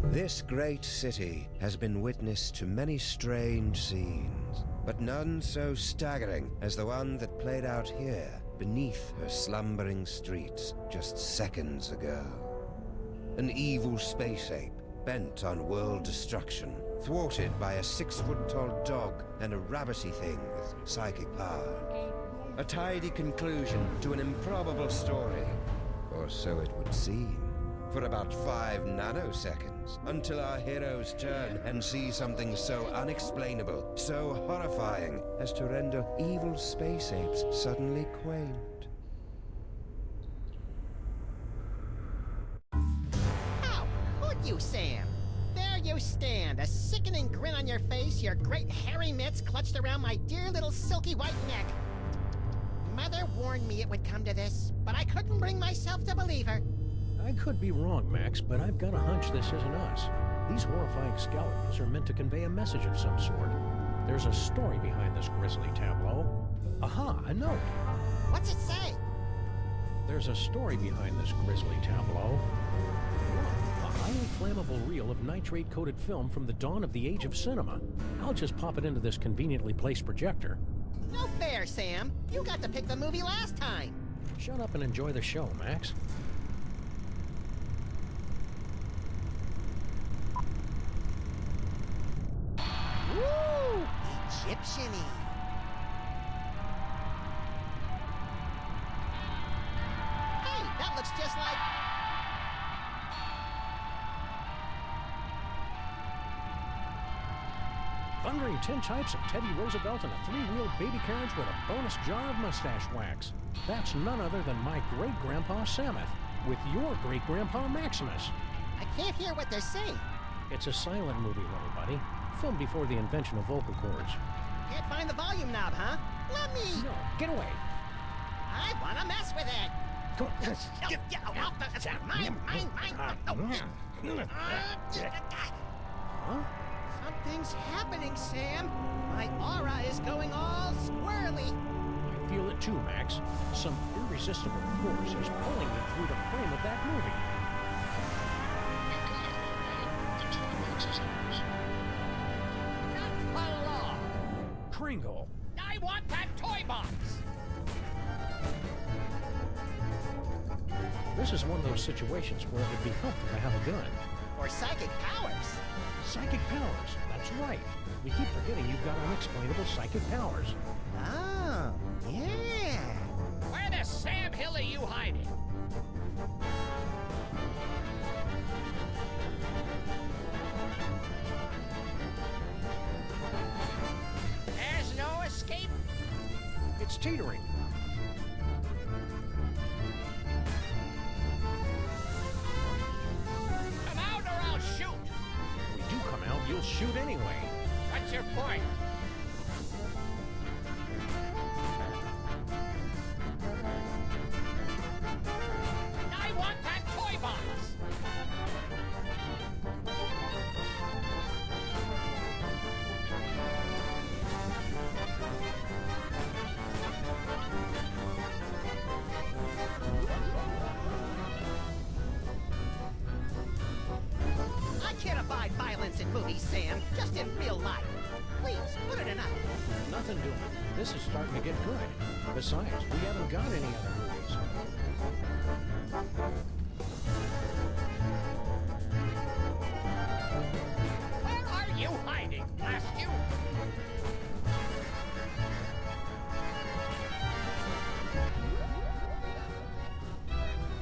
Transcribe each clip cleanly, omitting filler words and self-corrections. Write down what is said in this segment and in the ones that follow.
This great city has been witness to many strange scenes, but none so staggering as the one that played out here beneath her slumbering streets just seconds ago. An evil space ape bent on world destruction, thwarted by a 6-foot-tall dog and a rabbity thing with psychic powers. A tidy conclusion to an improbable story, or so it would seem. For about 5 nanoseconds, until our heroes turn and see something so unexplainable, so horrifying, as to render evil space apes suddenly quaint. How could you, Sam? There you stand, a sickening grin on your face, your great hairy mitts clutched around my dear little silky white neck. Mother warned me it would come to this, but I couldn't bring myself to believe her. I could be wrong, Max, but I've got a hunch this isn't us. These horrifying skeletons are meant to convey a message of some sort. There's a story behind this grisly tableau. Aha, a note. What's it say? There's a story behind this grisly tableau. A highly flammable reel of nitrate-coated film from the dawn of the age of cinema. I'll just pop it into this conveniently placed projector. No fair, Sam. You got to pick the movie last time. Shut up and enjoy the show, Max. Woo! Egyptian-y. Hey, that looks just like... Thundering tintypes of Teddy Roosevelt and a 3-wheeled baby carriage with a bonus jar of mustache wax. That's none other than my great-grandpa Samuth, with your great-grandpa Maximus. I can't hear what they're saying. It's a silent movie, little buddy. Filmed before the invention of vocal cords. Can't find the volume knob, huh? Let me... No, get away. I want to mess with it. Huh? Something's happening, Sam. My aura is going all squirrely. I feel it too, Max. Some irresistible force is pulling me through the frame of that movie. Kringle. I want that toy box! This is one of those situations where it would be helpful to have a gun. Or psychic powers. Psychic powers, that's right. We keep forgetting you've got unexplainable psychic powers. Oh, yeah. Where the Sam Hill are you hiding? There's no escape? It's teetering. Come out or I'll shoot! If we do come out, you'll shoot anyway. What's your point? I want that toy box! I can't abide violence in movies, Sam. Just in real life. Please, put it enough. Nothing doing. This is starting to get good. Besides, we haven't got any other movies. Where are you hiding, blast you?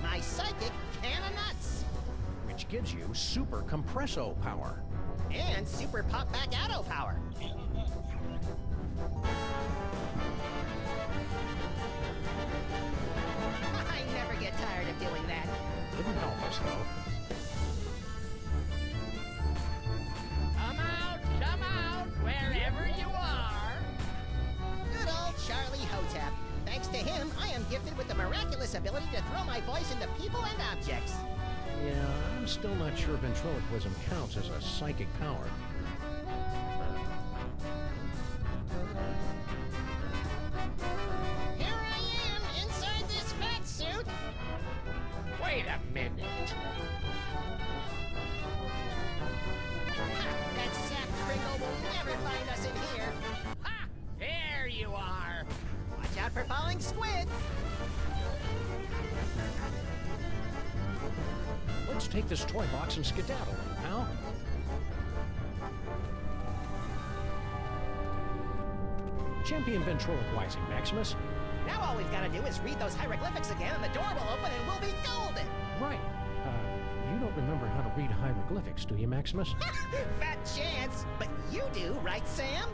My psychic can of nuts. Which gives you super compresso power. And super pop back auto power. I never get tired of doing that. Didn't help us, though. Come out, wherever you are. Good old Charlie Hotep. Thanks to him, I am gifted with the miraculous ability to throw my voice into people and objects. Yeah, I'm still not sure ventriloquism counts as a psychic power. it. That sap Kringle will never find us in here. Ha! There you are. Watch out for falling squids. Let's take this toy box and skedaddle, pal. Champion ventriloquizing, Maximus. Now all we've got to do is read those hieroglyphics again and the door will open and we'll be golden. Right. You don't remember how to read hieroglyphics, do you, Maximus? Fat chance. But you do, right, Sam?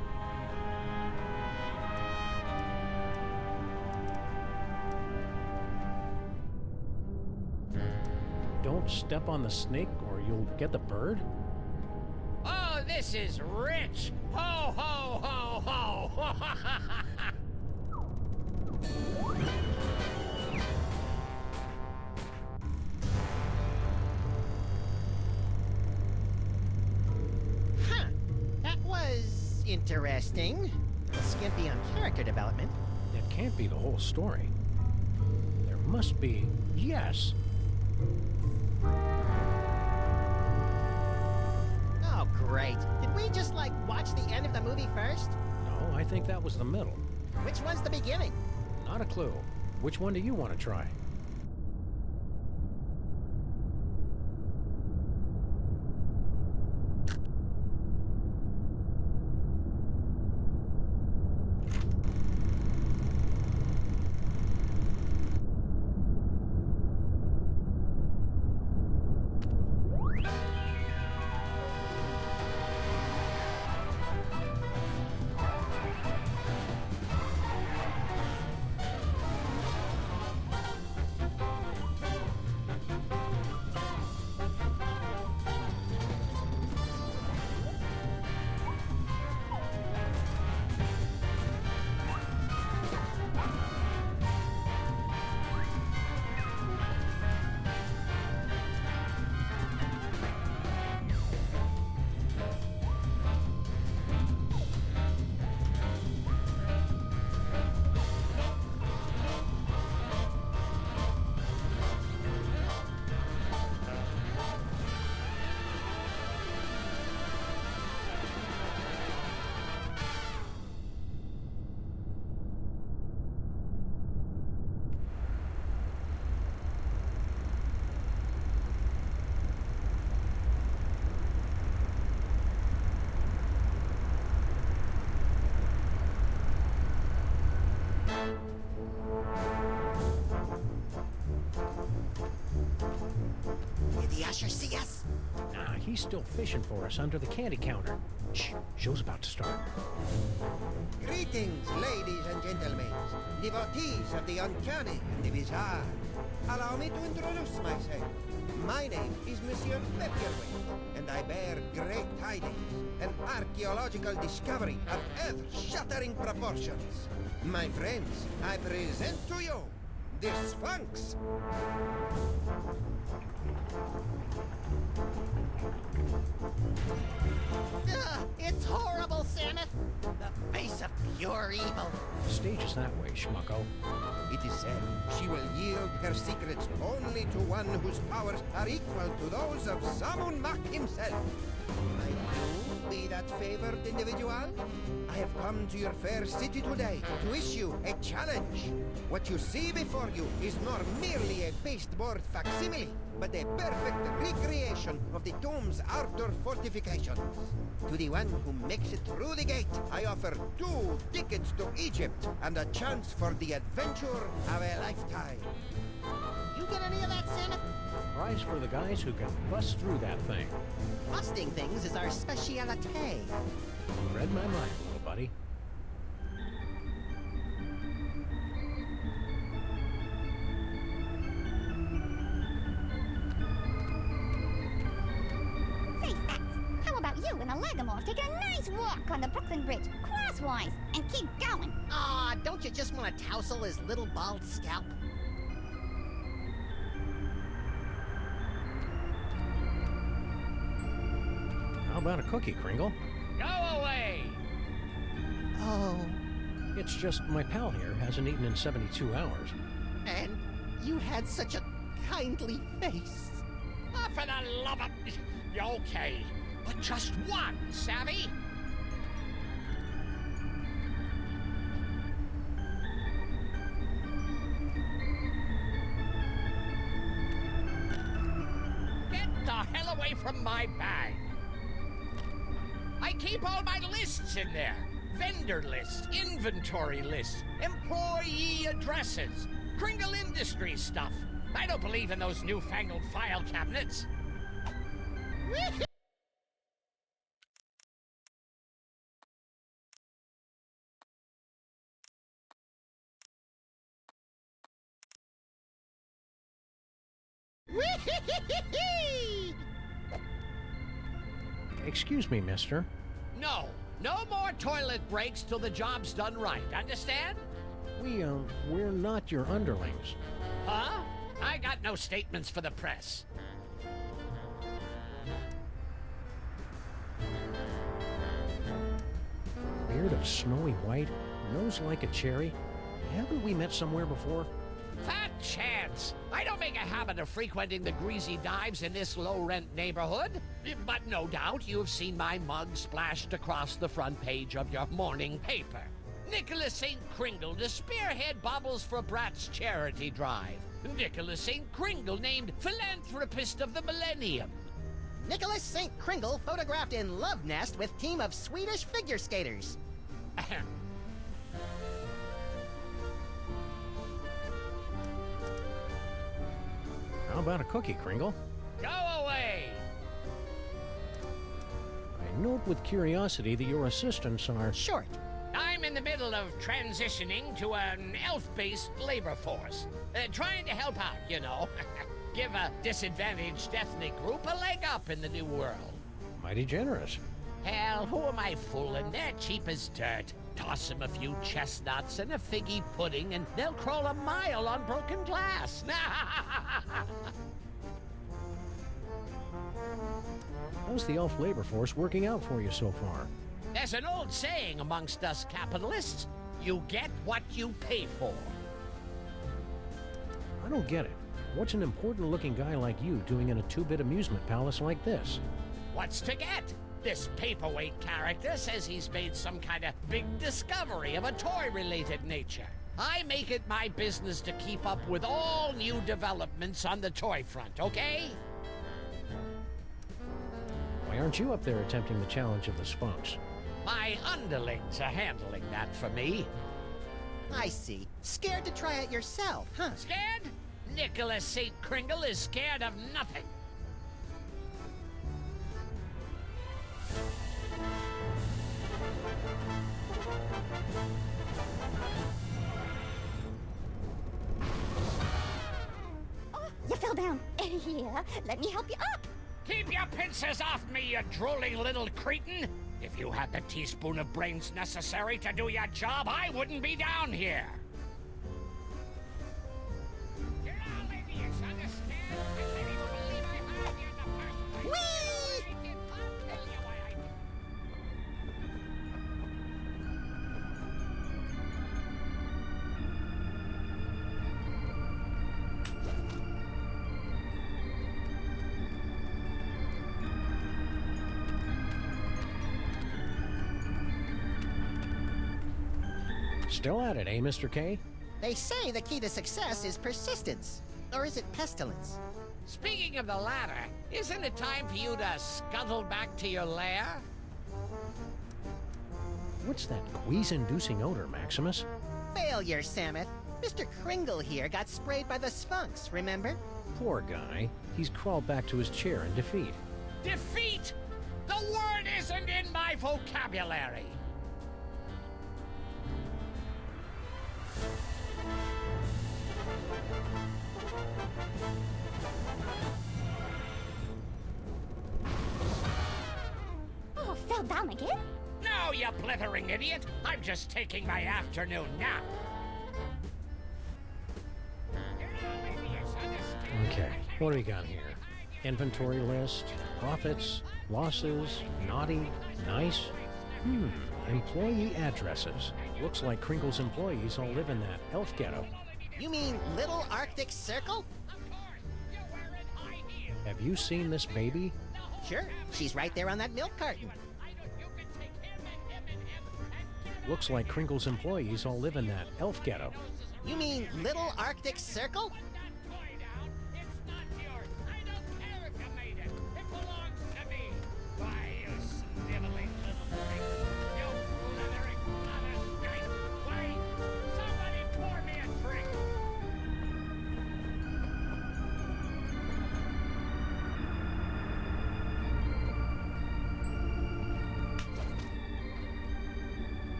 Don't step on the snake or you'll get the bird? Oh, this is rich. Ho, ho, ho, ho. Huh. That was interesting. Skimpy on character development. That can't be the whole story. There must be. Yes! Oh, great. Did we just, like, watch the end of the movie first? No, I think that was the middle. Which one's the beginning? Not a clue. Which one do you want to try? Did the usher see us? Nah, he's still fishing for us under the candy counter. Shh, show's about to start. Greetings, ladies and gentlemen, devotees of the uncanny and the bizarre. Allow me to introduce myself. My name is Monsieur Pepperway, and I bear great tidings, an archaeological discovery of earth-shattering proportions. My friends, I present to you the Sphinx. Ugh, it's horrible, Samus. The face of pure evil. The stage is that way, schmucko. It is said she will yield her secrets only to one whose powers are equal to those of Sammun-Mak himself. Might you be that favored individual? I have come to your fair city today to issue a challenge. What you see before you is not merely a pasteboard facsimile, but a perfect recreation of the tomb's outer fortifications. To the one who makes it through the gate, I offer 2 tickets to Egypt and a chance for the adventure of a lifetime. You get any of that, Samus? Prize for the guys who can bust through that thing. Busting things is our speciality. Read my mind, little buddy. Say, Fats, how about you and the Lagomorph taking a nice walk on the Brooklyn Bridge, crosswise, and keep going? Aw, don't you just want to tousle his little bald scalp? How about a cookie, Kringle? Go away. Oh, It's just my pal here hasn't eaten in 72 hours. and you had such a kindly face. Oh, for the love of... Okay, but just one, savvy? Get the hell away from my bag. I keep all my lists in there. Vendor lists, inventory lists, employee addresses, Kringle Industries stuff. I don't believe in those newfangled file cabinets. Excuse me, mister. No more toilet breaks till the job's done right, understand? We're not your underlings. Huh? I got no statements for the press. Beard of snowy white, nose like a cherry. Haven't we met somewhere before? Fat chance. I don't make a habit of frequenting the greasy dives in this low-rent neighborhood. But no doubt you've seen my mug splashed across the front page of your morning paper. Nicholas St. Kringle to spearhead Bobbles for Brats charity drive. Nicholas St. Kringle named Philanthropist of the Millennium. Nicholas St. Kringle photographed in love nest with team of Swedish figure skaters. How about a cookie, Kringle? Go away! I note with curiosity that your assistants are... Short. I'm in the middle of transitioning to an elf-based labor force. Trying to help out, you know. Give a disadvantaged ethnic group a leg up in the new world. mighty generous. Hell, who am I fooling? They're cheap as dirt. Toss them a few chestnuts and a figgy pudding, and they'll crawl a mile on broken glass. How's the elf labor force working out for you so far? There's an old saying amongst us capitalists, you get what you pay for. I don't get it. What's an important-looking guy like you doing in a two-bit amusement palace like this? What's to get? This paperweight character says he's made some kind of big discovery of a toy-related nature. I make it my business to keep up with all new developments on the toy front, okay? Why aren't you up there attempting the challenge of the Sphinx? My underlings are handling that for me. I see. Scared to try it yourself, huh? Scared? Nicholas St. Kringle is scared of nothing. Oh, you fell down. Here, let me help you up. Keep your pincers off me, you drooling little cretin! If you had the teaspoon of brains necessary to do your job, I wouldn't be down here! You're all idiots, understand? I can't even believe I hired you in the first place! Whee! I'll tell you why I did. Still at it, eh, Mr. K? They say the key to success is persistence. Or is it pestilence? Speaking of the latter, isn't it time for you to scuttle back to your lair? What's that quease-inducing odor, Maximus? Failure, Samus. Mr. Kringle here got sprayed by the Sphinx, remember? Poor guy. He's crawled back to his chair in defeat. Defeat! The word isn't in my vocabulary! Oh, fell down again? No, you blithering idiot! I'm just taking my afternoon nap. Okay, what do we got here? Inventory list, profits, losses, naughty, nice. Employee addresses. Looks like Kringle's employees all live in that elf ghetto. You mean Little Arctic Circle? Have you seen this baby? Sure, she's right there on that milk carton. Looks like Kringle's employees all live in that elf ghetto. You mean Little Arctic Circle?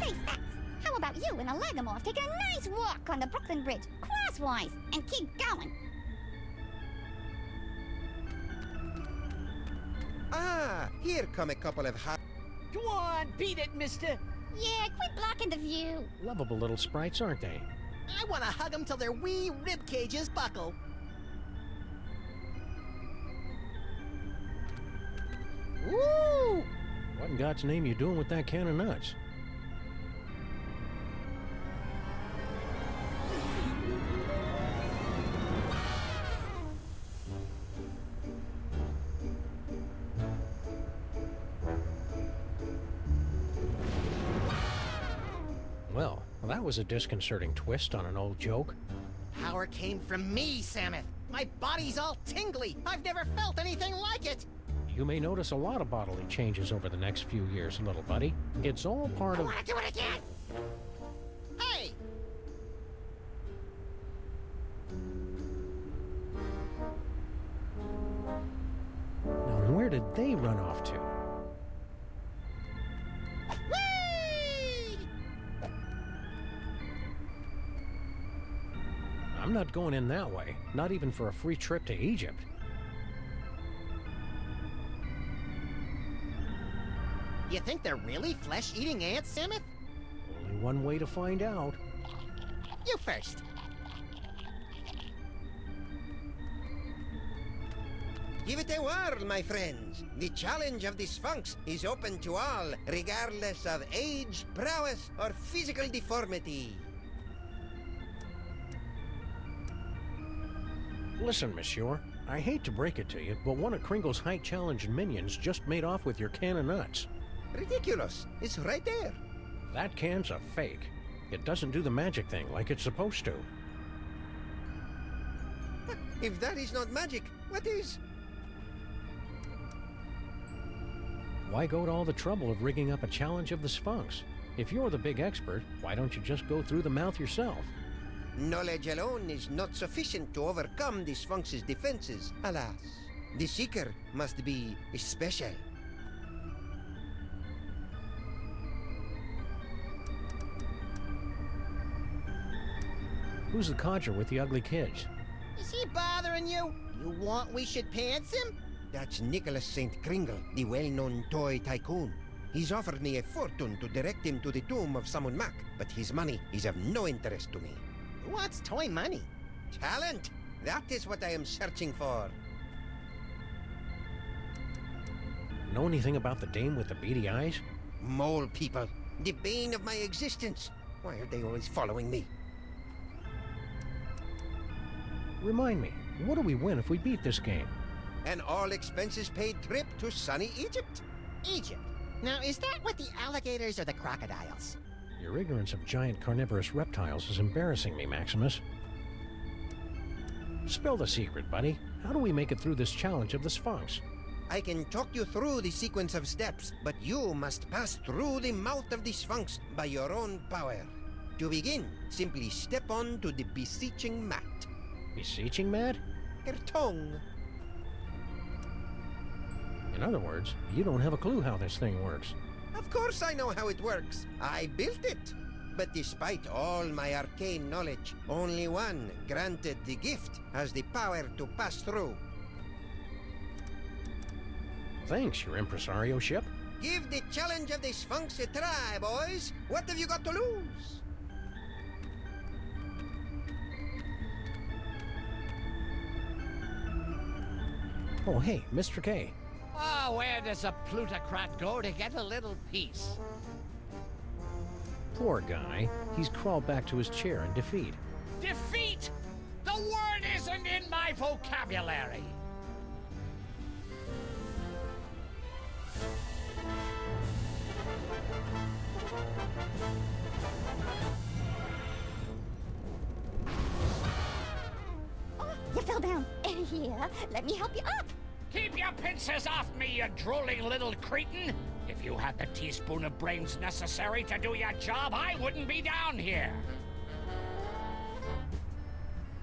Say, Fats, how about you and a Lagomorph take a nice walk on the Brooklyn Bridge, crosswise, and keep going? Ah, here come a couple of Go on, beat it, mister. Yeah, quit blocking the view. Lovable little sprites, aren't they? I want to hug them till their wee rib cages buckle. Woo! What in God's name you doing with that can of nuts? Well, that was a disconcerting twist on an old joke. Power came from me, Samus. My body's all tingly. I've never felt anything like it. You may notice a lot of bodily changes over the next few years, little buddy. It's all part I of... want to do it again. Hey! Now, where did they run off to? Whee! I'm not going in that way. Not even for a free trip to Egypt. You think they're really flesh-eating ants, Samus? Only one way to find out. You first. Give it a whirl, my friends. The challenge of the Sphinx is open to all, regardless of age, prowess, or physical deformity. Listen, monsieur. I hate to break it to you, but one of Kringle's height-challenged minions just made off with your can of nuts. Ridiculous. It's right there. That can's a fake. It doesn't do the magic thing like it's supposed to. If that is not magic, what is? Why go to all the trouble of rigging up a challenge of the Sphinx? If you're the big expert, why don't you just go through the mouth yourself? Knowledge alone is not sufficient to overcome the Sphinx's defenses, alas. The Seeker must be special. Who's the codger with the ugly kids? Is he bothering you? You want we should pants him? That's Nicholas St. Kringle, the well-known toy tycoon. He's offered me a fortune to direct him to the Tomb of Sammun-Mak, but his money is of no interest to me. Who wants toy money? Talent! That is what I am searching for. Know anything about the dame with the beady eyes? Mole people, the bane of my existence. Why are they always following me? Remind me, what do we win if we beat this game? An all-expenses-paid trip to sunny Egypt. Egypt. Now, is that with the alligators or the crocodiles? Your ignorance of giant carnivorous reptiles is embarrassing me, Maximus. Spill the secret, buddy. How do we make it through this challenge of the Sphinx? I can talk you through the sequence of steps, but you must pass through the mouth of the Sphinx by your own power. To begin, simply step on to the beseeching mat. Beseeching mat? Her tongue. In other words, you don't have a clue how this thing works. Of course I know how it works. I built it. But despite all my arcane knowledge, only one, granted the gift, has the power to pass through. Thanks, your impresario ship. Give the challenge of the Sphinx a try, boys. What have you got to lose? Oh, hey, Mr. K. Oh, where does a plutocrat go to get a little peace? Poor guy. He's crawled back to his chair in defeat. Defeat! The The word isn't in my vocabulary. Oh, you fell down. Here, let me help you up. Keep your pincers off me, you drooling little cretin! If you had the teaspoon of brains necessary to do your job, I wouldn't be down here.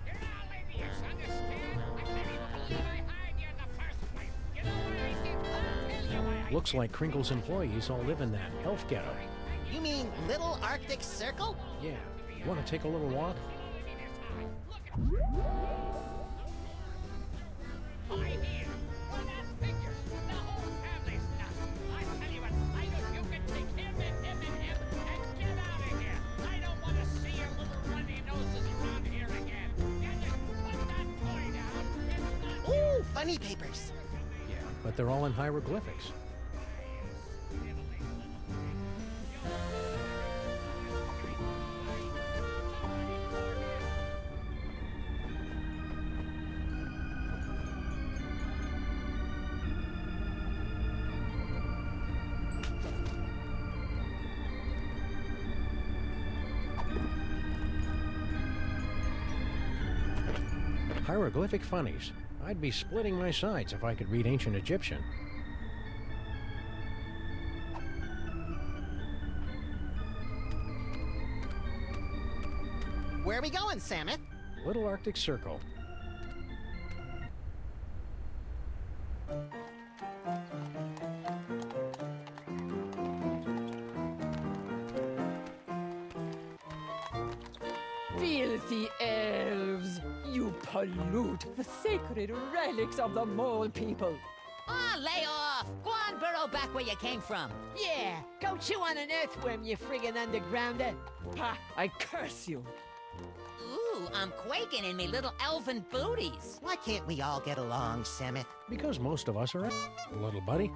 You're all idiots, understand? I can't even believe I hired you in the first place. You know what I did? I'll tell you what I Looks like Crinkle's employees all live in that elf ghetto. You mean Little Arctic Circle? Yeah. Want to take a little walk? I hear. Well, that figures. The whole family's nuts. I tell you what, I know you can take him and get out of here. I don't want to see your little runny noses around here again. And just put that toy down. It's not Ooh, funny papers. Yeah. But they're all in hieroglyphics. Hieroglyphic funnies. I'd be splitting my sides if I could read ancient Egyptian. Where are we going, Samus? Little Arctic Circle. Filthy elves! You pollute the sacred relics of the mole people. Ah, lay off! Go on, burrow back where you came from. Yeah, go chew on an earthworm, you friggin' undergrounder. Ha, I curse you. Ooh, I'm quaking in me little elven booties. Why can't we all get along, Samus? Because most of us are little buddy.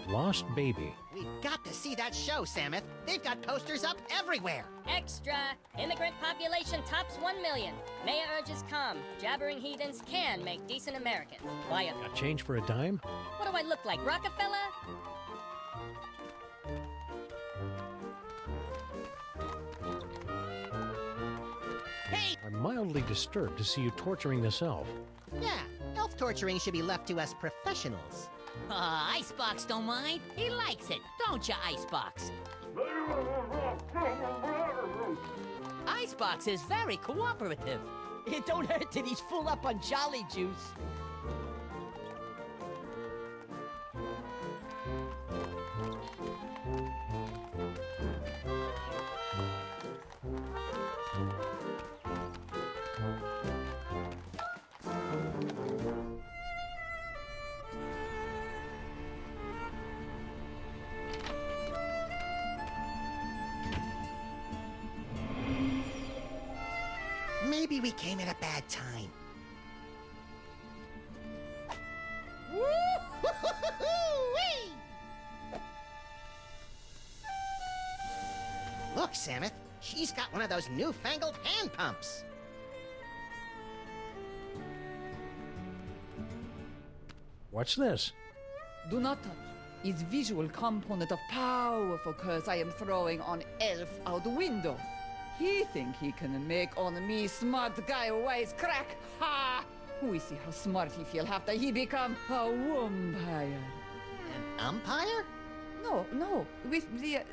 Lost Baby. We've got to see that show, Samus. They've got posters up everywhere. Extra! Immigrant population tops 1 million. Mayor urges calm. Jabbering heathens can make decent Americans. Quiet. Got change for a dime? What do I look like, Rockefeller? Hey! I'm mildly disturbed to see you torturing this elf. Yeah, elf torturing should be left to us professionals. Icebox don't mind. He likes it, don't you, Icebox? Icebox is very cooperative. It don't hurt that he's full up on jolly juice. Maybe we came at a bad time. Woo-hoo-hoo-hoo-wee! Look, Samus, she's got one of those newfangled hand pumps. What's this? Do not touch. It's visual component of powerful curse I am throwing on elf out window. He think he can make on me smart guy wise crack. Ha! We see how smart he feel after he become a vampire. An umpire? No, with the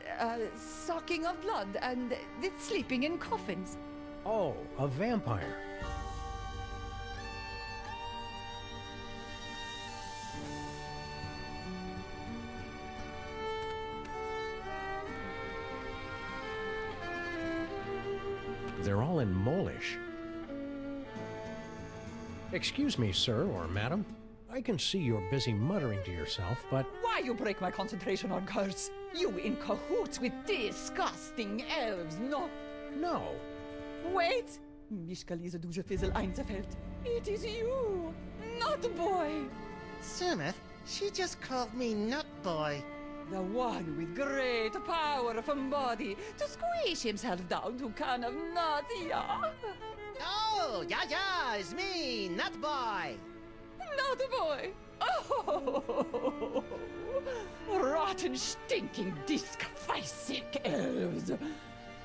sucking of blood and the sleeping in coffins. Oh, a vampire. They're all in Molish. Excuse me, sir or madam. I can see you're busy muttering to yourself, but... Why you break my concentration on curse? You in cahoots with disgusting elves, no? No. Wait! Mischka Lise Duje Fizzle Einzefeld. It is you, not boy. Samus, she just called me Nut Boy. The one with great power from body to squish himself down to can of nuts, yeah? Oh, yeah, it's me, Nut Boy. Not a boy. Oh, rotten, stinking, disc-sick elves.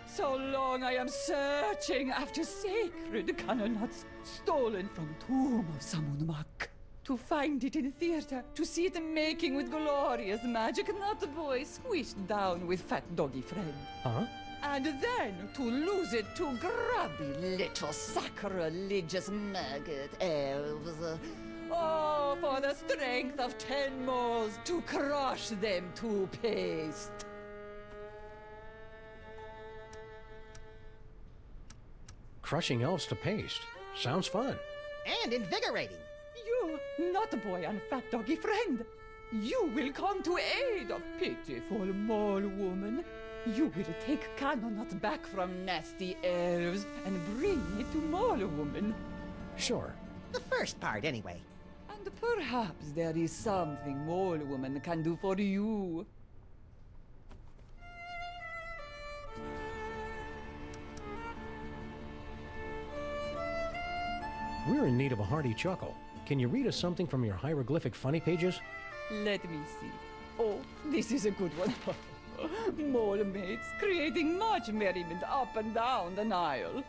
So long I am searching after sacred cannonuts stolen from Tomb of Sammun-Mak. To find it in theater, to see it making with glorious magic, not a boy squished down with fat doggy friend. Huh? And then to lose it to grubby little sacrilegious maggot elves. Oh, for the strength of 10 moles to crush them to paste. Crushing elves to paste. Sounds fun. And invigorating. You, not a boy and fat doggy friend. You will come to aid of pitiful mole woman. You will take Cannonut back from nasty elves and bring it to mole woman. Sure. The first part, anyway. And perhaps there is something mole woman can do for you. We're in need of a hearty chuckle. Can you read us something from your hieroglyphic funny pages? Let me see. Oh, this is a good one. Mole mates creating much merriment up and down the Nile.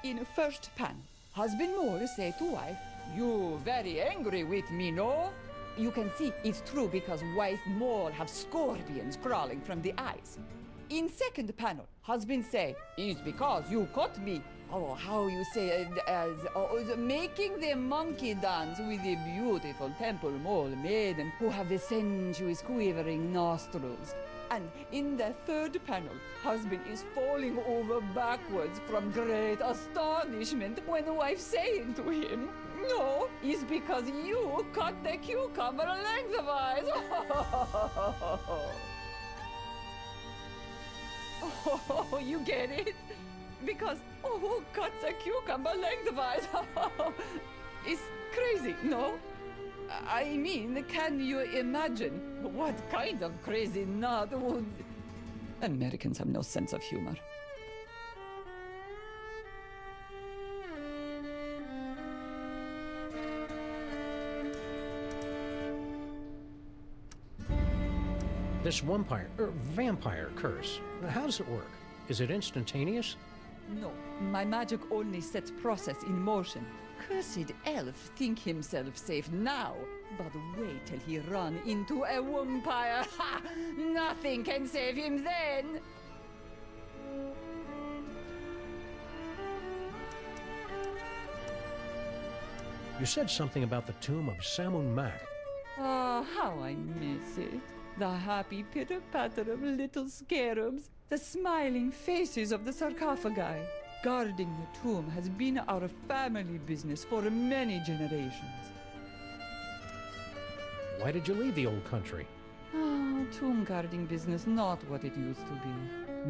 In first pan, husband mole say to wife, "You very angry with me, no?" You can see it's true because wife mole have scorpions crawling from the eyes. In second panel, husband say, "It's because you caught me." Oh, how you say making the monkey dance with the beautiful temple mole maiden who have the sensuous quivering nostrils. And in the third panel, husband is falling over backwards from great astonishment when the wife saying to him, "No, it's because you cut the cucumber lengthwise." Oh, you get it? Because, who cuts a cucumber lengthwise? It's crazy, no? I mean, can you imagine what kind of crazy nut would... Americans have no sense of humor. This vampire curse, how does it work? Is it instantaneous? No, my magic only sets process in motion. Cursed elf think himself safe now, but wait till he run into a vampire. Ha! Nothing can save him then! You said something about the Tomb of Sammun-Mak. Ah, how I miss it. The happy pitter-patter of little scarabs, the smiling faces of the sarcophagi. Guarding the tomb has been our family business for many generations. Why did you leave the old country? Oh, tomb guarding business not what it used to be.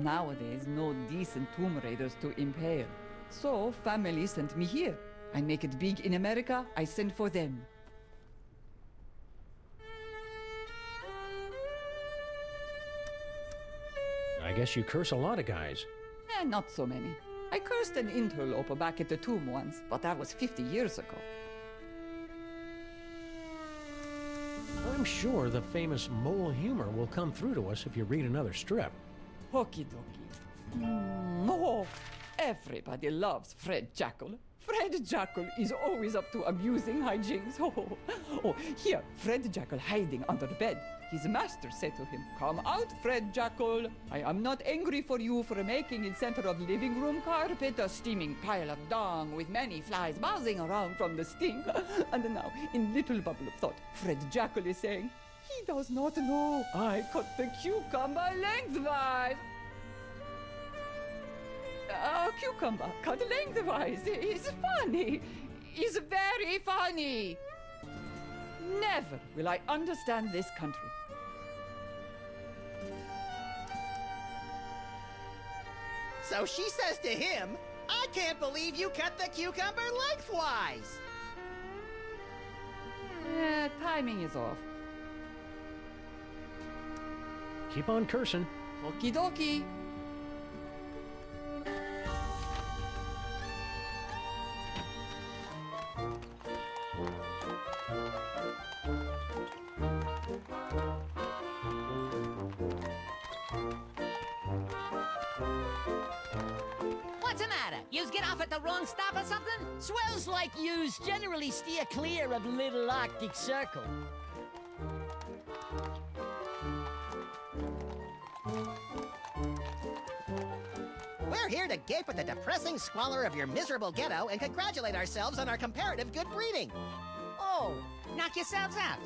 Nowadays, no decent tomb raiders to impale. So, family sent me here. I make it big in America, I send for them. I guess you curse a lot of guys. Not so many. I cursed an interloper back at the tomb once, but that was 50 years ago. I'm sure the famous mole humor will come through to us if you read another strip. Okie dokie. Oh, everybody loves Fred Jackal. Fred Jackal is always up to amusing hijinks. Oh, here, Fred Jackal hiding under the bed. His master said to him, "Come out, Fred Jackal. I am not angry for you for making in center of living room carpet a steaming pile of dung with many flies buzzing around from the stink." And now, in little bubble of thought, Fred Jackal is saying, "He does not know I cut the cucumber lengthwise." A cucumber cut lengthwise is funny. Is very funny. Never will I understand this country. So she says to him, "I can't believe you cut the cucumber lengthwise." Timing is off. Keep on cursing. Okie dokie. What's the matter? Yous get off at the wrong stop or something? Swells like yous generally steer clear of Little Arctic Circle. We're here to gape at the depressing squalor of your miserable ghetto and congratulate ourselves on our comparative good breeding. Oh, knock yourselves out.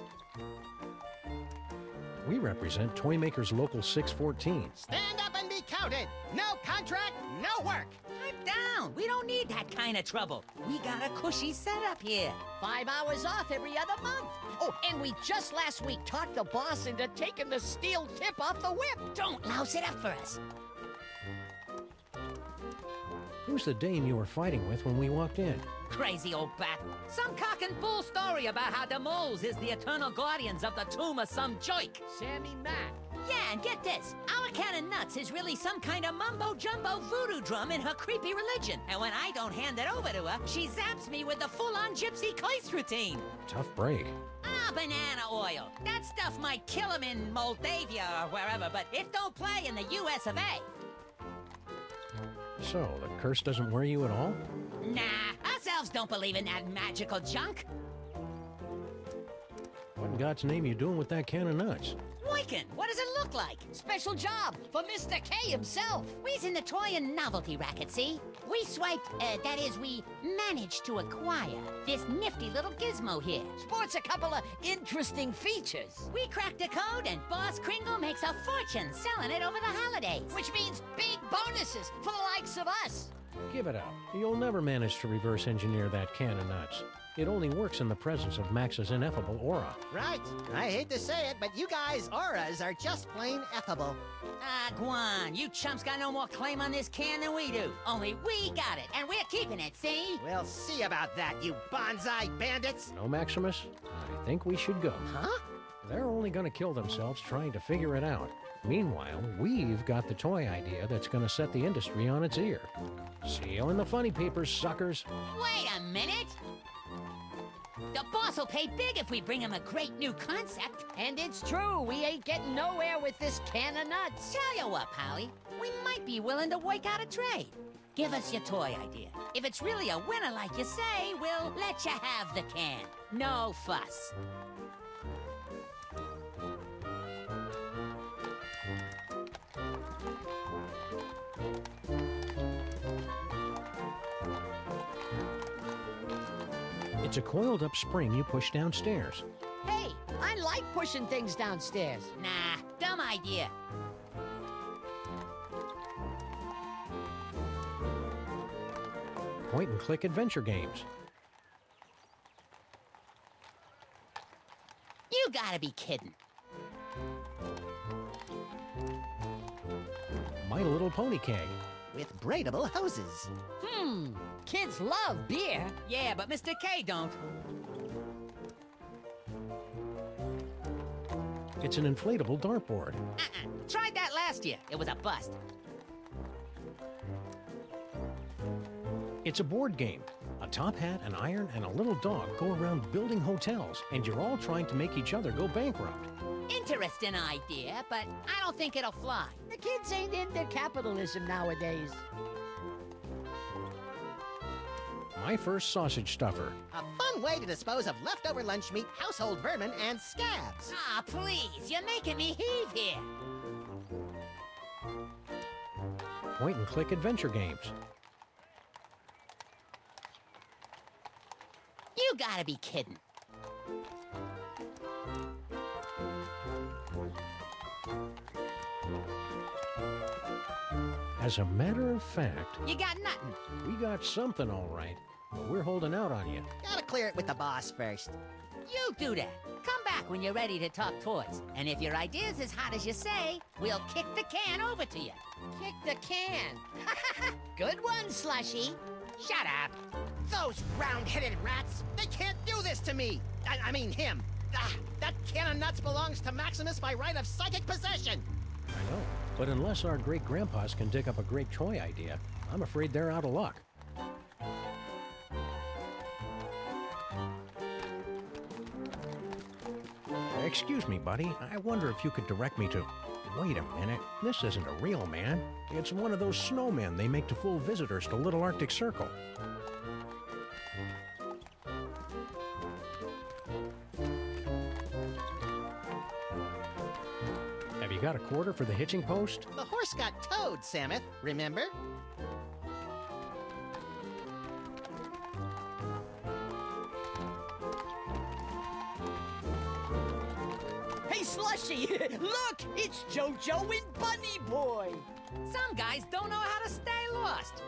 We represent Toymaker's Local 614. Stand up and be counted. No contract, no work. Pipe down. We don't need that kind of trouble. We got a cushy setup here. 5 hours off every other month. Oh, and we just last week talked the boss into taking the steel tip off the whip. Don't louse it up for us. Who's the dame you were fighting with when we walked in? Crazy old bat. Some cock and bull story about how the moles is the eternal guardians of the tomb of some joik. Sammy-Max. Yeah, and get this. Our can of nuts is really some kind of mumbo-jumbo voodoo drum in her creepy religion. And when I don't hand it over to her, she zaps me with the full-on gypsy Kleist routine. Tough break. Ah, banana oil. That stuff might kill him in Moldavia or wherever, but it don't play in the US of A. So, the curse doesn't worry you at all? Nah, us elves don't believe in that magical junk. What in God's name are you doing with that can of nuts? Boykin, what does it look like? Special job for Mr. K himself. We's in the toy and novelty racket, see? We swiped, that is, we managed to acquire this nifty little gizmo here. Sports a couple of interesting features. We cracked the code and Boss Kringle makes a fortune selling it over the holidays. Which means big bonuses for the likes of us. Give it up. You'll never manage to reverse engineer that can of nuts. It only works in the presence of Max's ineffable aura. Right. I hate to say it, but you guys' auras are just plain effable. Ah, Guan, you chumps got no more claim on this can than we do. Only we got it, and we're keeping it, see? We'll see about that, you bonsai bandits. No, Maximus? I think we should go. Huh? They're only gonna kill themselves trying to figure it out. Meanwhile, we've got the toy idea that's gonna set the industry on its ear. See you in the funny papers, suckers. Wait a minute! The boss will pay big if we bring him a great new concept. And it's true, we ain't getting nowhere with this can of nuts. Tell you what, Polly, we might be willing to work out a trade. Give us your toy idea. If it's really a winner like you say, we'll let you have the can. No fuss. It's a coiled-up spring you push downstairs. Hey, I like pushing things downstairs. Nah, dumb idea. Point-and-click adventure games. You gotta be kidding. My Little Pony Keg. With braidable hoses. Kids love beer. Yeah, but Mr. K don't. It's an inflatable dartboard. Tried that last year. It was a bust. It's a board game. A top hat, an iron, and a little dog go around building hotels, and you're all trying to make each other go bankrupt. Interesting idea, but I don't think it'll fly. The kids ain't into capitalism nowadays. My First Sausage Stuffer. A fun way to dispose of leftover lunch meat, household vermin, and scabs. Ah, please, you're making me heave here. Point-and-click adventure games. You gotta be kidding. As a matter of fact, You got nothing. we got something all right, but we're holding out on you. Gotta clear it with the boss first. You do that. Come back when you're ready to talk toys. And if your idea's as hot as you say, we'll kick the can over to you. Kick the can. Good one, Slushy. Shut up. Those round-headed rats, they can't do this to me. I mean him. That can of nuts belongs to Maximus by right of psychic possession. I know, but unless our great-grandpas can dig up a great toy idea, I'm afraid they're out of luck. Excuse me, buddy. I wonder if you could direct me to... Wait a minute. This isn't a real man. It's one of those snowmen they make to fool visitors to Little Arctic Circle. Have you got a quarter for the hitching post? The horse got towed, Samuth, remember? Hey, Slushy! Look! It's JoJo and Bunny Boy! Some guys don't know how to stay lost.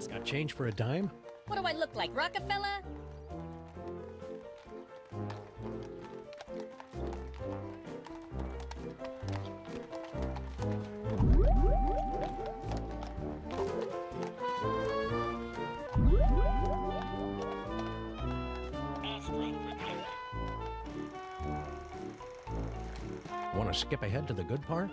Got change for a dime? What do I look like, Rockefeller? Want to skip ahead to the good part?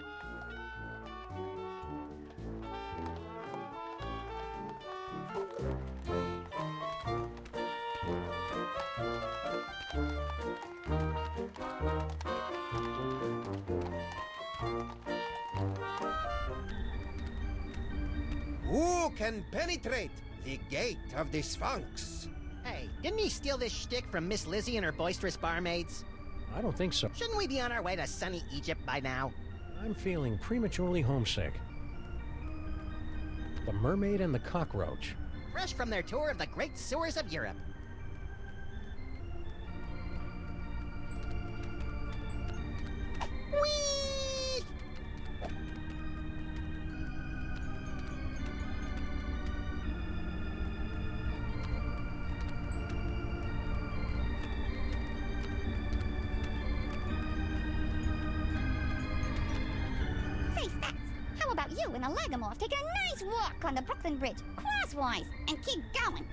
Who can penetrate the gate of the Sphinx? Hey, didn't he steal this shtick from Miss Lizzie and her boisterous barmaids? I don't think so. Shouldn't we be on our way to sunny Egypt by now? I'm feeling prematurely homesick. The Mermaid and the Cockroach. Fresh from their tour of the great sewers of Europe. Whee! Say, Fats, how about you and a Lagomorph take a nice walk on the Brooklyn Bridge, crosswise, and keep going?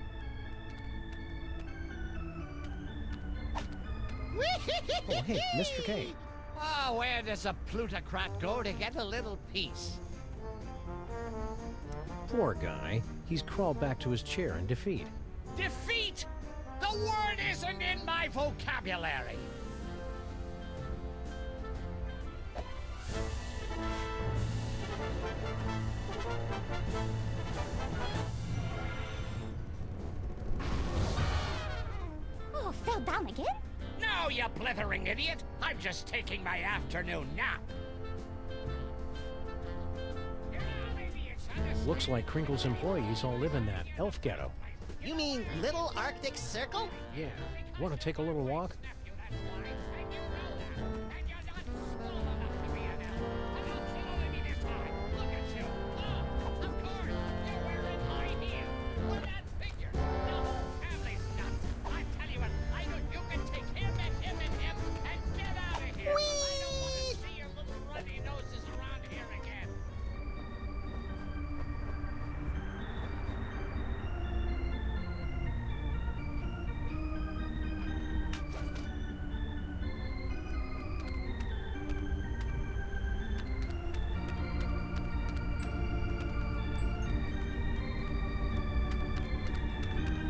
Oh, hey, Mr. K. Oh, where does a plutocrat go to get a little peace? Poor guy. He's crawled back to his chair in defeat. Defeat! The word isn't in my vocabulary. Oh, fell down again? No, you blithering idiot! I'm just taking my afternoon nap. Looks like Crinkle's employees all live in that elf ghetto. You mean Little Arctic Circle? Yeah. Want to take a little walk?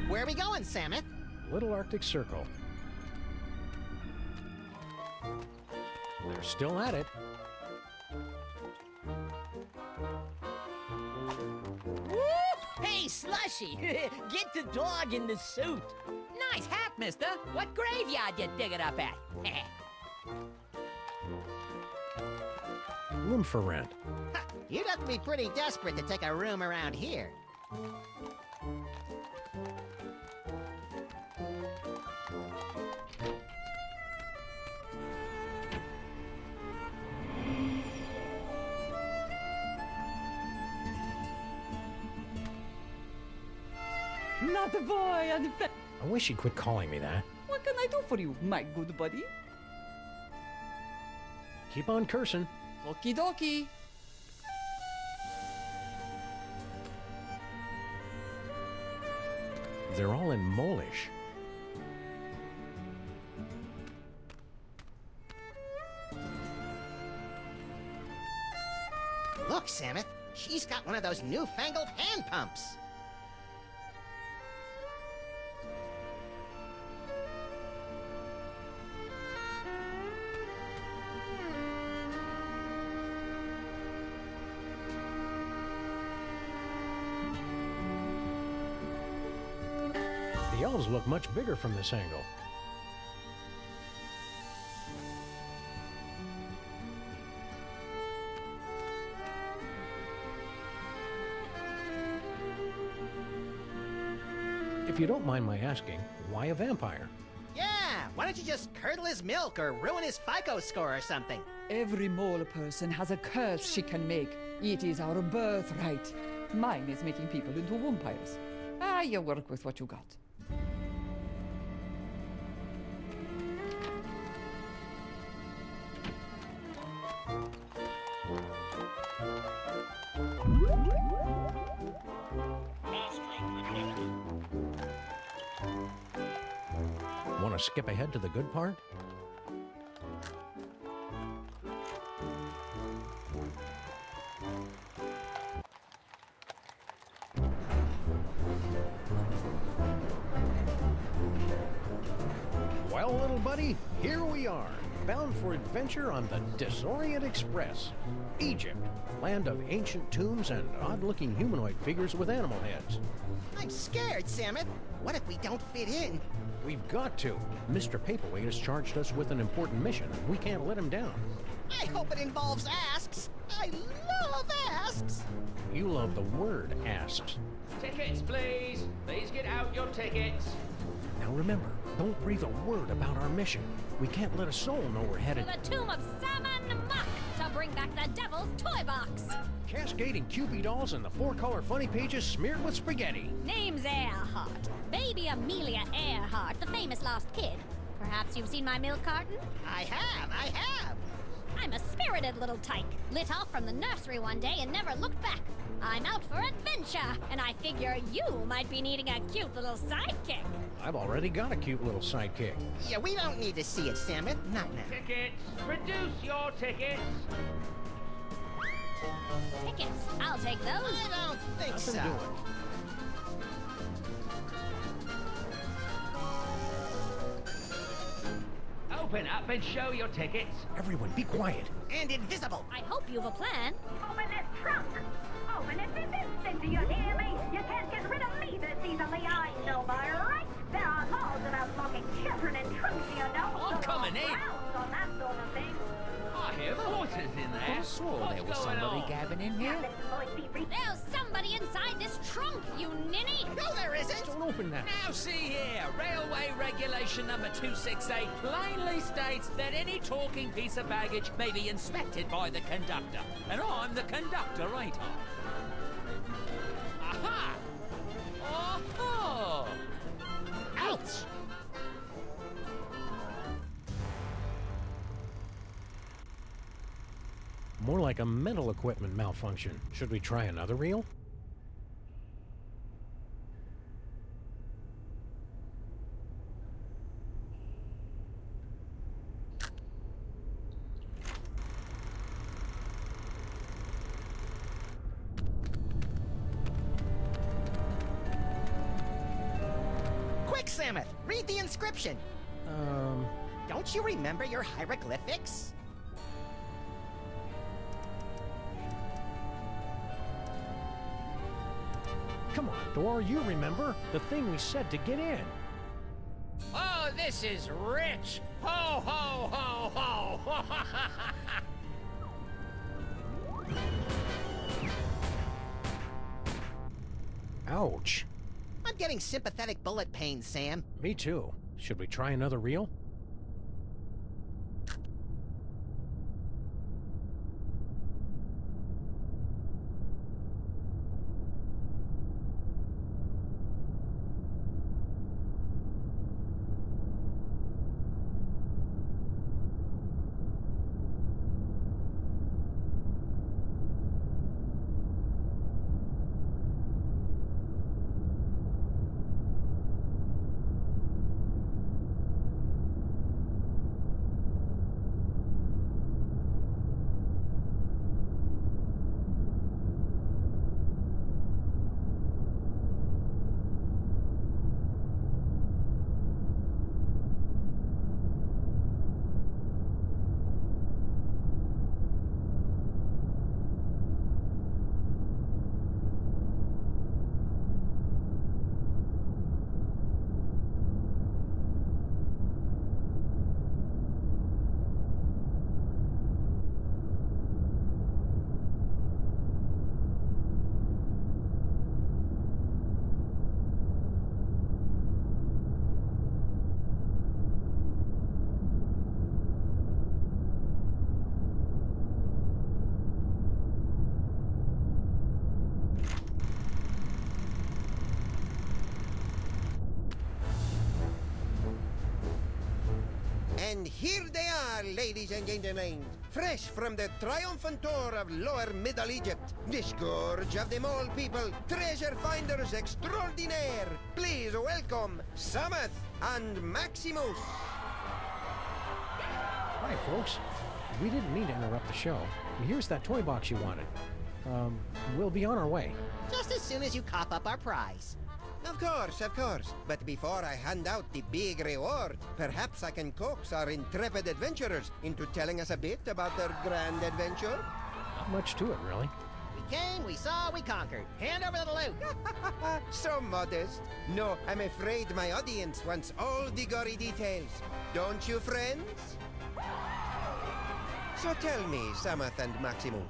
Where are we going, Samuth? Little Arctic Circle. They're still at it. Woo! Hey, Slushy! Get the dog in the suit! Nice hat, mister. What graveyard you digging up at? Room for rent. Ha, you'd have to be pretty desperate to take a room around here. Not a boy on the fe- I wish he'd quit calling me that. What can I do for you, my good buddy? Keep on cursing. Okie dokie. They're all in Molish. Look, Samus. She's got one of those newfangled hand pumps. The elves look much bigger from this angle. If you don't mind my asking, why a vampire? Yeah, why don't you just curdle his milk or ruin his FICO score or something? Every mole person has a curse she can make. It is our birthright. Mine is making people into vampires. Ah, you work with what you got. Want to skip ahead to the good part? Well, little buddy, here we are, bound for adventure on the Disorient Express. Egypt, land of ancient tombs and odd-looking humanoid figures with animal heads. I'm scared, Samus. What if we don't fit in? We've got to. Mr. Paperweight has charged us with an important mission, and we can't let him down. I hope it involves asks. I love asks. You love the word asks. Tickets, please. Please get out your tickets. Now remember, don't breathe a word about our mission. We can't let a soul know we're headed To the Tomb of Sammun-Mak to bring back the devil's toy box. cascading Cupid dolls and the four-color funny pages smeared with spaghetti. Name's Earhart. Baby Amelia Earhart, the famous lost kid. Perhaps you've seen my milk carton? I have. I'm a spirited little tyke. Lit off from the nursery one day and never looked back. I'm out for adventure, and I figure you might be needing a cute little sidekick. I've already got a cute little sidekick. Yeah, we don't need to see it, Samus. Not now. Tickets. Reduce your tickets. Tickets. I'll take those. I don't think so. Nothing doing. Open up and show your tickets. Everyone, be quiet. And invisible. I hope you've a plan. Open this trunk! Open it this instant, do you hear me? You can't get rid of me this easily, I know by right. There are laws about locking children in trunks, you know. I'm coming in. Grounds on that sort of thing. I hear voices in there. I swore there was What's going somebody on? gabbing in Now here. listen, boys, be brief. There's somebody inside this trunk, you ninny. No, there isn't. Don't open that. Now see here, Railway Regulation number 268 plainly states that any talking piece of baggage may be inspected by the conductor. And I'm the conductor, ain't I? Aha! Oh-ho! Ouch. More like a mental equipment malfunction. Should we try another reel? Quick, Samus. Read the inscription. Don't you remember your hieroglyphics? Come on, Thor, you remember the thing we said to get in. Oh, this is rich! Ho, ho, ho, ho! Ouch. I'm getting sympathetic bullet pain, Sam. Me too. Should we try another reel? And here they are, ladies and gentlemen, fresh from the triumphant tour of Lower Middle Egypt. The scourge of them all people, treasure finders extraordinaire. Please welcome Samuth and Maximus. Hi, folks. We didn't mean to interrupt the show. Here's that toy box you wanted. We'll be on our way. Just as soon as you cough up our prize. Of course, of course. But before I hand out the big reward, perhaps I can coax our intrepid adventurers into telling us a bit about their grand adventure. Not much to it, really. We came, we saw, we conquered. Hand over the loot. So modest. No, I'm afraid my audience wants all the gory details. Don't you, friends? So tell me, Samuth and Maximus,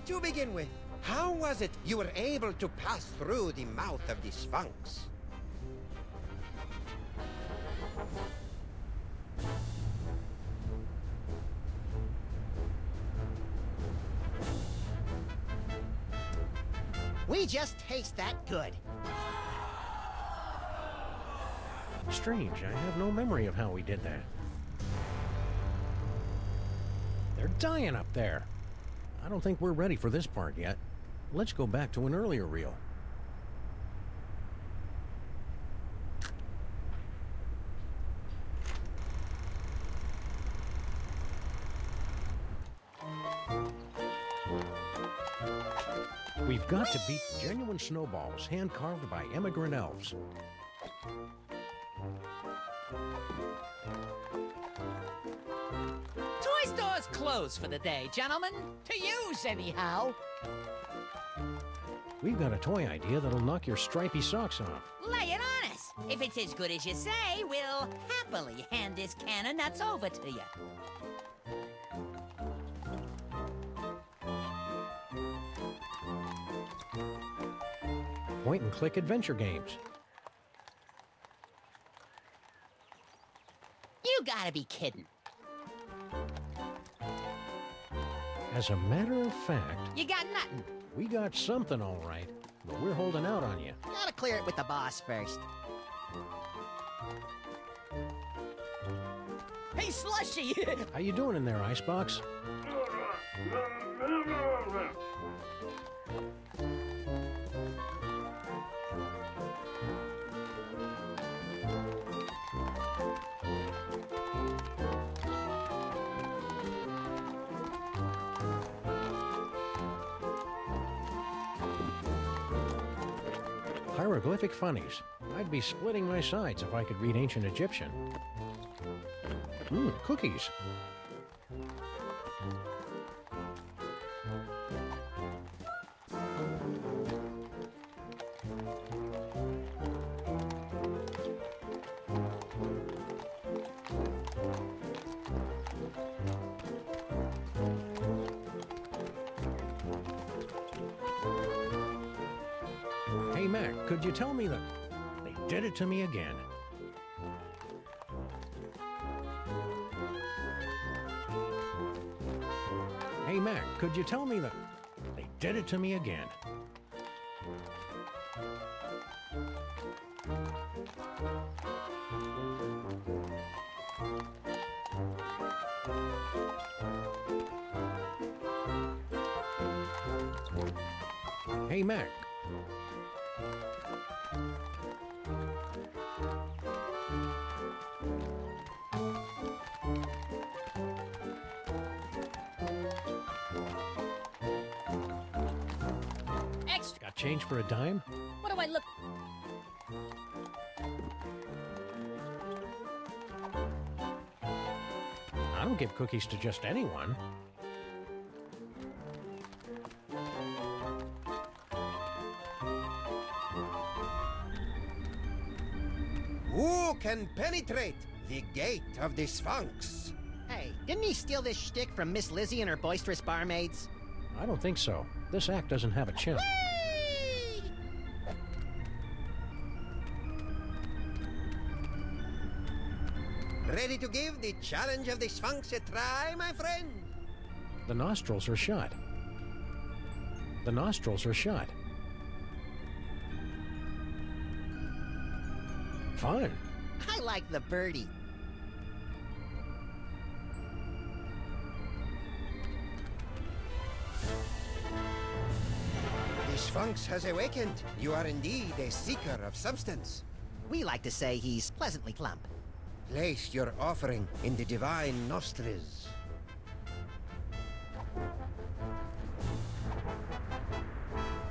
to begin with, how was it you were able to pass through the mouth of the Sphinx? We just taste that good. Strange, I have no memory of how we did that. They're dying up there. I don't think we're ready for this part yet. Let's go back to an earlier reel. We've got to beat genuine snowballs hand-carved by immigrant elves. Toy store's closed for the day, gentlemen. To use, anyhow. We've got a toy idea that'll knock your stripy socks off. Lay it on us. If it's as good as you say, we'll happily hand this can of nuts over to you. Point-and-click adventure games. You gotta be kidding. As a matter of fact, You got nothing. we got something all right, but we're holding out on you. Gotta clear it with the boss first. Hey, Slushy! How you doing in there, Icebox? Hieroglyphic funnies. I'd be splitting my sides if I could read ancient Egyptian. Cookies. Hey, Mac, could you tell me that they did it to me again? Hey, Mac, could you tell me that they did it to me again? Hey, Mac. Extra. Got change for a dime? What do I look? I don't give cookies to just anyone. Who can penetrate the gate of the Sphinx? Hey, didn't he steal this shtick from Miss Lizzie and her boisterous barmaids? I don't think so. This act doesn't have a chimp. Ready to give the challenge of the Sphinx a try, my friend? The nostrils are shut. The nostrils are shut. Fun. I like the birdie. The Sphinx has awakened. You are indeed a seeker of substance. We like to say he's pleasantly plump. Place your offering in the divine nostrils.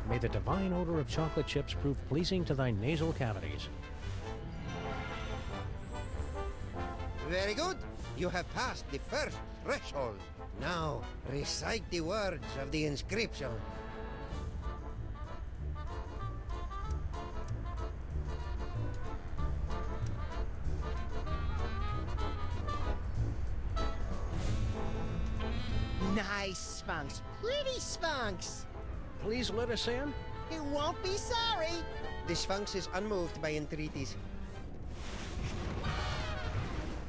May the divine odor of chocolate chips prove pleasing to thy nasal cavities. Very good. You have passed the first threshold. Now, recite the words of the inscription. Nice Sphinx. Pretty Sphinx. Please let us in. You won't be sorry. The Sphinx is unmoved by entreaties.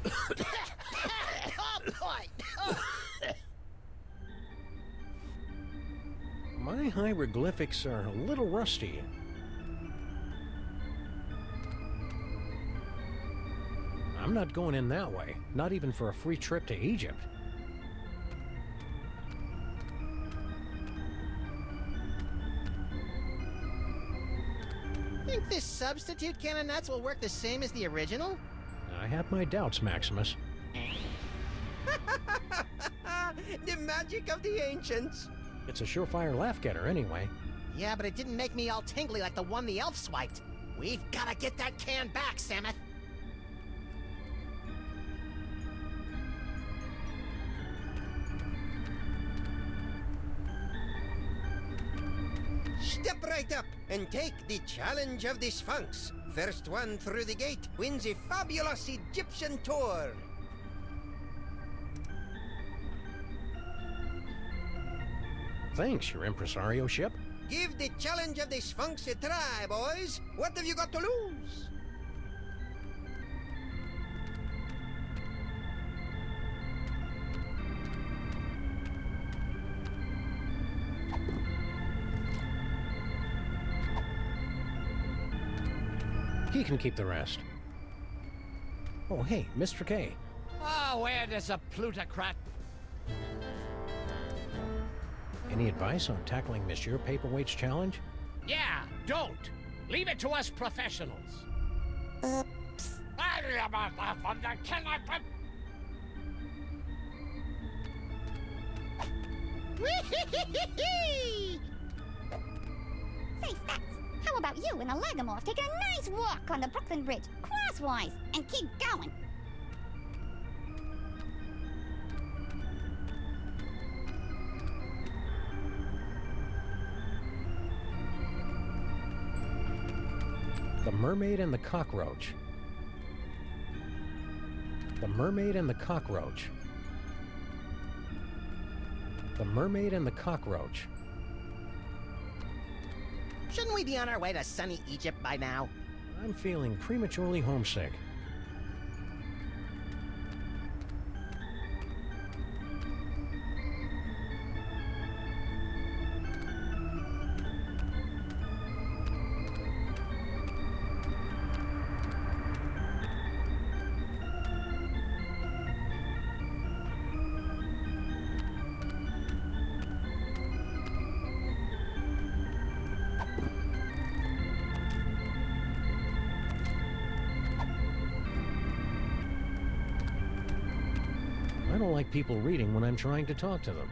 Oh, boy. My hieroglyphics are a little rusty. I'm not going in that way, not even for a free trip to Egypt. Think this substitute can of nuts will work the same as the original? I have my doubts, Maximus. The magic of the ancients. It's a surefire laugh-getter anyway. Yeah, but it didn't make me all tingly like the one the elf swiped. We've gotta get that can back, Samuth. Step right up and take the challenge of the Sphinx. First one through the gate wins a fabulous Egyptian tour. Thanks, your impresario ship. Give the challenge of the Sphinx a try, boys. What have you got to lose? He can keep the rest. Oh, hey, Mr. K. Oh, where does a plutocrat? Any advice on tackling Monsieur Paperweight's challenge? Yeah, don't. Leave it to us professionals. Oops. Say, Fats, how about you and the Lagomorph taking a nice walk on the Brooklyn Bridge, crosswise, and keep going? The Mermaid and the Cockroach. The Mermaid and the Cockroach. The Mermaid and the Cockroach. Shouldn't we be on our way to sunny Egypt by now? I'm feeling prematurely homesick. I don't like people reading when I'm trying to talk to them.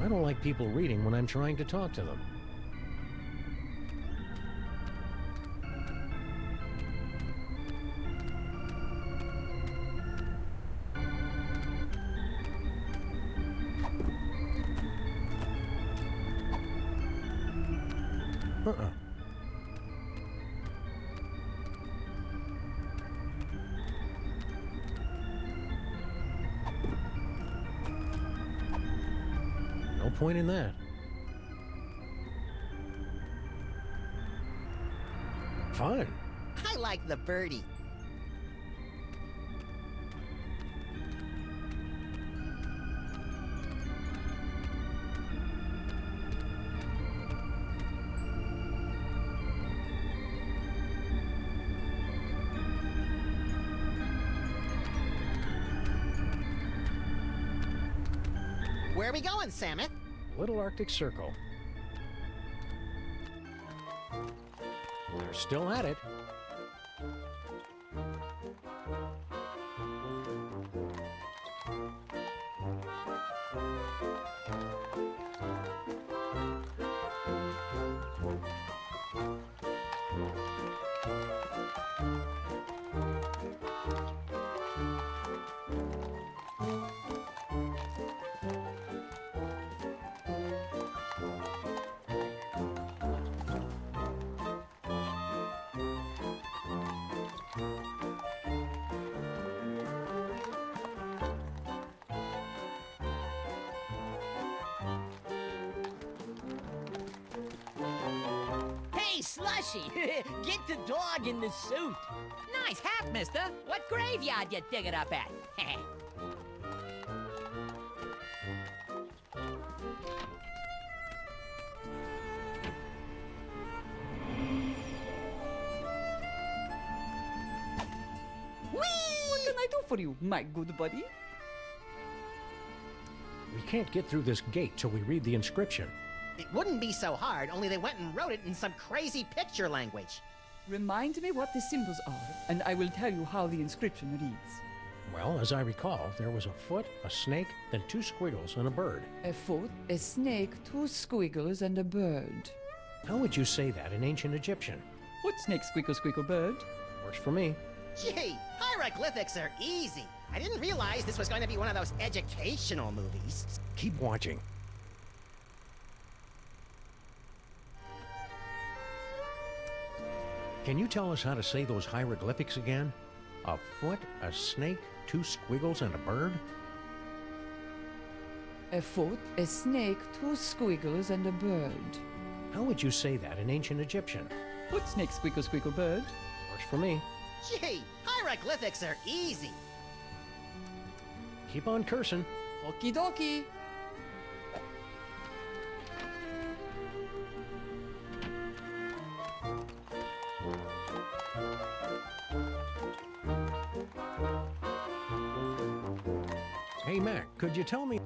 I don't like people reading when I'm trying to talk to them. No point in that. Fun. I like the birdie. Where are we going, Samet? Little Arctic Circle. They're still at it. Hey, Slushy! Get the dog in the suit. Nice hat, mister. What graveyard you digging up at? What can I do for you, my good buddy? We can't get through this gate till we read the inscription. It wouldn't be so hard, only they went and wrote it in some crazy picture language. Remind me what the symbols are, and I will tell you how the inscription reads. Well, as I recall, there was a foot, a snake, then 2 squiggles, and a bird. A foot, a snake, 2 squiggles, and a bird. How would you say that in ancient Egyptian? Foot, snake, squiggle, squiggle, bird. Works for me. Gee, hieroglyphics are easy. I didn't realize this was going to be one of those educational movies. Keep watching. Can you tell us how to say those hieroglyphics again? A foot, a snake, 2 squiggles, and a bird? A foot, a snake, 2 squiggles, and a bird. How would you say that in ancient Egyptian? Foot, snake, squiggle, squiggle, bird. Works for me. Gee, hieroglyphics are easy. Keep on cursing. Okie dokie. Hey, Mac, could you tell me...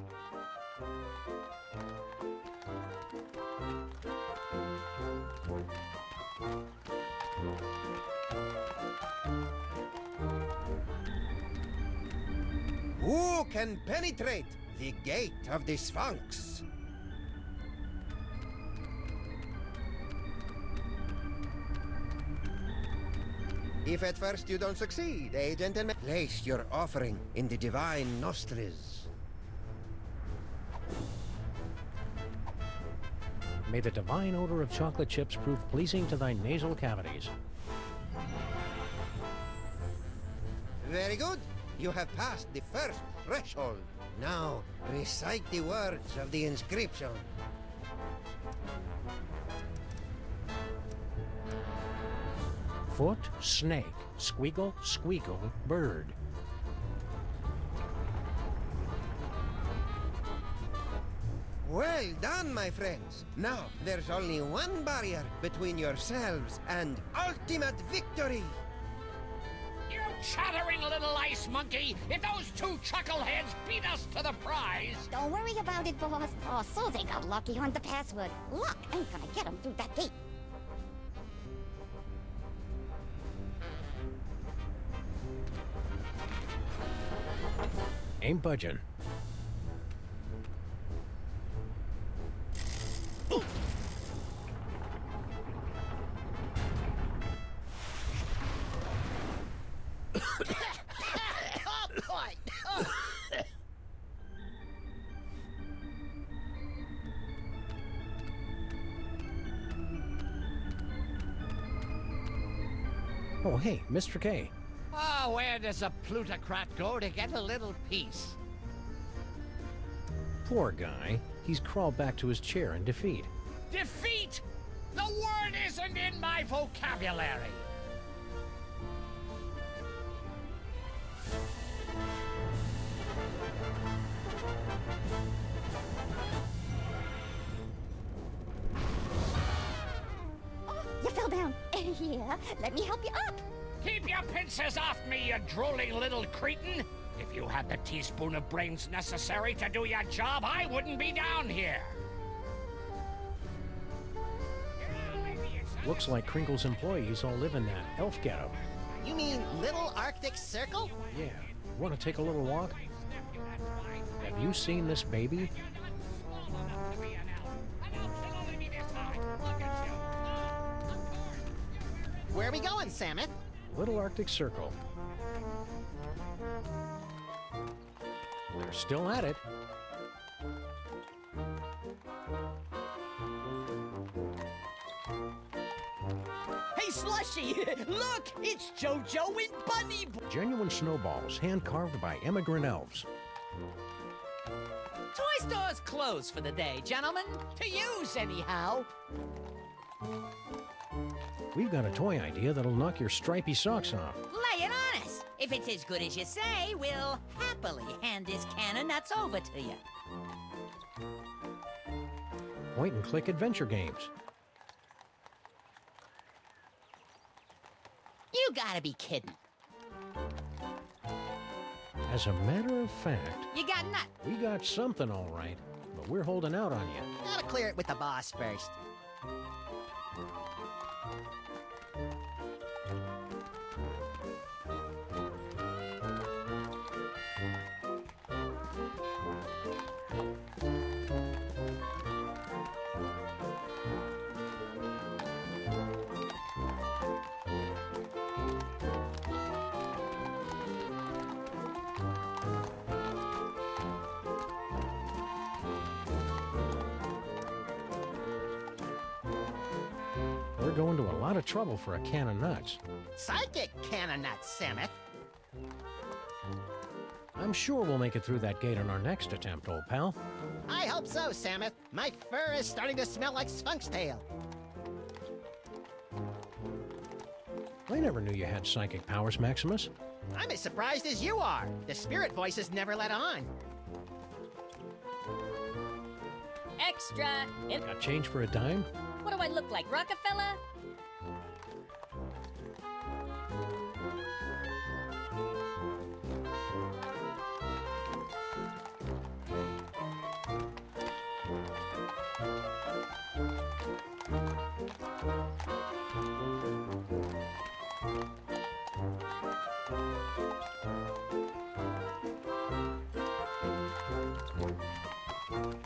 Who can penetrate the gate of the Sphinx? If at first you don't succeed, gentlemen, place your offering in the divine nostrils. May the divine odor of chocolate chips prove pleasing to thy nasal cavities. Very good. You have passed the first threshold. Now, recite the words of the inscription. Foot, snake, squiggle, squeakle, bird. Well done, my friends. Now, there's only one barrier between yourselves and ultimate victory. You chattering little ice monkey! If those 2 chuckleheads beat us to the prize! Don't worry about it, boss. Oh, so they got lucky on the password. Luck ain't gonna get them through that gate. Ain't budging. Oh, boy! Oh. Oh, hey, Mr. K. Oh, where does a plutocrat go to get a little peace? Poor guy. He's crawled back to his chair in defeat. Defeat! The word isn't in my vocabulary! Oh, you fell down. Here, let me help you up. Keep your pincers off me, you drooling little cretin! If If you had the teaspoon of brains necessary to do your job, I wouldn't be down here. Looks like Crinkle's employees all live in that elf ghetto. You mean Little Arctic Circle? Yeah. Want to take a little walk? Have you seen this baby? Where are we going, Samus? Little Arctic Circle. They're still at it. Hey, Slushy! Look! It's JoJo and Bunny Boy! Genuine snowballs, hand-carved by immigrant elves. Toy store's closed for the day, gentlemen. To use, anyhow. We've got a toy idea that'll knock your stripy socks off. Lay it on us. If it's as good as you say, we'll happily hand this can of nuts over to you. Point-and-click adventure games. You gotta be kidding. As a matter of fact, You got nut. we got something all right, but we're holding out on you. Gotta clear it with the boss first. We're going to a lot of trouble for a can of nuts. Psychic can of nuts, Samus. I'm sure we'll make it through that gate on our next attempt, old pal. I hope so, Samus. My fur is starting to smell like skunk's tail. I never knew you had psychic powers, Maximus. I'm as surprised as you are. The spirit voices never let on. Extra. Got change for a dime? What do I look like, Rockefeller?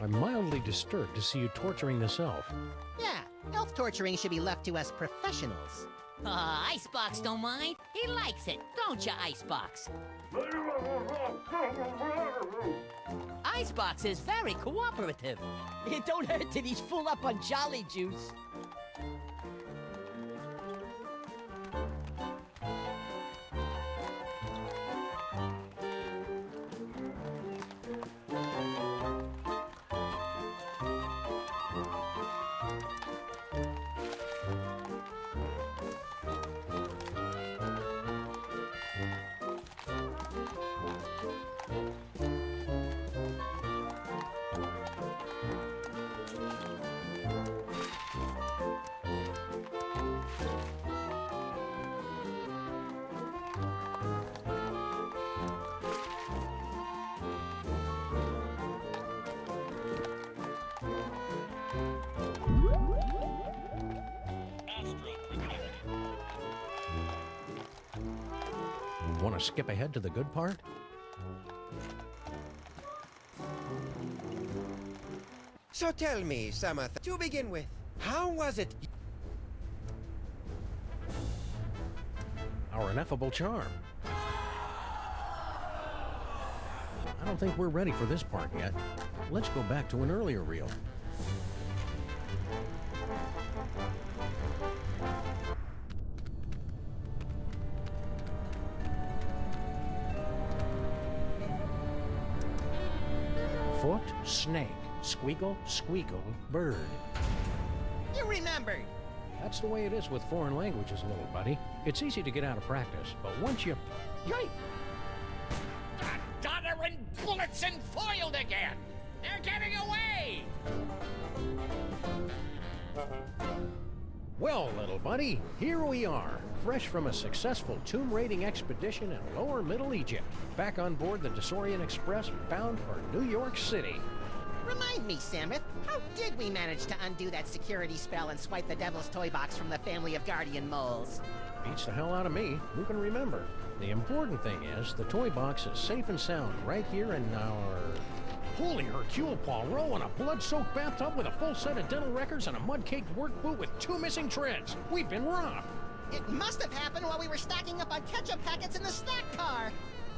I'm mildly disturbed to see you torturing this elf. Yeah, elf torturing should be left to us professionals. Icebox don't mind. He likes it, don't you, Icebox? Icebox is very cooperative. It don't hurt that he's full up on Jolly Juice. Want to skip ahead to the good part? So tell me, Samatha, to begin with, how was it? Our ineffable charm. I don't think we're ready for this part yet. Let's go back to an earlier reel. Foot, snake, squeakle, squeakle, bird. You remembered. That's the way it is with foreign languages, little buddy. It's easy to get out of practice, but once you... Yikes! Doddering bullets and foiled again! They're getting away! Well, little buddy, here we are, fresh from a successful tomb raiding expedition in lower Middle Egypt, back on board the Desaurian Express bound for New York City. Remind me, Samuth, how did we manage to undo that security spell and swipe the Devil's Toy Box from the family of guardian moles? Beats the hell out of me. Who can remember? The important thing is, the toy box is safe and sound right here in our... Holy Hercule Poirot in a blood-soaked bathtub with a full set of dental records and a mud-caked work boot with 2 missing treads. We've been robbed. It must have happened while we were stacking up on ketchup packets in the snack car.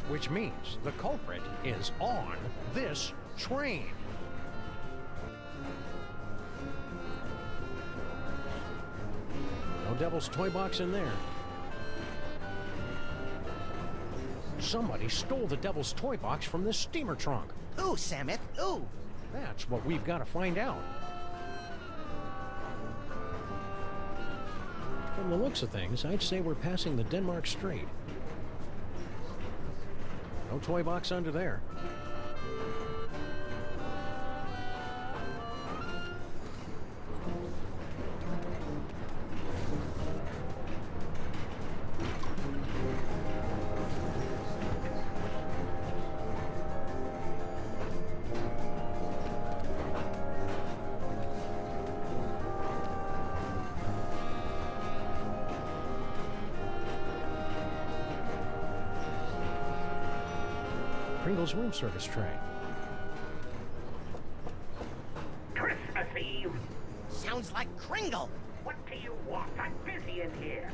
Which means the culprit is on this train. No Devil's Toy Box in there. Somebody stole the Devil's Toy Box from this steamer trunk. Ooh, Samuth, ooh. That's what we've got to find out. From the looks of things, I'd say we're passing the Denmark Strait. No toy box under there. Pringle's room service tray. Christmas Eve. Sounds like Kringle. What do you want? I'm busy in here.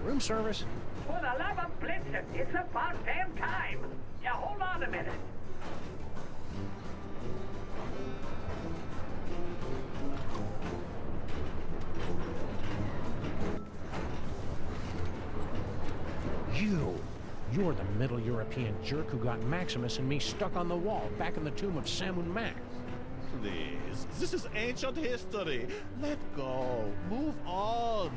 Room service. For the love of Blitzen, it's about damn time. Yeah, hold on a minute. You're the Middle European jerk who got Maximus and me stuck on the wall back in the Tomb of Sammun-Mak. Please, this is ancient history. Let go. Move on.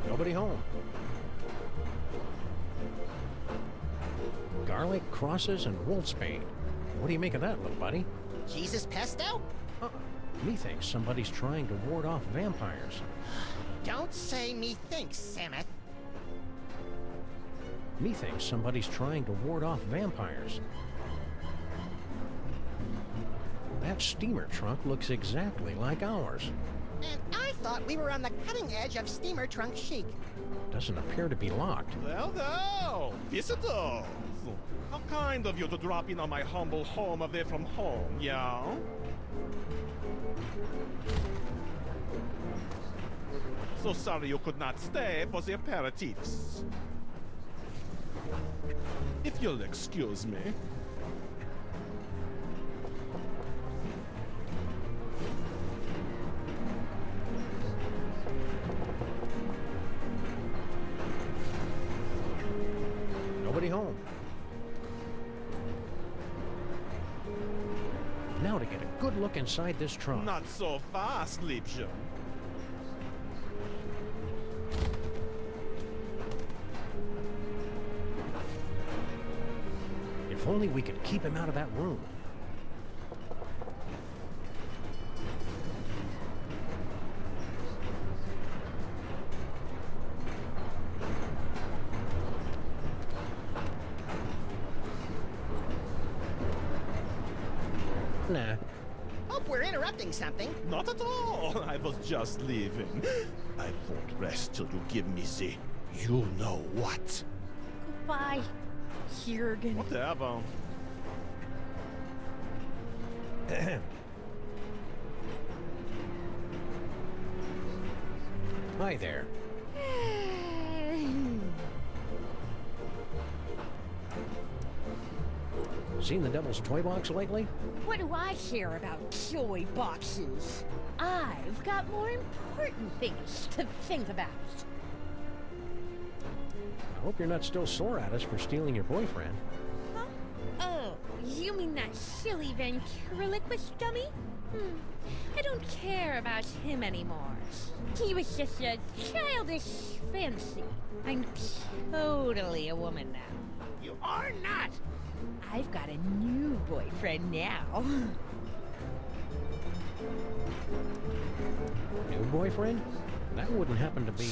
Nobody home. Garlic, crosses, and wolfsbane. What do you make of that, little buddy? Jesus pesto? Methinks somebody's trying to ward off vampires. Don't say methinks, Samuth. Methinks somebody's trying to ward off vampires. That steamer trunk looks exactly like ours. And I thought we were on the cutting edge of steamer trunk chic. Doesn't appear to be locked. Well, visitors. How kind of you to drop in on my humble home away from home, yeah? So sorry you could not stay for the aperitifs. If you'll excuse me. Nobody home. Now to get a good look inside this trunk. Not so fast, Liebchen. If only we could keep him out of that room. Nah. Hope we're interrupting something. Not at all. I was just leaving. I won't rest till you give me the you-know-what. Goodbye, Jürgen. Whatever. Hi there. Seen the Devil's Toy Box lately? What do I hear about toy boxes? I've got more important things to think about. I hope you're not still sore at us for stealing your boyfriend. Huh? Oh, you mean that silly ventriloquist dummy? I don't care about him anymore. He was just a childish fancy. I'm totally a woman now. You are not! I've got a new boyfriend now. New boyfriend? That wouldn't happen to be...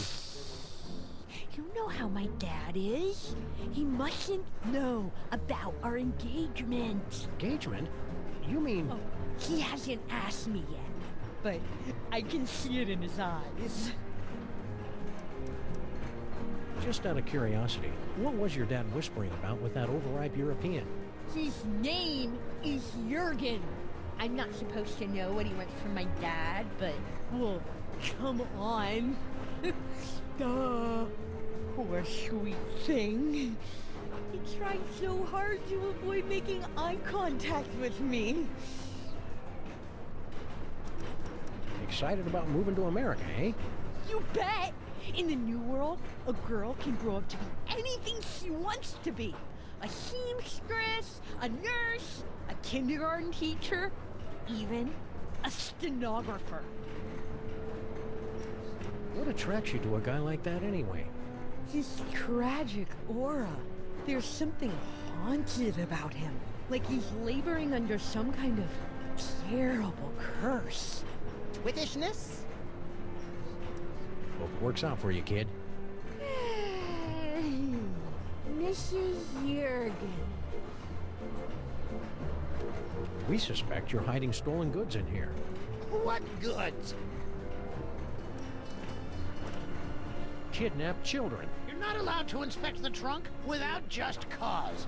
You know how my dad is? He mustn't know about our engagement. Engagement? You mean... Oh, he hasn't asked me yet, but I can see it in his eyes. Just out of curiosity, what was your dad whispering about with that overripe European? His name is Jurgen. I'm not supposed to know what he wants from my dad, but, well, come on. Duh. Poor sweet thing. He tried so hard to avoid making eye contact with me. Excited about moving to America, eh? You bet! In the new world, a girl can grow up to be anything she wants to be. A seamstress, a nurse, a kindergarten teacher, even a stenographer. What attracts you to a guy like that anyway? His tragic aura. There's something haunted about him. Like he's laboring under some kind of terrible curse. Twittishness? Hope it works out for you, kid. Mrs. Jurgen. We suspect you're hiding stolen goods in here. What goods? Kidnapped children. You're not allowed to inspect the trunk without just cause.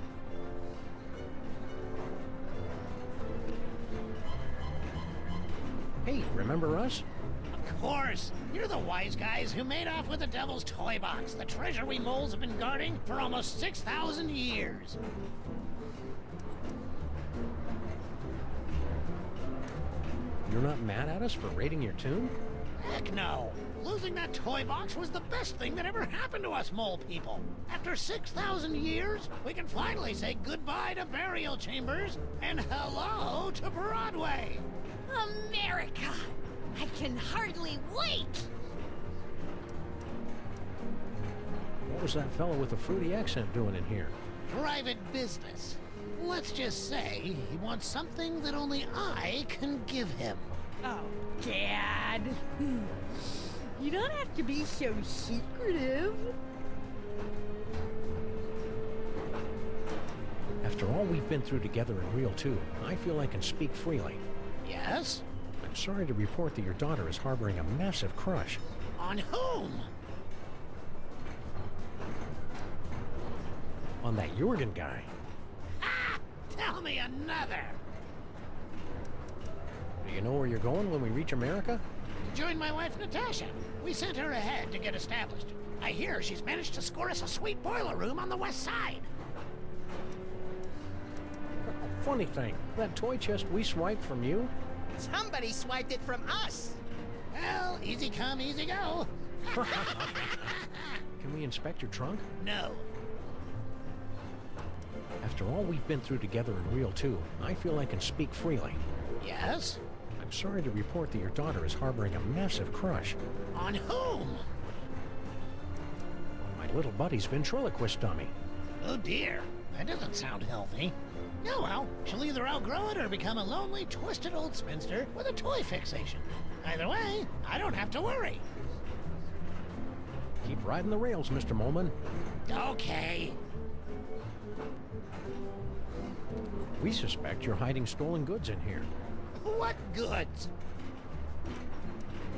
Hey, remember us? Of course. You're the wise guys who made off with the Devil's Toy Box, the treasure we moles have been guarding for almost 6,000 years. You're not mad at us for raiding your tomb? Heck no. Losing that toy box was the best thing that ever happened to us mole people. After 6,000 years, we can finally say goodbye to burial chambers and hello to Broadway. America! I can hardly wait! What was that fellow with the fruity accent doing in here? Private business. Let's just say he wants something that only I can give him. Oh, Dad. You don't have to be so secretive. After all we've been through together in Real 2, I feel I can speak freely. Yes? I'm sorry to report that your daughter is harboring a massive crush. On whom? On that Jurgen guy. Ah! Tell me another! Do you know where you're going when we reach America? To join my wife Natasha. We sent her ahead to get established. I hear she's managed to score us a sweet boiler room on the west side. Funny thing, that toy chest we swiped from you? Somebody swiped it from us. Well, easy come, easy go. Can we inspect your trunk? No. After all we've been through together in Real 2, I feel I can speak freely. Yes? I'm sorry to report that your daughter is harboring a massive crush. On whom? On my little buddy's ventriloquist dummy. Oh dear, that doesn't sound healthy. Oh well, she'll either outgrow it or become a lonely, twisted old spinster with a toy fixation. Either way, I don't have to worry. Keep riding the rails, Mr. Molman. Okay. We suspect you're hiding stolen goods in here. What goods?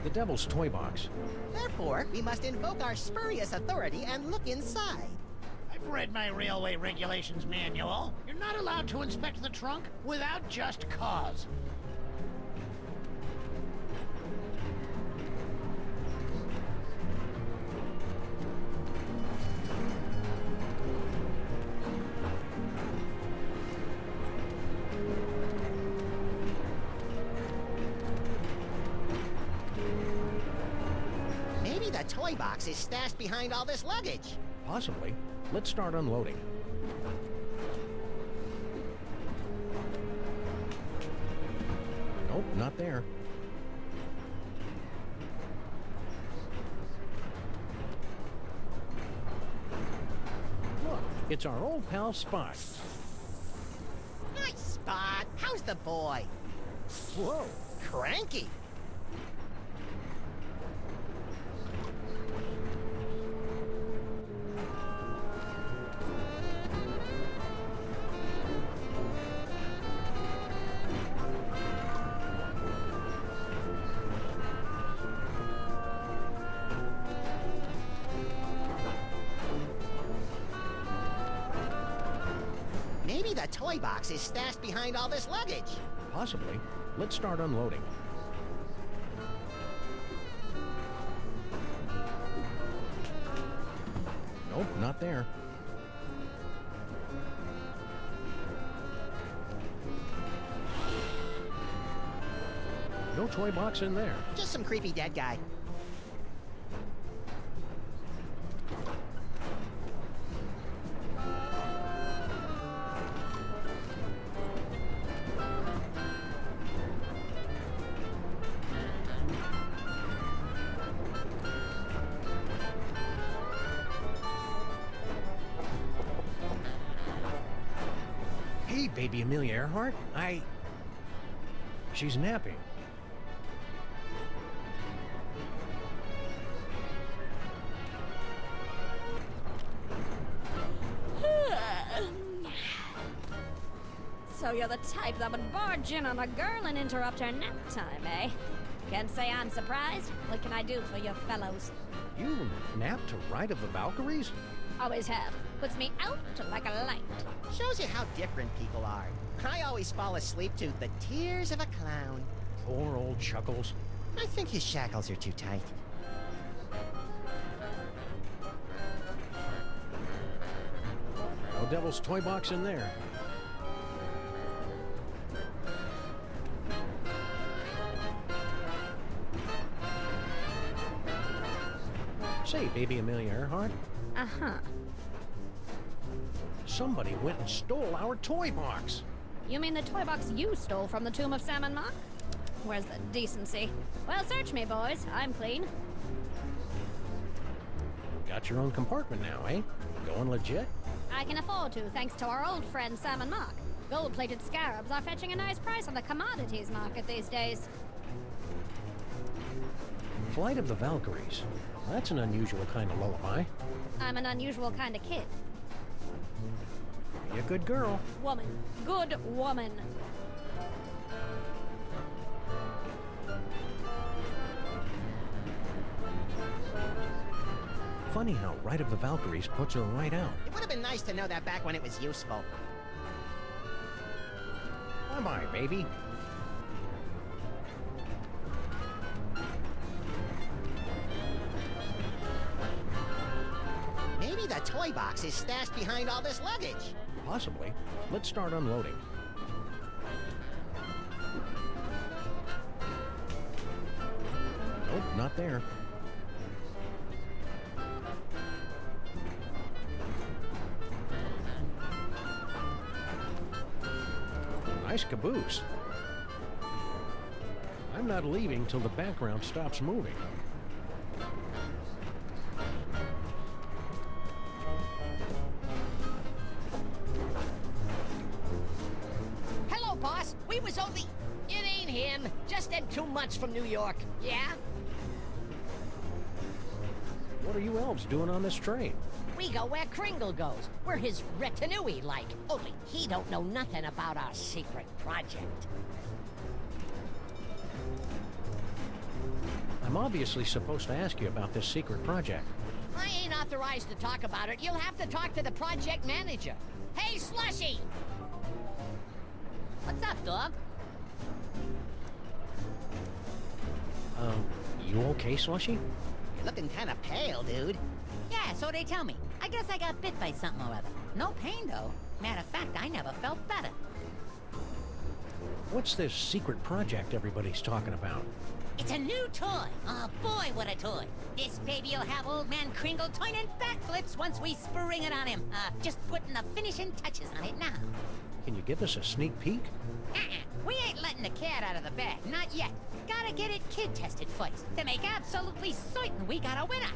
The Devil's Toy Box. Therefore, we must invoke our spurious authority and look inside. I've read my railway regulations manual. You're not allowed to inspect the trunk without just cause. Maybe the toy box is stashed behind all this luggage. Possibly. Let's start unloading. Nope, not there. Look, it's our old pal Spot. Nice Spot. How's the boy? Whoa, cranky. Maybe the toy box is stashed behind all this luggage. Possibly. Let's start unloading. Nope, not there. No toy box in there. Just some creepy dead guy. Hey, baby Amelia Earhart. She's napping. So you're the type that would barge in on a girl and interrupt her nap time, eh? Can't say I'm surprised. What can I do for you fellows? You nap to Ride of the Valkyries? Always have. Puts me out like a light. Shows you how different people are. I always fall asleep to the tears of a clown. Poor old Chuckles. I think his shackles are too tight. No devil's toy box in there. Say, baby Amelia Earhart. Uh-huh. Somebody went and stole our toy box. You mean the toy box you stole from the Tomb of Sammun-Mak? Where's the decency? Well, search me, boys. I'm clean. Got your own compartment now, eh? Going legit? I can afford to, thanks to our old friend Sam&Mak. Gold-plated scarabs are fetching a nice price on the commodities market these days. Flight of the Valkyries. That's an unusual kind of lullaby. I'm an unusual kind of kid. Be a good girl. Woman. Good woman. Funny how Ride of the Valkyries puts her right out. It would have been nice to know that back when it was useful. Bye-bye, baby. Maybe the toy box is stashed behind all this luggage. Possibly. Let's start unloading. Nope, not there. Nice caboose. I'm not leaving till the background stops moving. Hello, boss. We was only... It ain't him. Just in 2 months from New York. Yeah? What are you elves doing on this train? We go where Kringle goes. We're his retinue like. Only he don't know nothing about our secret project. I'm obviously supposed to ask you about this secret project. I ain't authorized to talk about it. You'll have to talk to the project manager. Hey, Slushy! What's up, dog? You okay, Slushy? You're looking kind of pale, dude. Yeah, so they tell me. I guess I got bit by something or other. No pain, though. Matter of fact, I never felt better. What's this secret project everybody's talking about? It's a new toy. Oh, boy, what a toy. This baby'll have old man Kringle turning backflips once we spring it on him. Just putting the finishing touches on it now. Can you give us a sneak peek? We ain't letting the cat out of the bag. Not yet. Gotta get it kid tested first to make absolutely certain we got a winner.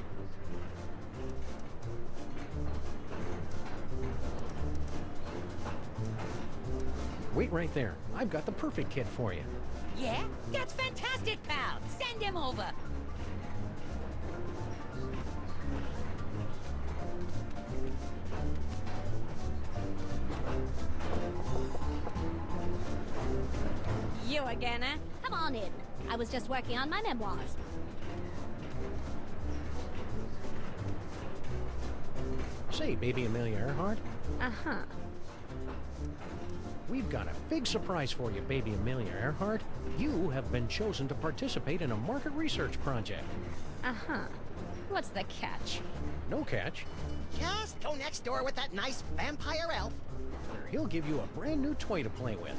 Wait right there. I've got the perfect kid for you. Yeah? That's fantastic, pal. Send him over. You again, eh? Come on in. I was just working on my memoirs. Say, baby Amelia Earhart, Uh-huh. we've got a big surprise for you, baby Amelia Earhart. You have been chosen to participate in a market research project. Uh-huh. What's the catch? No catch. Just go next door with that nice vampire elf. He'll give you a brand new toy to play with.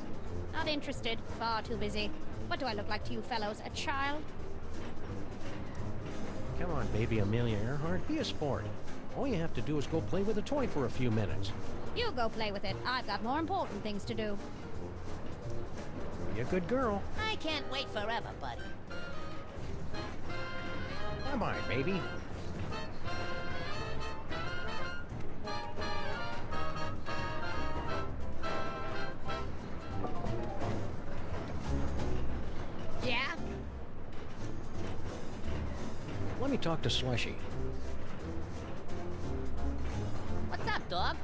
Not interested. Far too busy. What do I look like to you fellows? A child? Come on, baby Amelia Earhart, be a sport. All you have to do is go play with the toy for a few minutes. You go play with it. I've got more important things to do. Be a good girl. I can't wait forever, buddy. Bye-bye, baby. Yeah? Let me talk to Slushy. What's up, dog?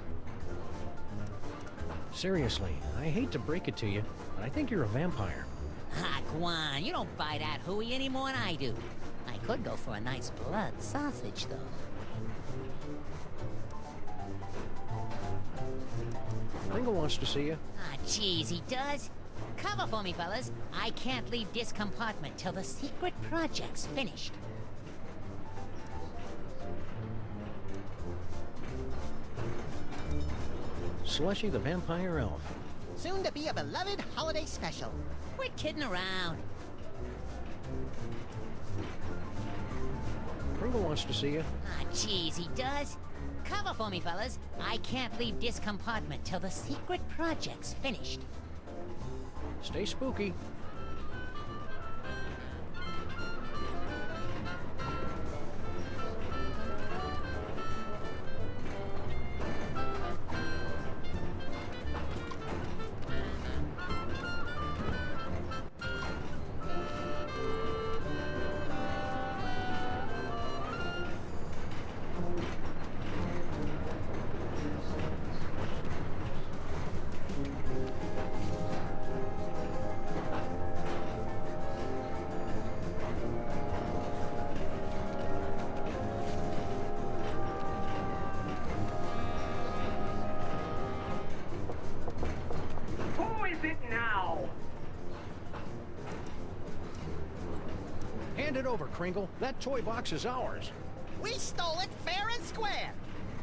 Seriously, I hate to break it to you, but I think you're a vampire. Ah, Guan, you don't buy that hooey any more than I do. I could go for a nice blood sausage, though. Pringle wants to see you. Ah, jeez, he does? Cover for me, fellas. I can't leave this compartment till the secret project's finished. Slushy the Vampire Elf. Soon to be a beloved holiday special. Quit kidding around. Pringle wants to see you. Ah, jeez, he does? Cover for me, fellas. I can't leave this compartment till the secret project's finished. Stay spooky. Who is it now? Hand it over, Kringle. That toy box is ours. We stole it fair and square.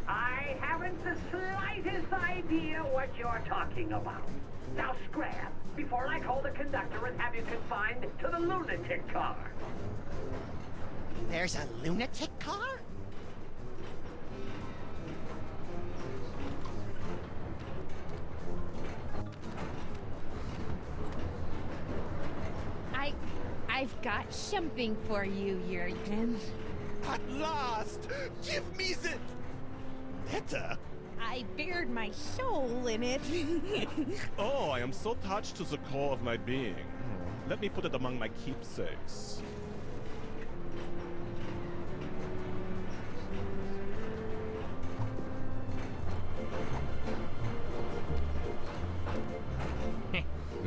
I haven't the slightest idea what you're talking about. Now scram, before I call the conductor and have you confined to the lunatic car. There's a lunatic car? I've got something for you, Jurgen. At last! Give me the letter! I bared my soul in it. Oh, I am so touched to the core of my being. Let me put it among my keepsakes.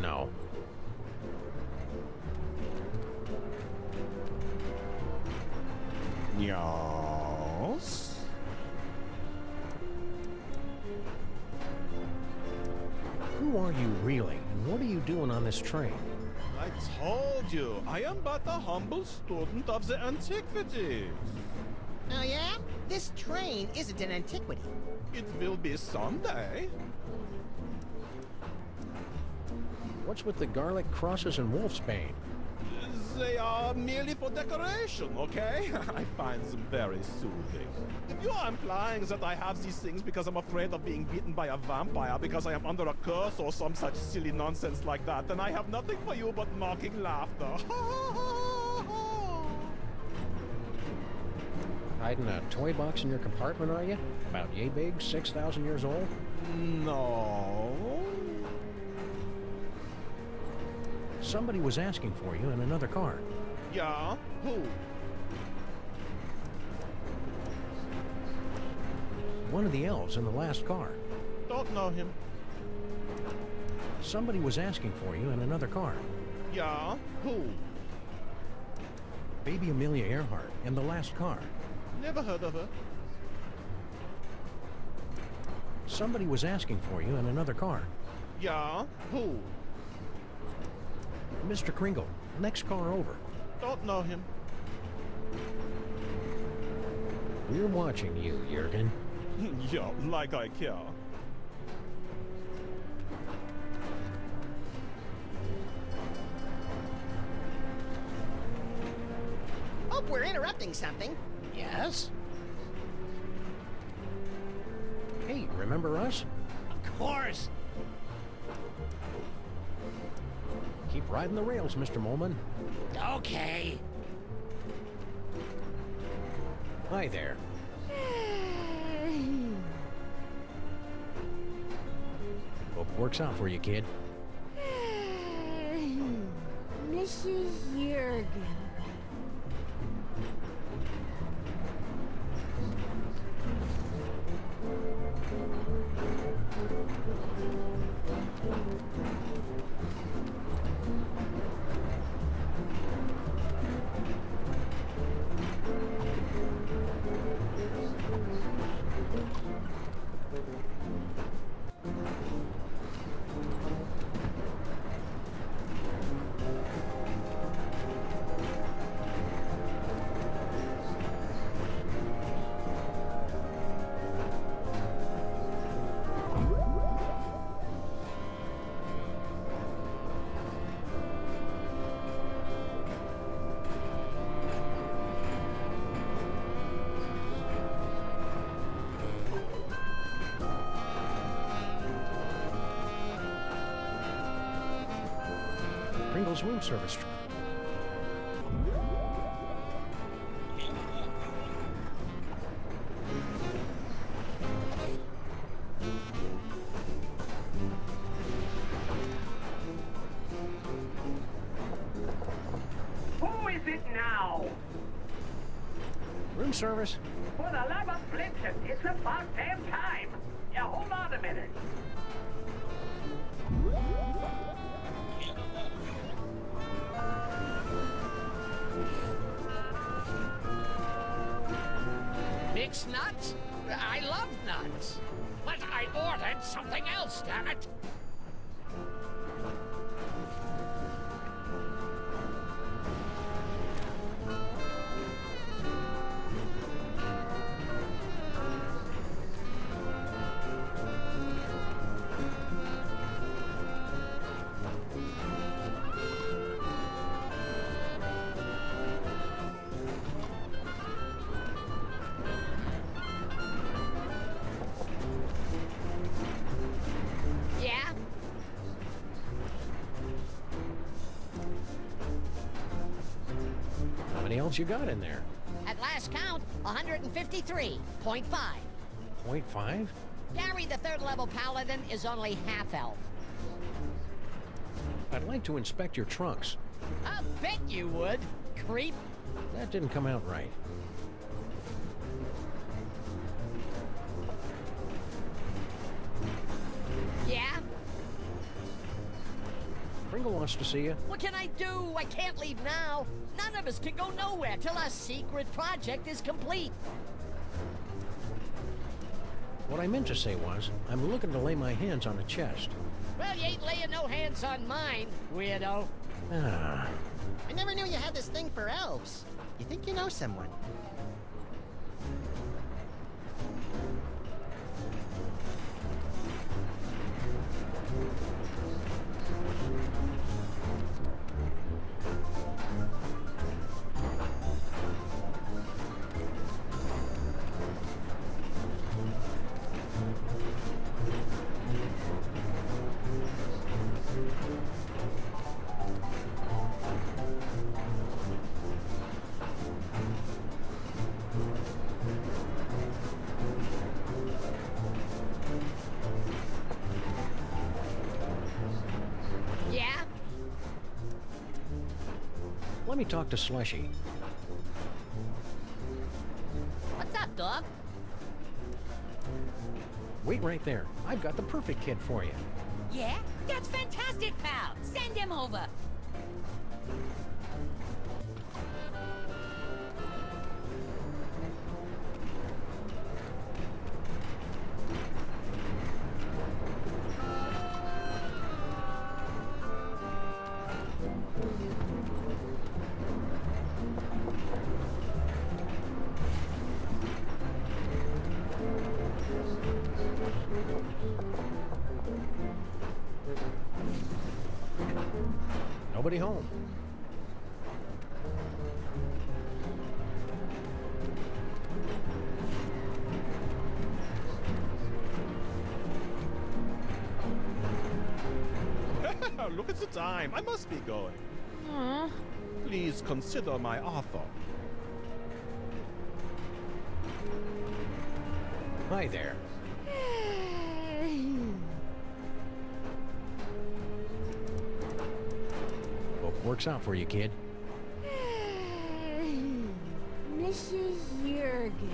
No. Yes? Who are you really, and what are you doing on this train? I told you, I am but a humble student of the antiquities. Oh yeah? This train isn't an antiquity. It will be someday. What's with the garlic crosses and wolfsbane? they are merely for decoration, okay? I find them very soothing. If you are implying that I have these things because I'm afraid of being bitten by a vampire because I am under a curse or some such silly nonsense like that, then I have nothing for you but mocking laughter. Hiding a toy box in your compartment, are you? About yay big, 6,000 years old? No. Somebody was asking for you in another car. Yeah? Who? One of the elves in the last car. Don't know him. Somebody was asking for you in another car. Yeah? Who? Baby Amelia Earhart in the last car. Never heard of her. Somebody was asking for you in another car. Yeah? Who? Mr. Kringle, next car over. Don't know him. We're watching you, Jurgen. Yeah, like I care. Hope we're interrupting something. Yes? Hey, remember us? Of course. Keep riding the rails, Mr. Molman. Okay. Hi there. Hope it works out for you, kid. Mrs. Jurgen. Pringle's room service. Who is it now? Room service. For the love of Blitzen, it's about damn time. Yeah, hold on a minute. Mixed nuts? I love nuts. But I ordered something else, damn it. Yeah? How many elves you got in there? At last count, 153.5. 0.5? Gary, the third level paladin, is only half elf. I'd like to inspect your trunks. I'll bet you would, creep. That didn't come out right. Yeah? Pringle wants to see you. What can I do? I can't leave now. None of us can go nowhere till our secret project is complete. What I meant to say was, I'm looking to lay my hands on a chest. Well, you ain't laying no hands on mine, weirdo. Ah. I never knew you had this thing for elves. You think you know someone? Let me talk to Slushy. What's up, dog? Wait right there. I've got the perfect kid for you. Yeah? That's fantastic, pal. Send him over. Nobody home. Look at the time. I must be going. Aw. Please consider my offer. Hi there. Hope it works out for you, kid. Mrs. Jurgen.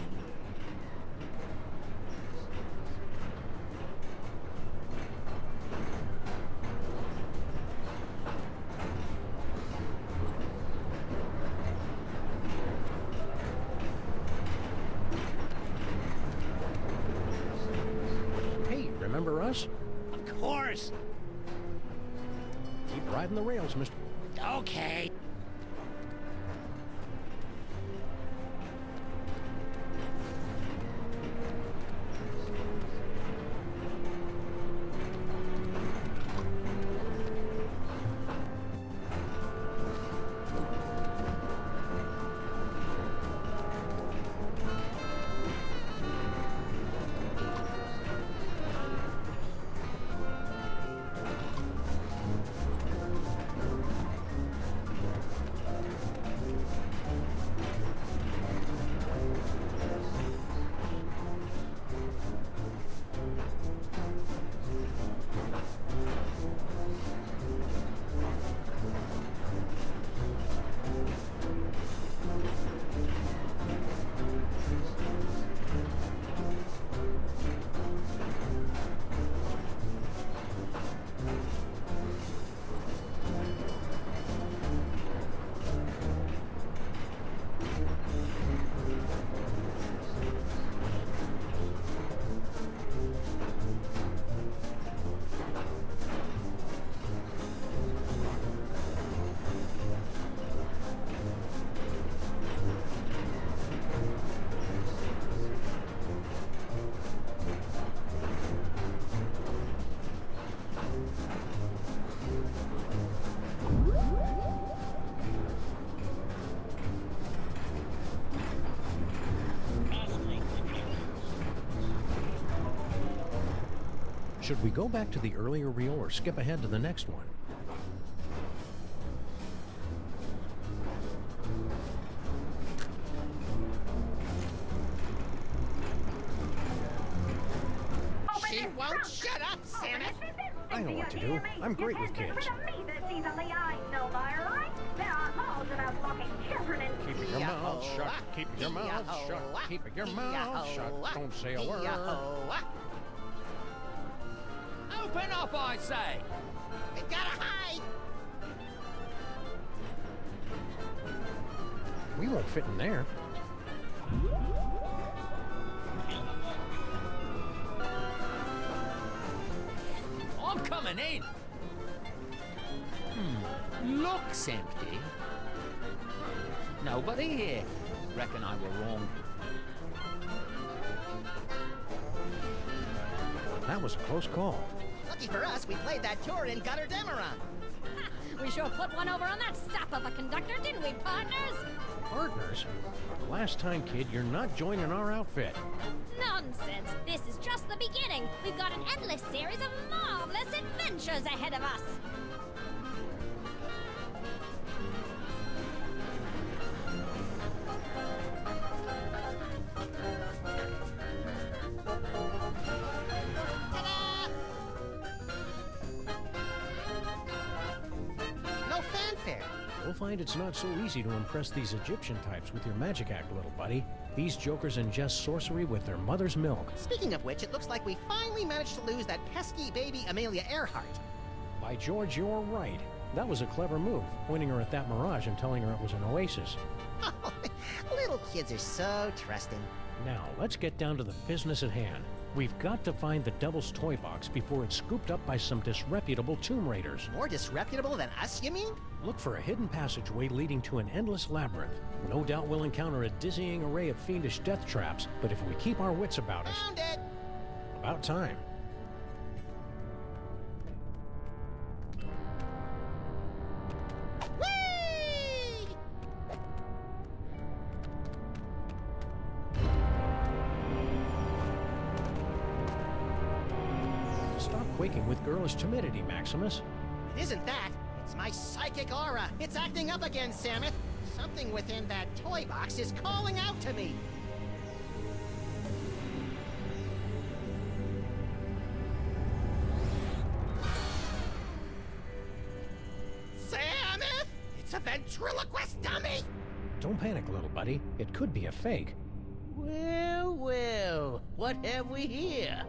Hey, remember us? Of course. Keep riding the rails, Mr. Okay. Should we go back to the earlier reel or skip ahead to the next one? She won't shut up, Santa. I know what to do. I'm great with kids. Keep your mouth shut. Keep your mouth shut. Keep your mouth shut. Don't say a word. Open up, I say. We gotta hide. We won't fit in there. I'm coming in. Looks empty. Nobody here. Reckon I were wrong. That was a close call. Lucky for us, we played that tour in Gutter Demeron. We sure put one over on that sap of a conductor, didn't we, partners? Partners? Last time, kid, you're not joining our outfit. Nonsense! This is just the beginning. We've got an endless series of marvelous adventures ahead of us. Ta-da! No fanfare. You'll find it's not so easy to impress these Egyptian types with your magic act, little buddy. These jokers ingest sorcery with their mother's milk. Speaking of which, it looks like we finally managed to lose that pesky baby Amelia Earhart. By George, you're right. That was a clever move, pointing her at that mirage and telling her it was an oasis. Little kids are so trusting. Now, let's get down to the business at hand. We've got to find the Devil's Toy Box before it's scooped up by some disreputable tomb raiders. More disreputable than us, you mean? Look for a hidden passageway leading to an endless labyrinth. No doubt we'll encounter a dizzying array of fiendish death traps, but if we keep our wits about us... Found it! About time. Whee! Stop quaking with girlish timidity, Maximus. It isn't that. It's my psychic aura. It's acting up again, Samus. Something within that toy box is calling out to me. Samus! It's a ventriloquist dummy! Don't panic, little buddy. It could be a fake. Well, well, what have we here?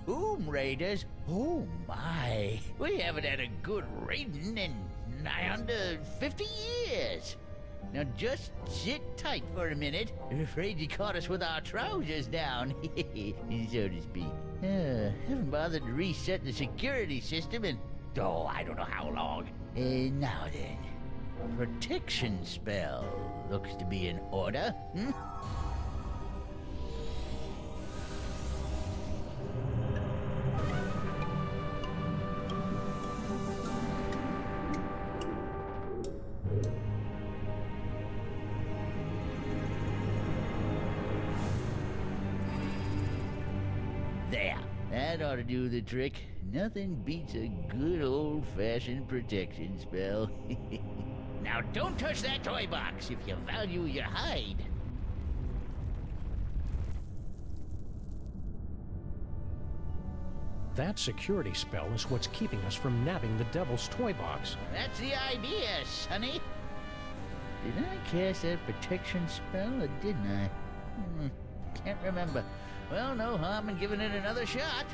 Tomb Raiders? Oh my, we haven't had a good raiding in nigh under 50 years. Now just sit tight for a minute. Afraid you caught us with our trousers down, so to speak. Haven't bothered to reset the security system in, I don't know how long. Now then, protection spell looks to be in order, There, that ought to do the trick. Nothing beats a good old-fashioned protection spell. Now don't touch that toy box if you value your hide. That security spell is what's keeping us from nabbing the Devil's Toy Box. That's the idea, Sonny. Did I cast that protection spell, or didn't I? Can't remember. Well, no harm in giving it another shot.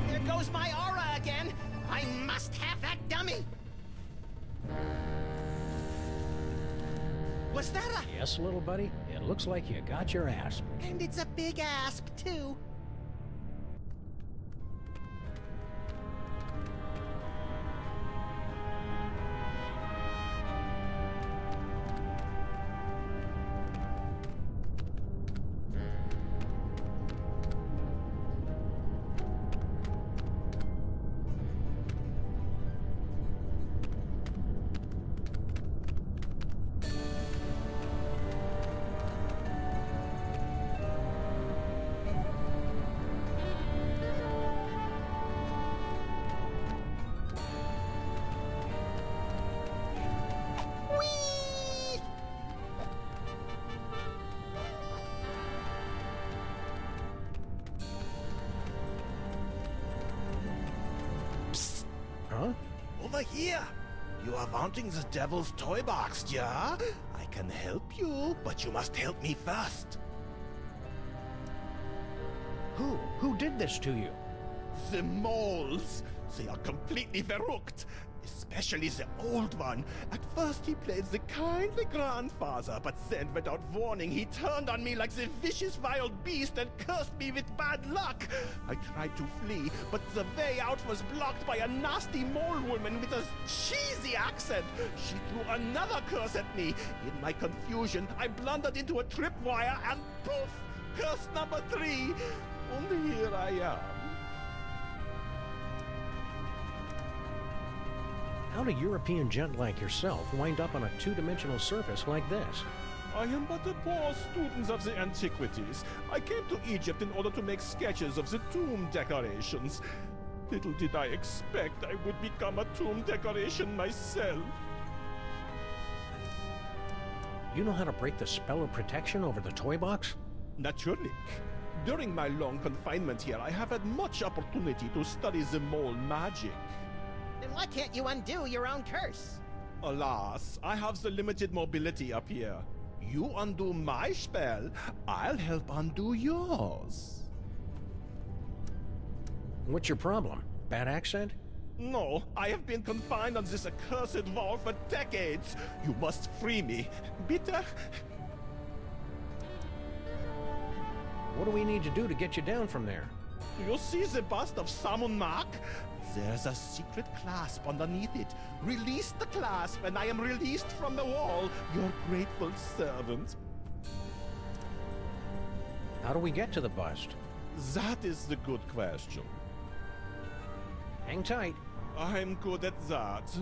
There goes my aura again! I must have that dummy! Was that a... Yes, little buddy? It looks like you got your asp. And it's a big asp, too. Huh? Over here! You are wanting the Devil's Toy Box, yeah? I can help you, but you must help me first. Who? Who did this to you? The moles! They are completely verrückt. Especially the old one. At first he played the kindly grandfather, but then without warning he turned on me like the vicious wild beast and cursed me with bad luck. I tried to flee, but the way out was blocked by a nasty mole woman with a cheesy accent. She threw another curse at me. In my confusion, I blundered into a tripwire and poof! Curse number 3. Only here I am. How'd a European gent like yourself wind up on a two-dimensional surface like this? I am but a poor student of the antiquities. I came to Egypt in order to make sketches of the tomb decorations. Little did I expect I would become a tomb decoration myself. You know how to break the spell of protection over the toy box? Naturally. During my long confinement here, I have had much opportunity to study the mole magic. Then why can't you undo your own curse? Alas, I have the limited mobility up here. You undo my spell, I'll help undo yours. What's your problem? Bad accent? No, I have been confined on this accursed wall for decades. You must free me. Bitte? What do we need to do to get you down from there? You see the bust of Sammun-Mak? There's a secret clasp underneath it. Release the clasp, and I am released from the wall. Your grateful servant. How do we get to the bust? That is the good question. Hang tight. I'm good at that.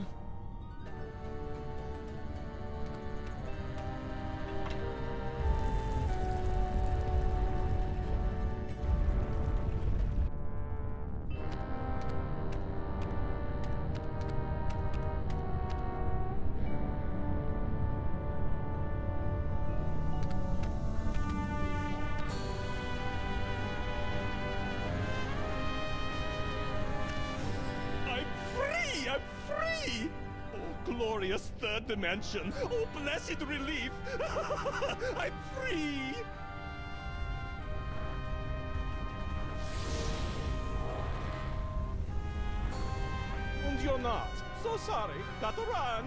I'm free! Oh, glorious third dimension! Oh, blessed relief! I'm free! And you're not. So sorry. Gotta run.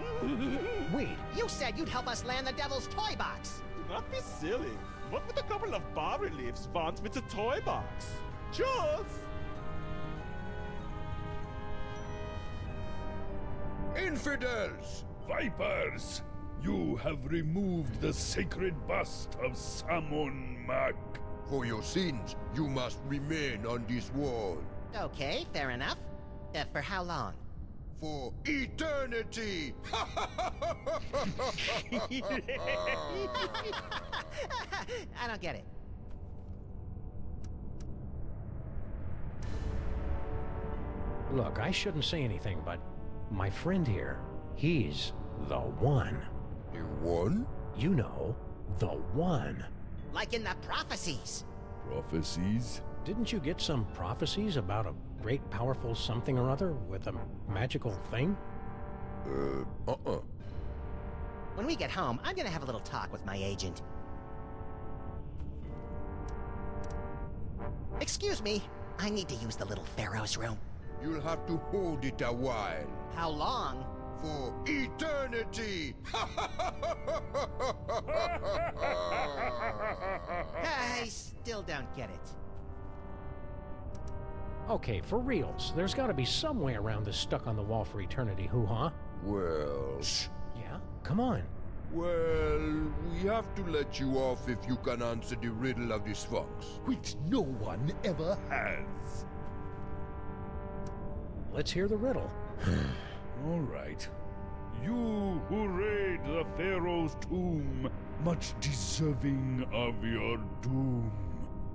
Wait. You said you'd help us land the devil's toy box. Do not be silly. What would a couple of bas-reliefs want with a toy box? Choose! Infidels! Vipers! You have removed the sacred bust of Sammun-Mak. For your sins, you must remain on this wall. Okay, fair enough. For how long? For eternity! I don't get it. Look, I shouldn't say anything, but my friend here, he's the one. The one? You know, the one. Like in the prophecies. Prophecies? Didn't you get some prophecies about a great powerful something or other with a magical thing? When we get home, I'm gonna have a little talk with my agent. Excuse me, I need to use the little Pharaoh's room. You'll have to hold it a while. How long? For eternity! I still don't get it. Okay, for reals, there's gotta be some way around this stuck on the wall for eternity hoo-ha. Well... Shh! Yeah? Come on. Well, we have to let you off if you can answer the riddle of the Sphinx. Which no one ever has. Let's hear the riddle. All right. You who raid the Pharaoh's tomb, much deserving of your doom.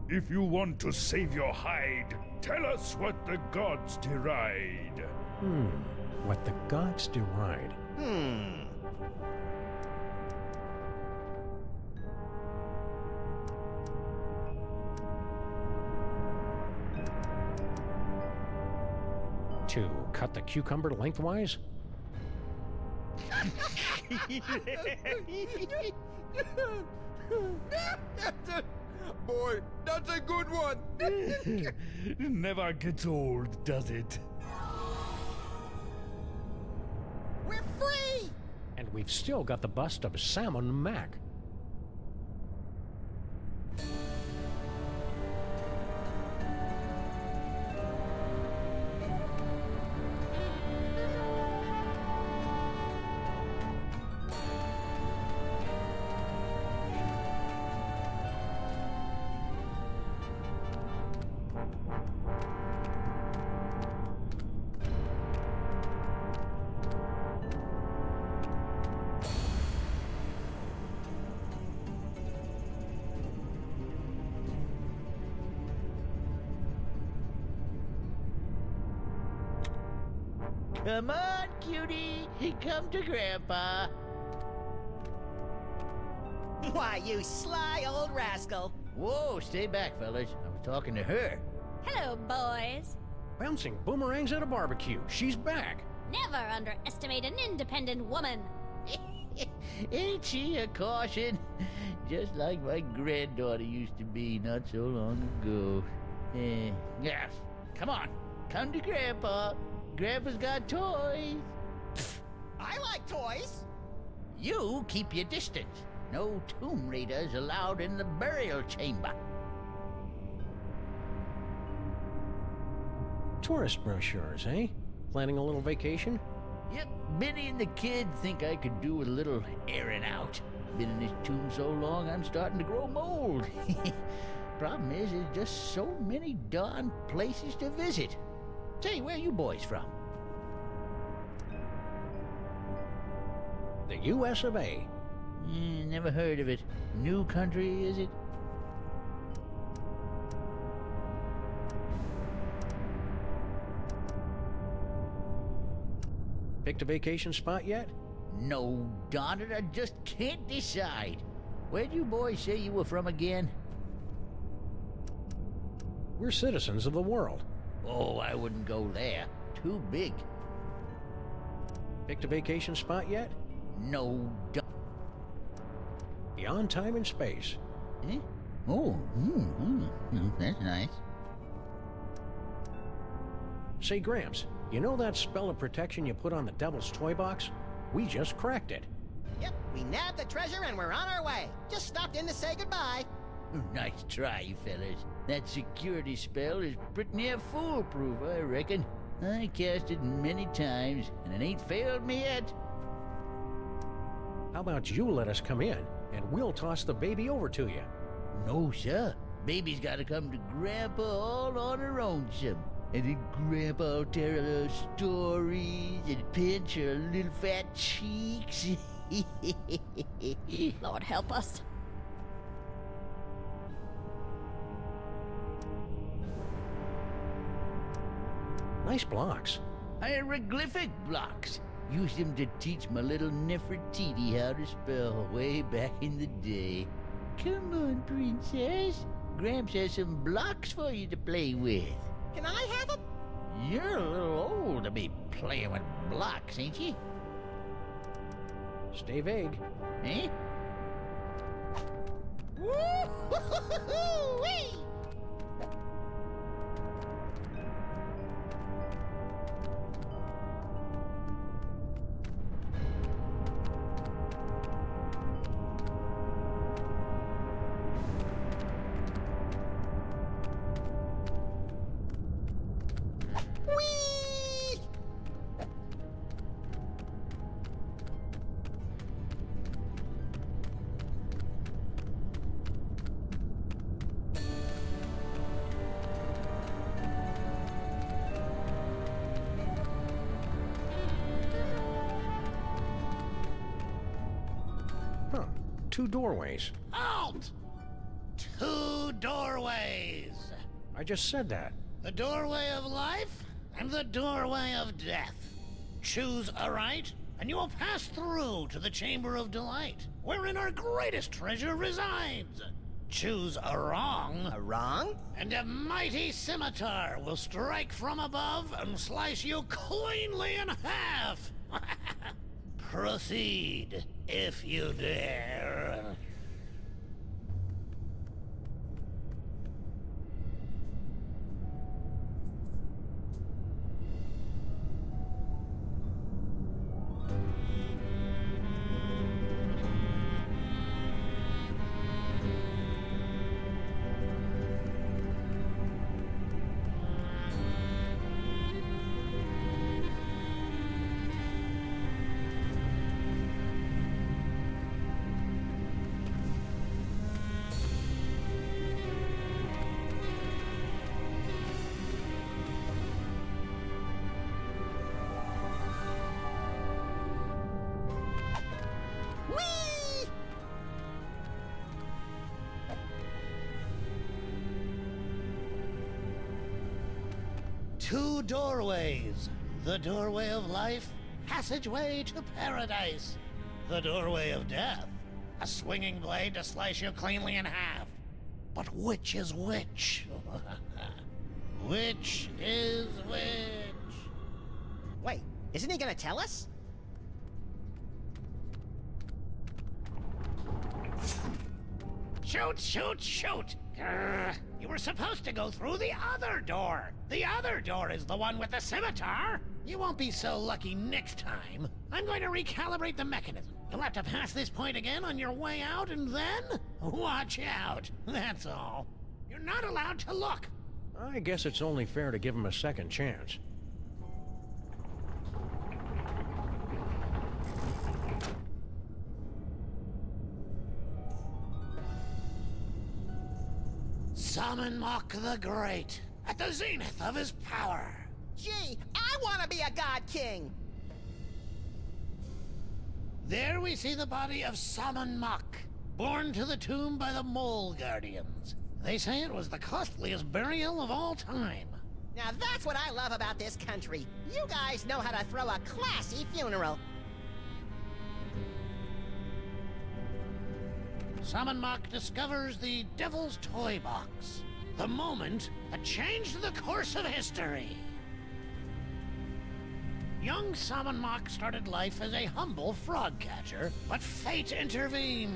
If you want to save your hide, tell us what the gods deride. What the gods deride. To cut the cucumber lengthwise? Boy, that's a good one! Never gets old, does it? We're free! And we've still got the bust of Sammun-Mak. Come on, cutie. Come to Grandpa. Why, you sly old rascal. Whoa, stay back, fellas. I was talking to her. Hello, boys. Bouncing boomerangs at a barbecue. She's back. Never underestimate an independent woman. Ain't she a caution? Just like my granddaughter used to be not so long ago. Yeah. Come on. Come to Grandpa. Grandpa's got toys. I like toys. You keep your distance. No Tomb Raiders allowed in the burial chamber. Tourist brochures, eh? Planning a little vacation? Yep, Benny and the kid think I could do with a little airing out. Been in this tomb so long, I'm starting to grow mold. Problem is, there's just so many darn places to visit. Say, where are you boys from? The U.S. of A. Never heard of it. New country, is it? Picked a vacation spot yet? No, darn it, I just can't decide. Where'd you boys say you were from again? We're citizens of the world. Oh, I wouldn't go there. Too big. Picked a vacation spot yet? No, Beyond time and space. Eh? Oh, that's nice. Say, Gramps, you know that spell of protection you put on the Devil's Toy Box? We just cracked it. Yep, we nabbed the treasure and we're on our way. Just stopped in to say goodbye. Nice try, fellas. That security spell is pretty near foolproof, I reckon. I cast it many times, and it ain't failed me yet. How about you let us come in, and we'll toss the baby over to you? No, sir. Baby's gotta come to Grandpa all on her own, some. And then Grandpa'll tell her little stories and pinch her little fat cheeks. Lord help us. Nice blocks. Hieroglyphic blocks. Used them to teach my little Nefertiti how to spell way back in the day. Come on, princess. Gramps has some blocks for you to play with. Can I have them? You're a little old to be playing with blocks, ain't you? Stay vague. Eh? Woo-hoo-hoo-hoo-wee! Huh. 2 doorways. Halt! 2 doorways. I just said that. The doorway of life and the doorway of death. Choose a right, and you will pass through to the Chamber of Delight, wherein our greatest treasure resides. Choose a wrong. A wrong? And a mighty scimitar will strike from above and slice you cleanly in half. Proceed, if you dare. Two doorways. The doorway of life, passageway to paradise. The doorway of death, a swinging blade to slice you cleanly in half. But which is which? Which is which? Wait, isn't he gonna tell us? Shoot, shoot, shoot! Grr. You were supposed to go through the other door. The other door is the one with the scimitar. You won't be so lucky next time. I'm going to recalibrate the mechanism. You'll have to pass this point again on your way out, and then watch out. That's all. You're not allowed to look. I guess it's only fair to give him a second chance. Sammun-Mak the Great, at the zenith of his power. Gee, I want to be a god king! There we see the body of Sammun-Mak, borne to the tomb by the Mole Guardians. They say it was the costliest burial of all time. Now that's what I love about this country. You guys know how to throw a classy funeral. Sammun-Mak discovers the Devil's Toy Box, the moment that changed the course of history. Young Sammun-Mak started life as a humble frog catcher, but fate intervened.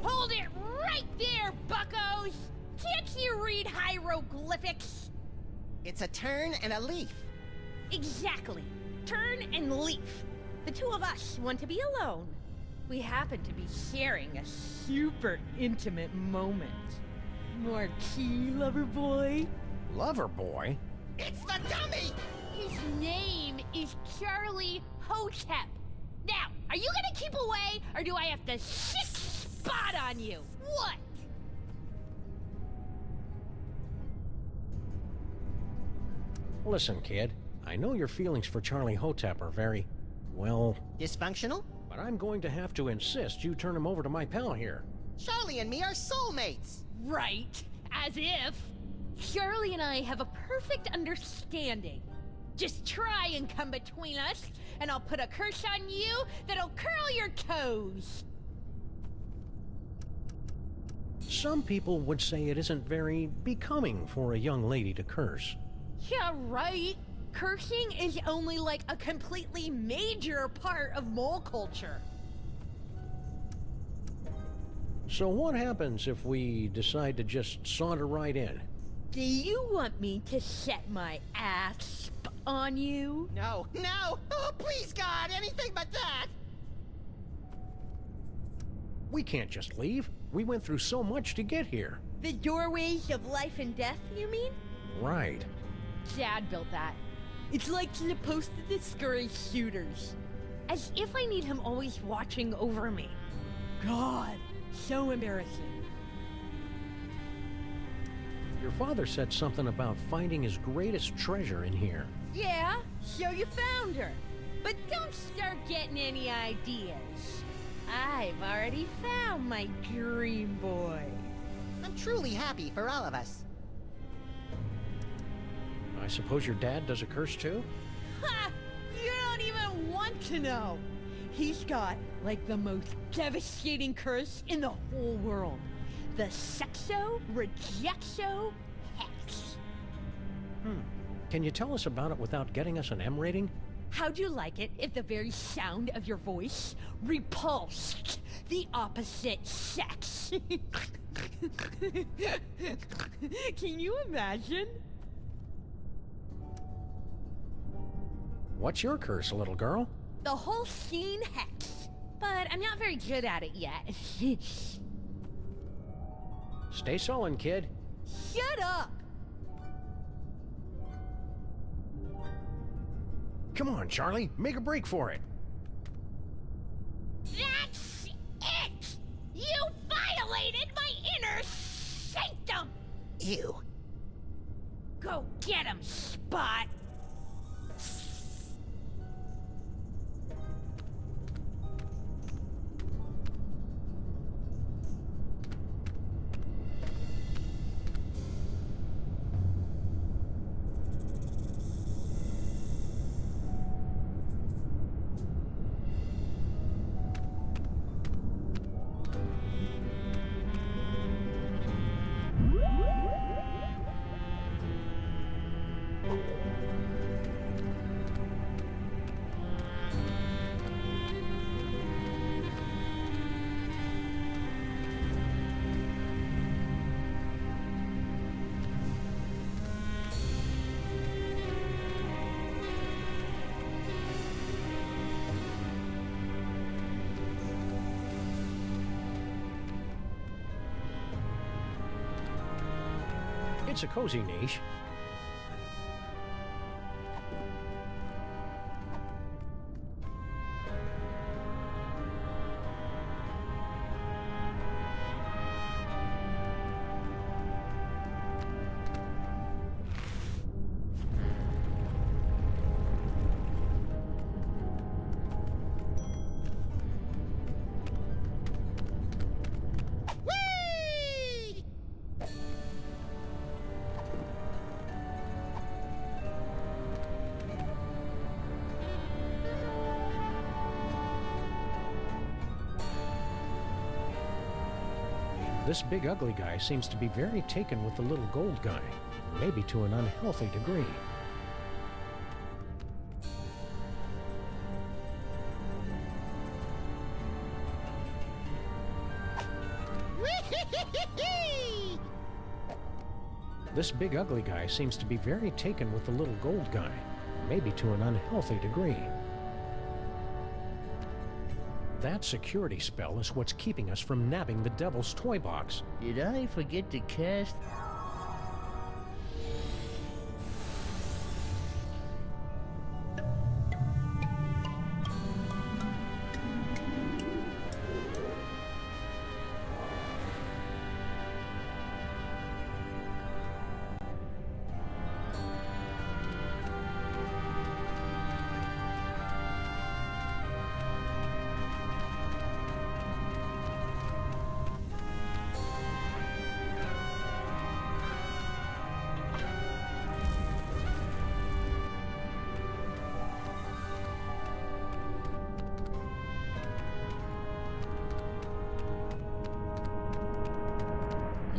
Hold it right there, buckos! Can't you read hieroglyphics? It's a turn and a leaf. Exactly. Turn and leaf. The two of us want to be alone. We happen to be sharing a super intimate moment. Marquis, lover boy. Lover boy? It's the dummy! His name is Charlie Hotep. Now, are you gonna keep away, or do I have to sick spot on you? What? Listen, kid. I know your feelings for Charlie Hotep are very, well... dysfunctional? But I'm going to have to insist you turn him over to my pal here. Charlie and me are soulmates. Right. As if. Charlie and I have a perfect understanding. Just try and come between us, and I'll put a curse on you that'll curl your toes. Some people would say it isn't very becoming for a young lady to curse. Yeah, right. Cursing is only like a completely major part of mole culture. So what happens if we decide to just saunter right in? Do you want me to set my ass on you? No, no! Oh, please, God, anything but that! We can't just leave. We went through so much to get here. The doorways of life and death, you mean? Right. Dad built that. It's like supposed to discourage shooters. As if I need him always watching over me. God, so embarrassing. Your father said something about finding his greatest treasure in here. Yeah, so you found her. But don't start getting any ideas. I've already found my dream boy. I'm truly happy for all of us. I suppose your dad does a curse too? Ha! You don't even want to know. He's got, like, the most devastating curse in the whole world. The Sexo-Rejexo Hex. Can you tell us about it without getting us an M rating? How'd you like it if the very sound of your voice repulsed the opposite sex? Can you imagine? What's your curse, little girl? The whole scene hex. But I'm not very good at it yet. Stay sullen, kid. Shut up! Come on, Charlie. Make a break for it. That's it! You violated my inner sanctum! Ew. Go get him, Spot! It's a cozy niche. This big ugly guy seems to be very taken with the little gold guy, maybe to an unhealthy degree. This big ugly guy seems to be very taken with the little gold guy, maybe to an unhealthy degree. That security spell is what's keeping us from nabbing the devil's toy box. Did I forget to cast?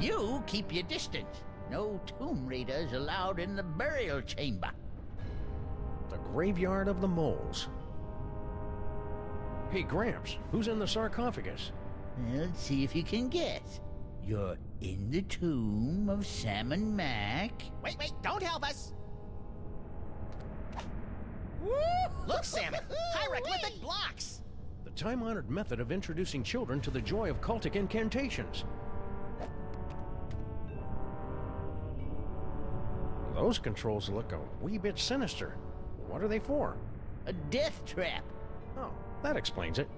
You keep your distance. No tomb raiders allowed in the burial chamber. The graveyard of the moles. Hey, Gramps, who's in the sarcophagus? Let's see if you can guess. You're in the tomb of Sammun-Mak. Wait, don't help us! Look, Salmon! Hieroglyphic blocks! The time-honored method of introducing children to the joy of cultic incantations. Those controls look a wee bit sinister. What are they for? A death trap. Oh, that explains it.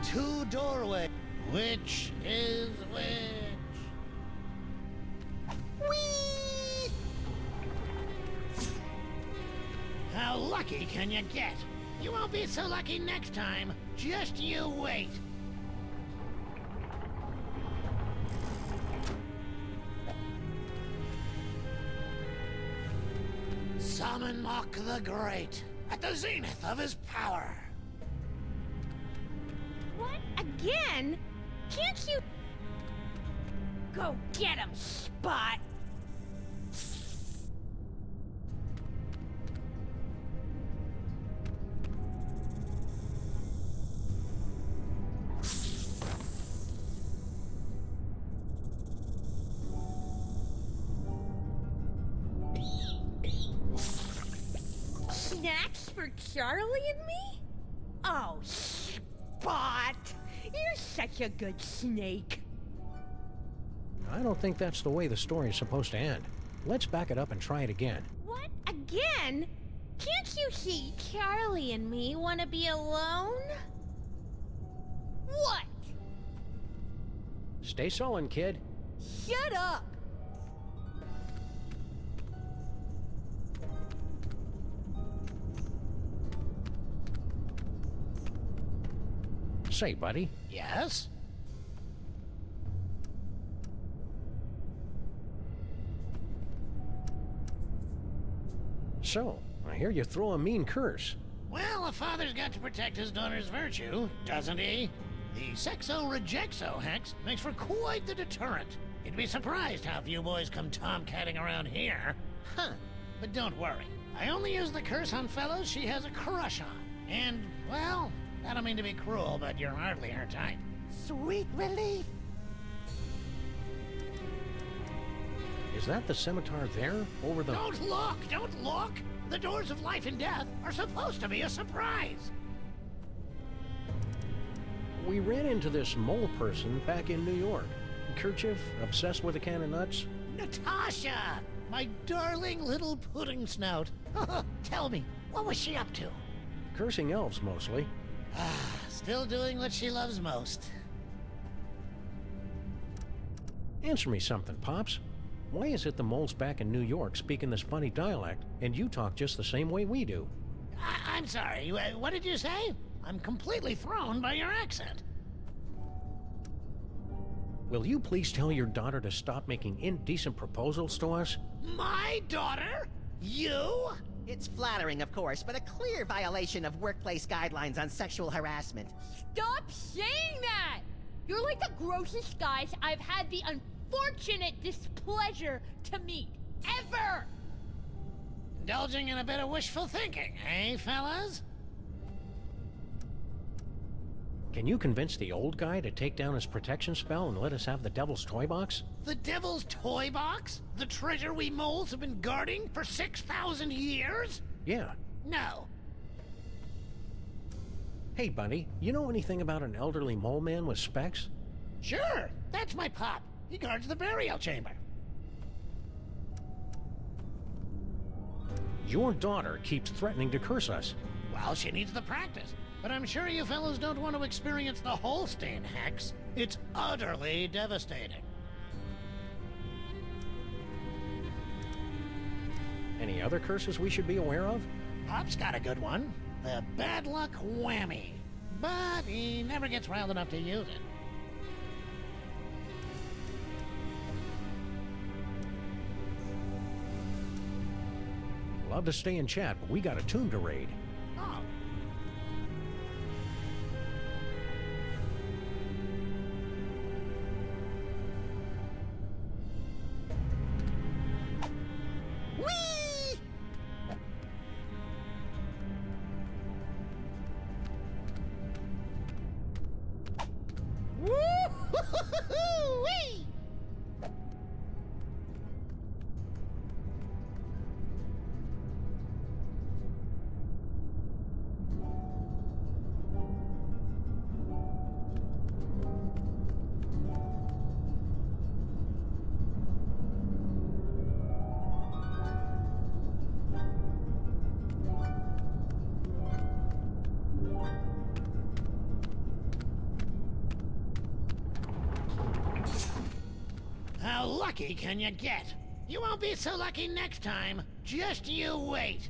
Two doorways. Which is which? Whee! How lucky can you get? You won't be so lucky next time. Just you wait. Sammun-Mak the Great, at the zenith of his power. What? Again? Can't you... Go get him, Spot! Snacks for Charlie and me? Oh, Spot! You're such a good snake. I don't think that's the way the story is supposed to end. Let's back it up and try it again. What? Again? Can't you see Charlie and me want to be alone? What? Stay sullen, kid. Shut up! Say, buddy. Yes? So, I hear you throw a mean curse. Well, a father's got to protect his daughter's virtue, doesn't he? The sexo-rejexo hex makes for quite the deterrent. You'd be surprised how few boys come tomcatting around here. Huh. But don't worry. I only use the curse on fellows she has a crush on. And, well, I don't mean to be cruel, but you're hardly her type. Sweet relief. Is that the scimitar there, over the... Don't look! Don't look! The doors of life and death are supposed to be a surprise! We ran into this mole person back in New York. Kerchief, obsessed with a can of nuts. Natasha! My darling little pudding snout. Tell me, what was she up to? Cursing elves, mostly. Still doing what she loves most. Answer me something, Pops. Why is it the moles back in New York speaking this funny dialect, and you talk just the same way we do? I'm sorry, what did you say? I'm completely thrown by your accent. Will you please tell your daughter to stop making indecent proposals to us? My daughter? You? It's flattering, of course, but a clear violation of workplace guidelines on sexual harassment. Stop saying that! You're like the grossest guys I've had the unfortunate displeasure to meet. Ever! Indulging in a bit of wishful thinking, eh, fellas? Can you convince the old guy to take down his protection spell and let us have the Devil's Toy Box? The Devil's Toy Box? The treasure we moles have been guarding for 6,000 years? Yeah. No. Hey, buddy, you know anything about an elderly mole man with specs? Sure, that's my pop. He guards the burial chamber. Your daughter keeps threatening to curse us. Well, she needs the practice. But I'm sure you fellows don't want to experience the Holstein hex. It's utterly devastating. Any other curses we should be aware of? Pop's got a good one. The bad luck whammy. But he never gets riled enough to use it. Love to stay and chat, but we got a tomb to raid. Oh. Woo-hoo-hoo-hoo-wee! How lucky can you get? You won't be so lucky next time. Just you wait.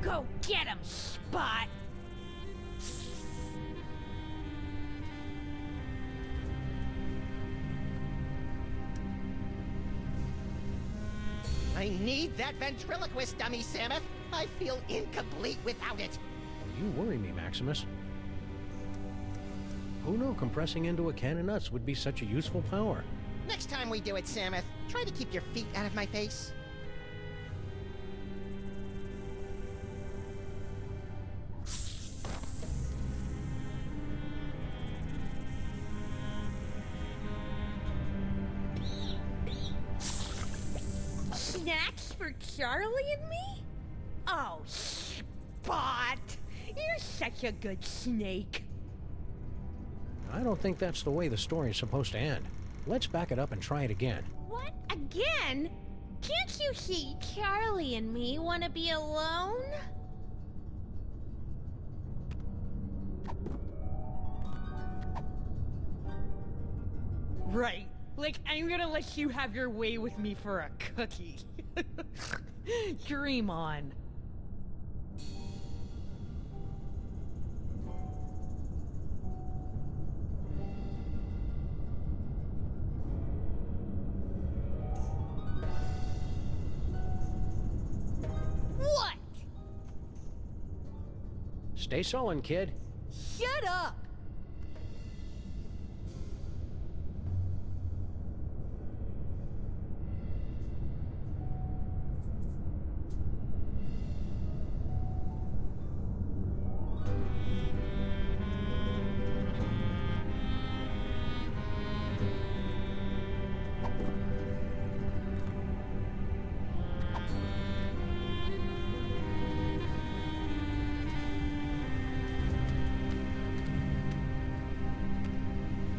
Go get him, Spot! I need that ventriloquist dummy, Samus. I feel incomplete without it. You worry me, Maximus. Who knew compressing into a can of nuts would be such a useful power? Next time we do it, Samus, try to keep your feet out of my face. Snacks for Charlie and me? Oh, Spot! You're such a good snake. I don't think that's the way the story is supposed to end. Let's back it up and try it again. What? Again? Can't you see Charlie and me want to be alone? Right. Like, I'm gonna let you have your way with me for a cookie. Dream on. What? Stay sullen, kid. Shut up!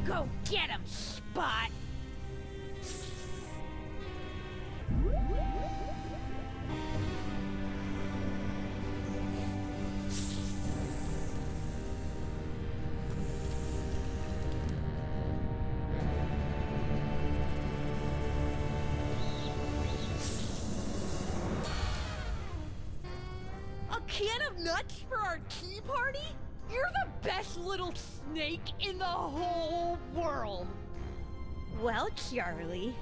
Go get him, Spot! A can of nuts for our tea party? You're the best little snake in the whole world. Well, Charlie,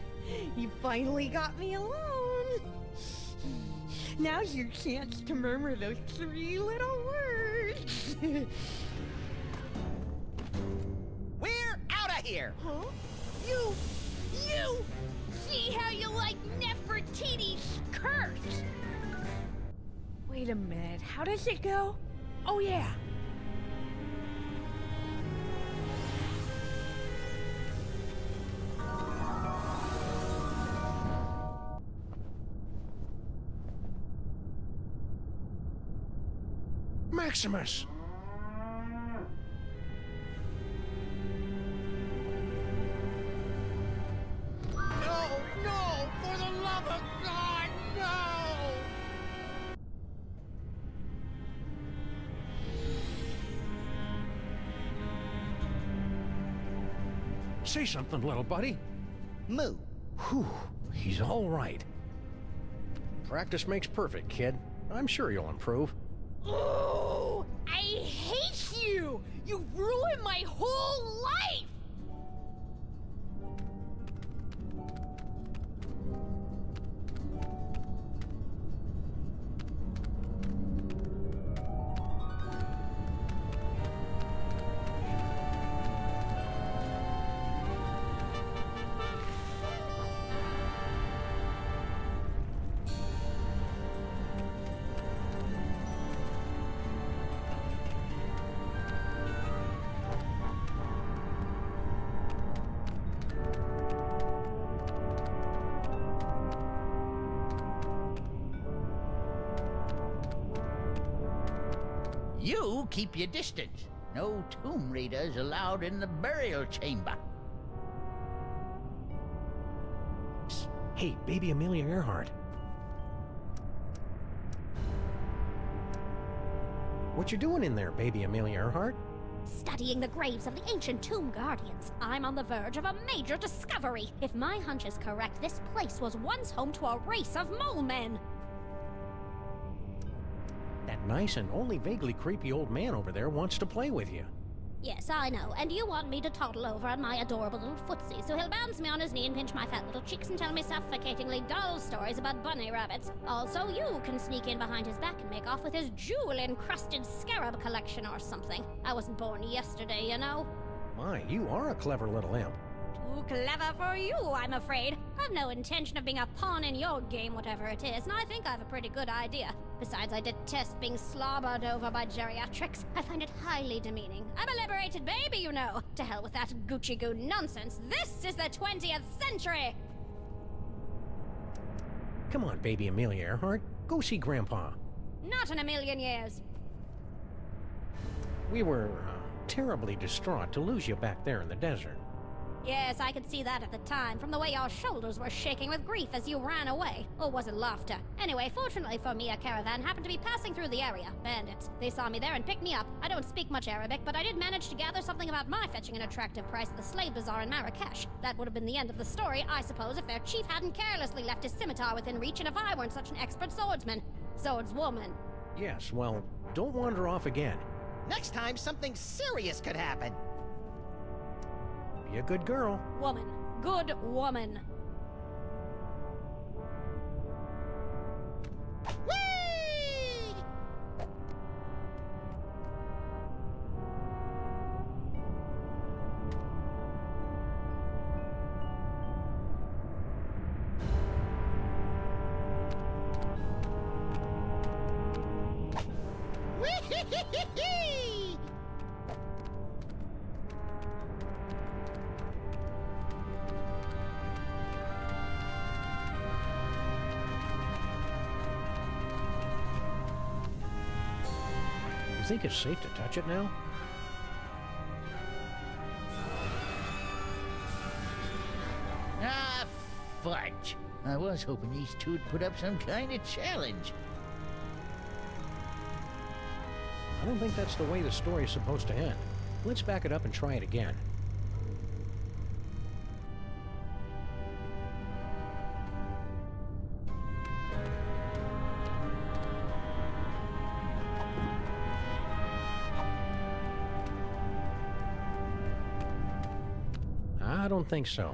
you finally got me alone. Now's your chance to murmur those 3 little words. We're out of here! Huh? You! See how you like Nefertiti's curse! Wait a minute, how does it go? Oh yeah. Maximus! No! For the love of God, no! Say something, little buddy. Moo. Whew, he's all right. Practice makes perfect, kid. I'm sure you'll improve. Oh, I hate you! You ruined my whole life! You keep your distance. No tomb raiders allowed in the burial chamber. Hey, baby Amelia Earhart. What you doing in there, baby Amelia Earhart? Studying the graves of the ancient tomb guardians. I'm on the verge of a major discovery. If my hunch is correct, this place was once home to a race of mole men. That nice and only vaguely creepy old man over there wants to play with you. Yes, I know, and you want me to toddle over on my adorable little footsie, so he'll bounce me on his knee and pinch my fat little cheeks and tell me suffocatingly dull stories about bunny rabbits. Also, you can sneak in behind his back and make off with his jewel-encrusted scarab collection or something. I wasn't born yesterday, you know. My, you are a clever little imp. Too clever for you, I'm afraid. I've no intention of being a pawn in your game, whatever it is, and I think I have a pretty good idea. Besides, I detest being slobbered over by geriatrics. I find it highly demeaning. I'm a liberated baby, you know. To hell with that Gucci-goo nonsense. This is the 20th century! Come on, baby Amelia Earhart. Go see Grandpa. Not in a million years. We were terribly distraught to lose you back there in the desert. Yes, I could see that at the time, from the way your shoulders were shaking with grief as you ran away. Or was it laughter? Anyway, fortunately for me, a caravan happened to be passing through the area. Bandits. They saw me there and picked me up. I don't speak much Arabic, but I did manage to gather something about my fetching an attractive price at the slave bazaar in Marrakesh. That would have been the end of the story, I suppose, if their chief hadn't carelessly left his scimitar within reach and if I weren't such an expert swordsman. Swordswoman. Yes, well, don't wander off again. Next time, something serious could happen. Be a good girl. Woman. Good woman. Whee! Whee! You think it's safe to touch it now? Ah, fudge. I was hoping these two would put up some kind of challenge. I don't think that's the way the story's supposed to end. Let's back it up and try it again. I don't think so.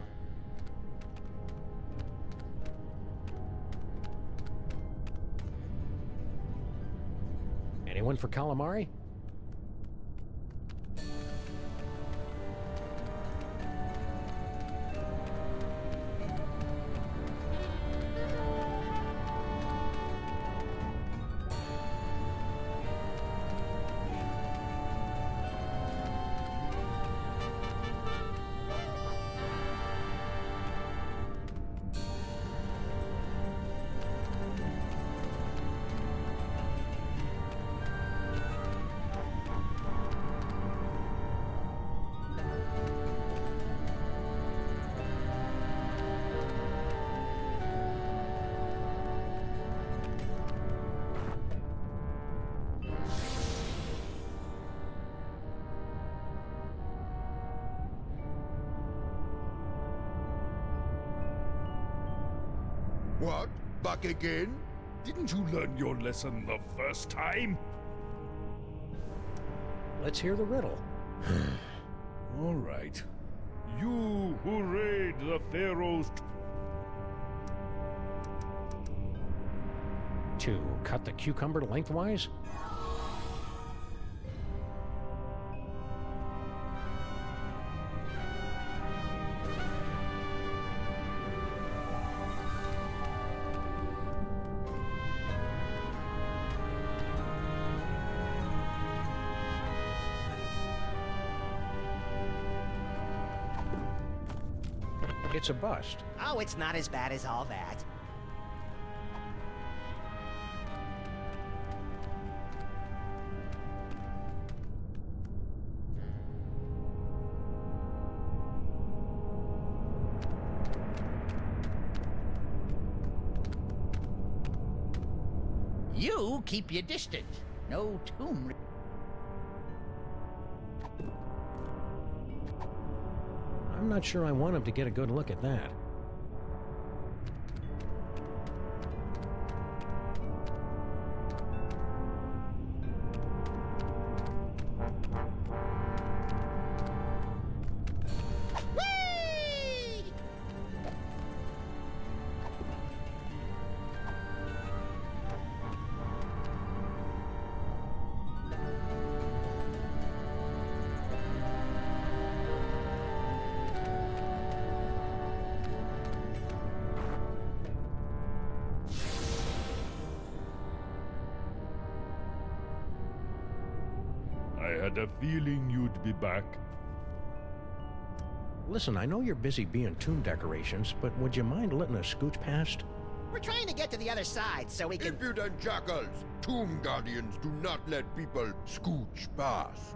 Anyone for calamari? What? Back again? Didn't you learn your lesson the first time? Let's hear the riddle. All right. You who raid the Pharaoh's To cut the cucumber lengthwise? It's a bust. Oh, it's not as bad as all that. You keep your distance. No tomb. I'm not sure I want him to get a good look at that. I had a feeling you'd be back. Listen, I know you're busy being tomb decorations, but would you mind letting us scooch past? We're trying to get to the other side so we can... Impudent jackals! Tomb Guardians do not let people scooch past.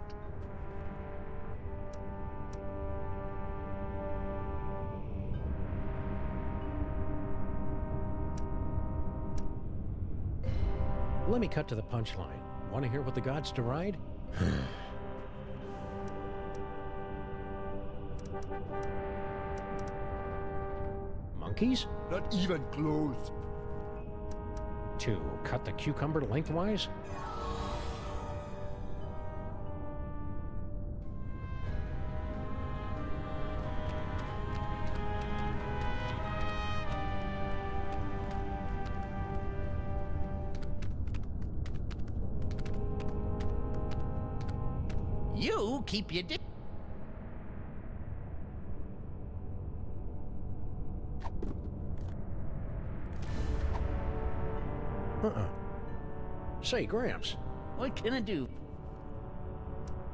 Let me cut to the punchline. Want to hear what the gods deride? Monkeys? Not even close. To cut the cucumber lengthwise? You keep your dick. Say, Gramps. What can I do?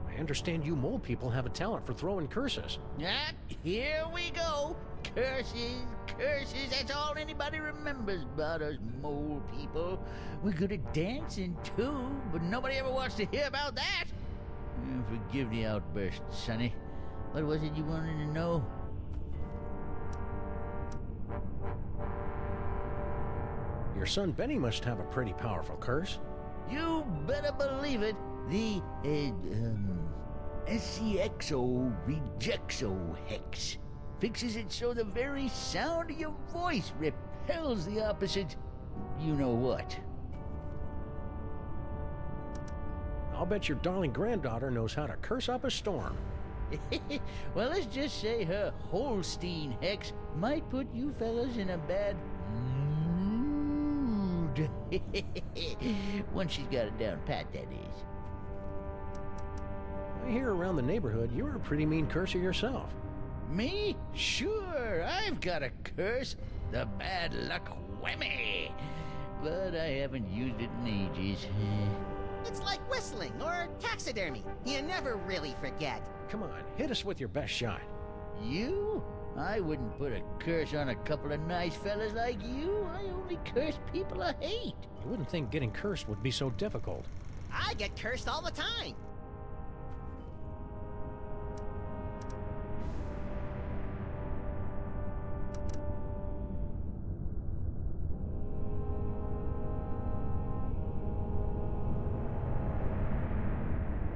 I understand you mole people have a talent for throwing curses. Ah, here we go. Curses, curses, that's all anybody remembers about us mole people. We're good at dancing, too, but nobody ever wants to hear about that. Forgive the outburst, Sonny. What was it you wanted to know? Your son Benny must have a pretty powerful curse. You better believe it. The, SCXO Rejexo Hex fixes it so the very sound of your voice repels the opposite you-know-what. I'll bet your darling granddaughter knows how to curse up a storm. Well, let's just say her Holstein Hex might put you fellas in a bad mood. Once she's got it down pat, that is. I hear around the neighborhood you're a pretty mean curser yourself. Me? Sure, I've got a curse. The bad luck whammy. But I haven't used it in ages. It's like whistling or taxidermy. You never really forget. Come on, hit us with your best shot. You? I wouldn't put a curse on a couple of nice fellas like you. I only curse people I hate. You wouldn't think getting cursed would be so difficult. I get cursed all the time.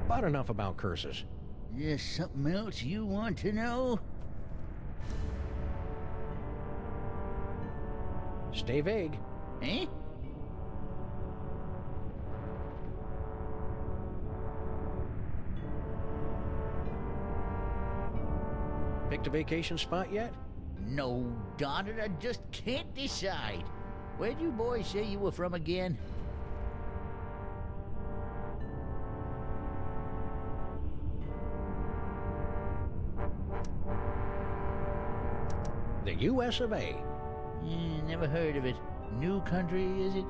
About enough about curses. There's something else you want to know? Stay vague. Eh? Picked a vacation spot yet? No, darn it, I just can't decide. Where'd you boys say you were from again? The U.S. of A. Never heard of it. New country, is it?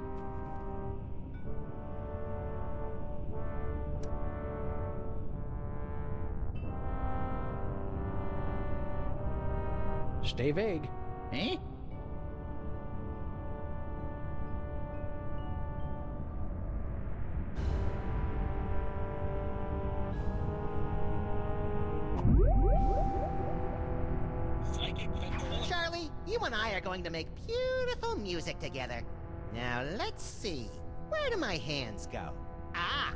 Stay vague. Eh? Charlie, you and I are going to make beautiful music together. Now, let's see. Where do my hands go? Ah!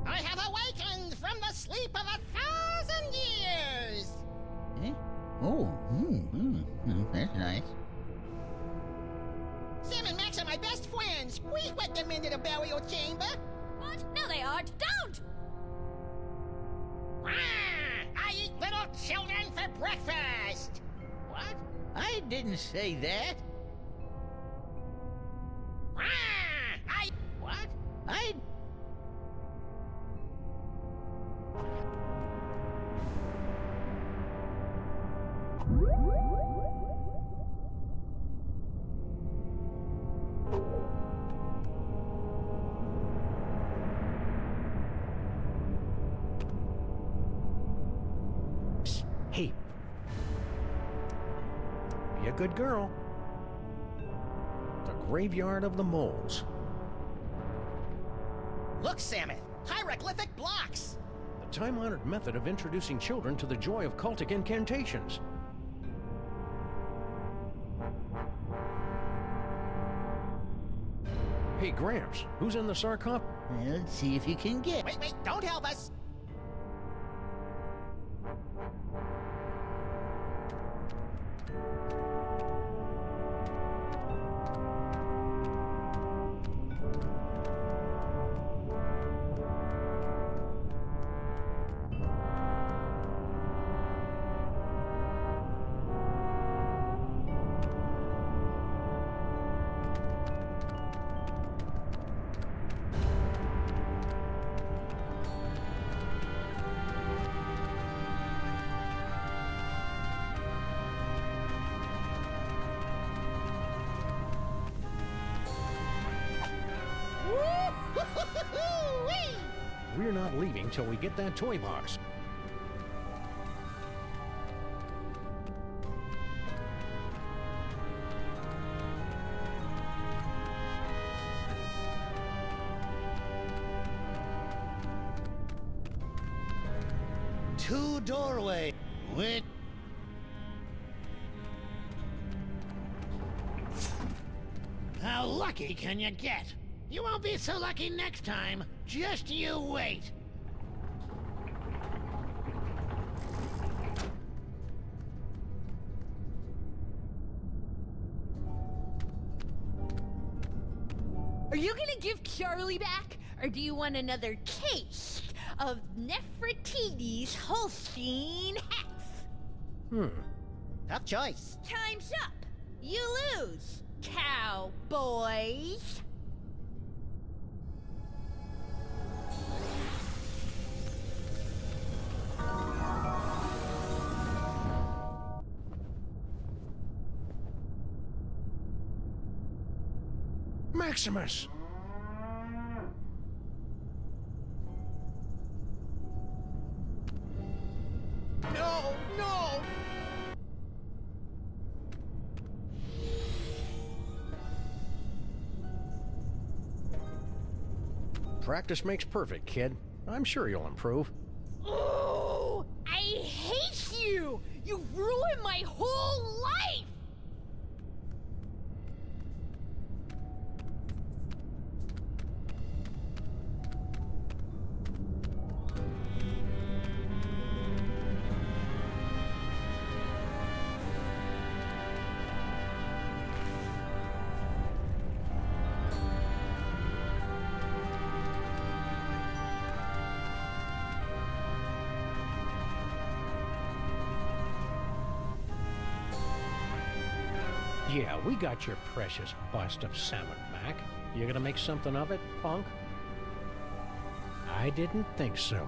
I have awakened from the sleep of 1,000 years! Eh? Oh, that's nice. Sam and Max are my best friends. We let them into the burial chamber. What? No, they aren't. Don't! I eat little children for breakfast. What? I didn't say that. What? Hey, Be a good girl. The Graveyard of the Moles. Look, Samus! Hieroglyphic blocks! The time-honored method of introducing children to the joy of cultic incantations. Hey, Gramps, who's in the sarcophagus? Well, let's see if you can get... Wait, don't help us! We're not leaving till we get that toy box. Two doorway with... How lucky can you get? You won't be so lucky next time. Just you wait. Are you gonna give Charlie back? Or do you want another taste of Nefertiti's Holstein hats? Tough choice. Time's up. You lose, cowboys. Maximus! No! Practice makes perfect, kid. I'm sure you'll improve. Oh, I hate you! You ruined my whole life! Yeah, we got your precious bust of Sammun-Mak. You gonna make something of it, punk? I didn't think so.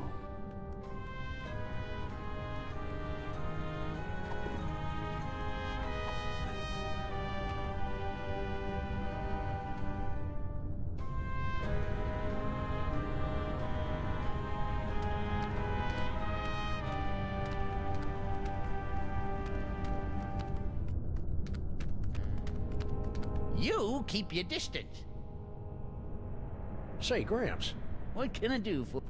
You keep your distance. Say, Gramps. What can I do for...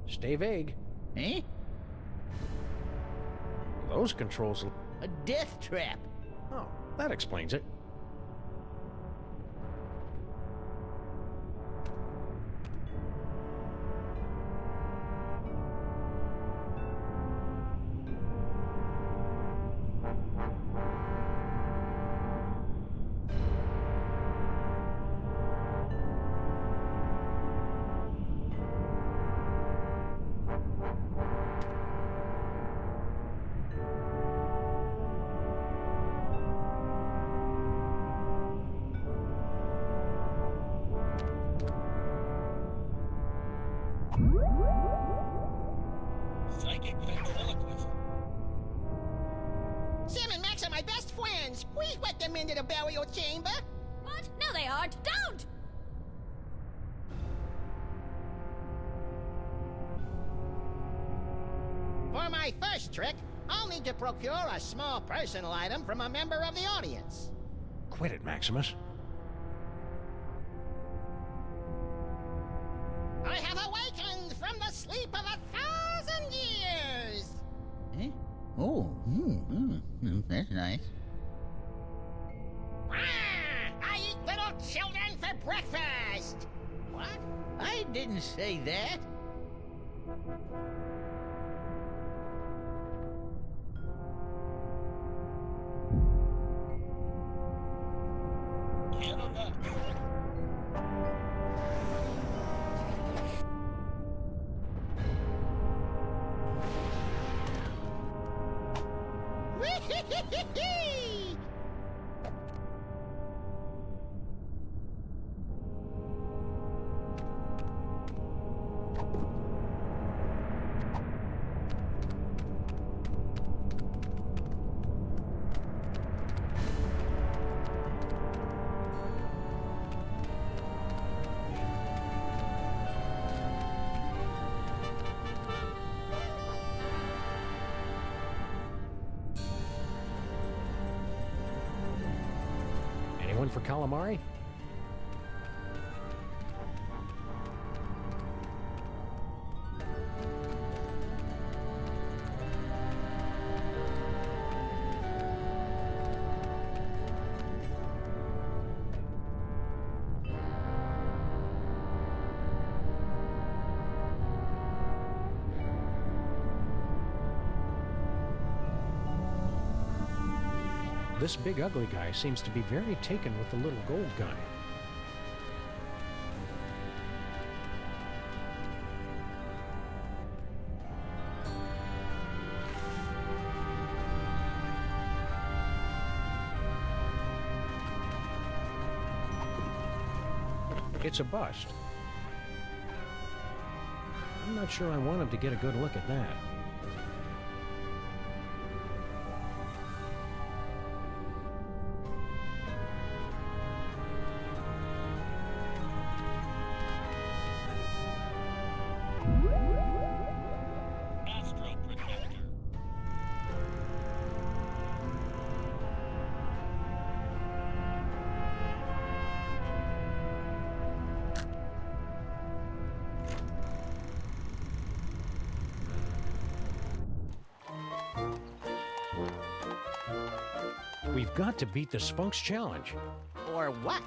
Stay vague. Eh? Those controls... A death trap. Oh, that explains it. Sam and Max are my best friends. Please let them into the burial chamber. What? No, they aren't. Don't! For my first trick, I'll need to procure a small personal item from a member of the audience. Quit it, Maximus. I have awakened from the sleep of 1,000 years! Eh? Oh, that's nice. I eat little children for breakfast! What? I didn't say that. Anyone for calamari? This big ugly guy seems to be very taken with the little gold guy. It's a bust. I'm not sure I want him to get a good look at that. We've got to beat the Spunk's challenge. Or what?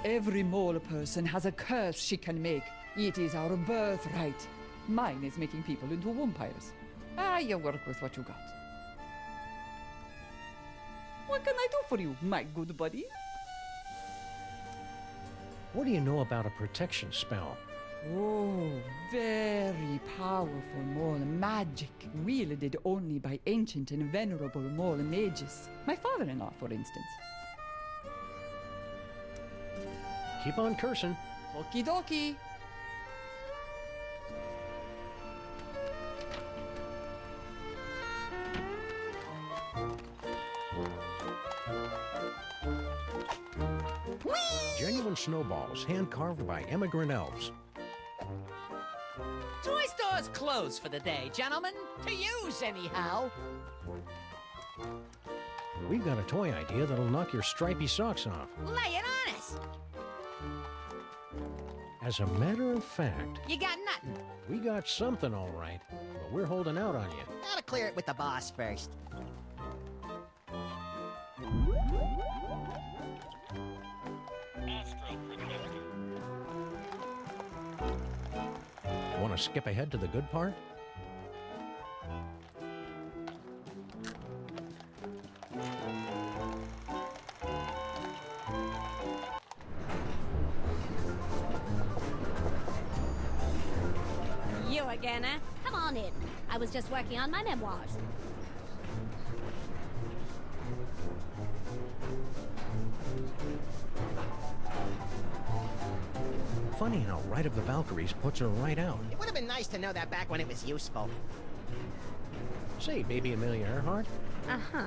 Every mole person has a curse she can make. It is our birthright. Mine is making people into vampires. You work with what you got. What can I do for you, my good buddy? What do you know about a protection spell? Oh, very powerful mole magic, wielded only by ancient and venerable mole mages. My father-in-law, for instance. Keep on cursing. Okie dokie. Genuine snowballs, hand-carved by immigrant elves. Toy store's closed for the day, gentlemen. To use, anyhow. We've got a toy idea that'll knock your stripy socks off. Lay it on us. As a matter of fact, You got nothing. we got something all right, but we're holding out on you. Gotta clear it with the boss first. Want to skip ahead to the good part? You again, eh? Come on in. I was just working on my memoirs. Funny how Rite of the Valkyries puts her right out. It would have been nice to know that back when it was useful. Say, baby Amelia Earhart, Uh-huh.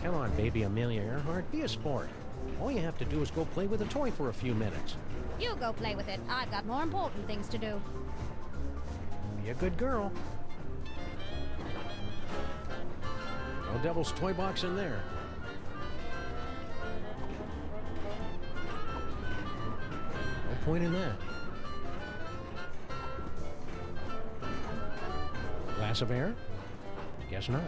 Come on, baby Amelia Earhart, be a sport. All you have to do is go play with a toy for a few minutes. You go play with it. I've got more important things to do. Be a good girl. No devil's toy box in there. No point in that. Glass of air? Guess not.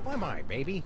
Bye-bye, baby.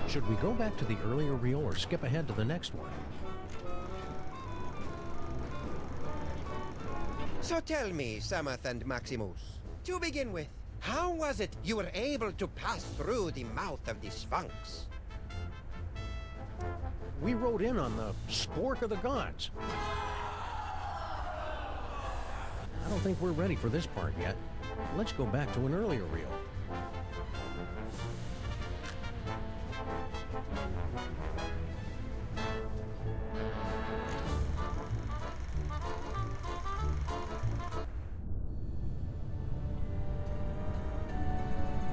Should we go back to the earlier reel or skip ahead to the next one? So tell me, Samath and Maximus, to begin with, how was it you were able to pass through the mouth of the Sphinx? We rode in on the spork of the gods. I don't think we're ready for this part yet. Let's go back to an earlier reel.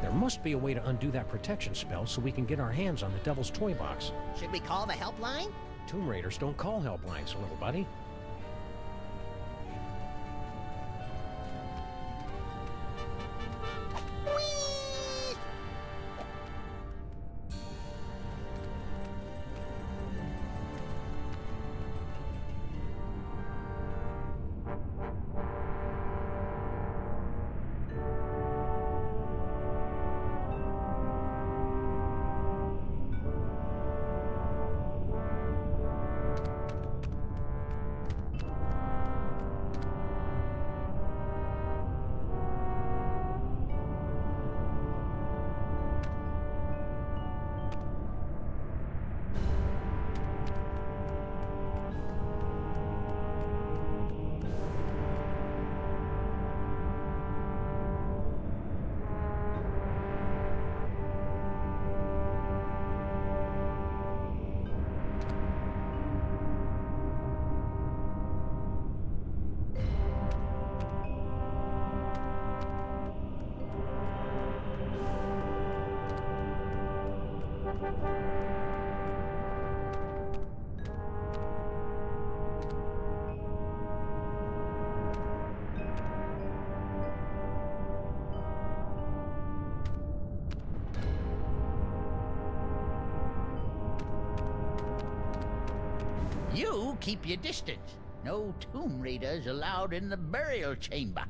There must be a way to undo that protection spell so we can get our hands on the Devil's Toy Box. Should we call the helpline? Tomb Raiders don't call helplines, little buddy. You keep your distance. No Tomb Raiders allowed in the burial chamber.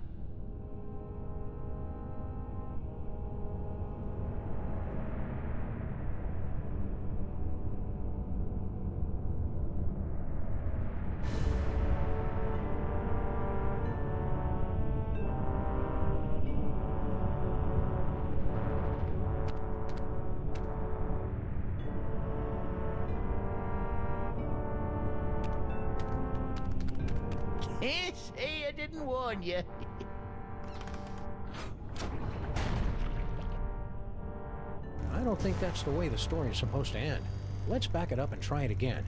Can't say I didn't warn you. don't think that's the way the story is supposed to end. Let's back it up and try it again.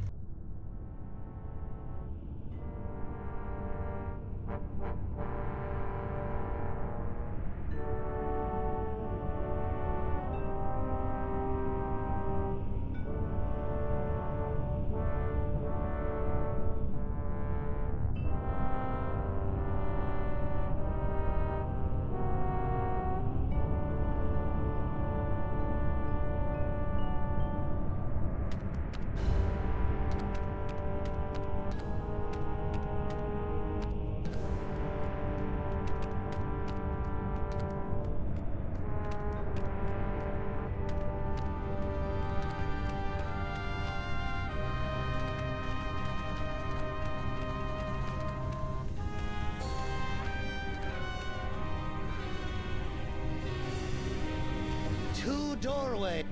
Two doorways.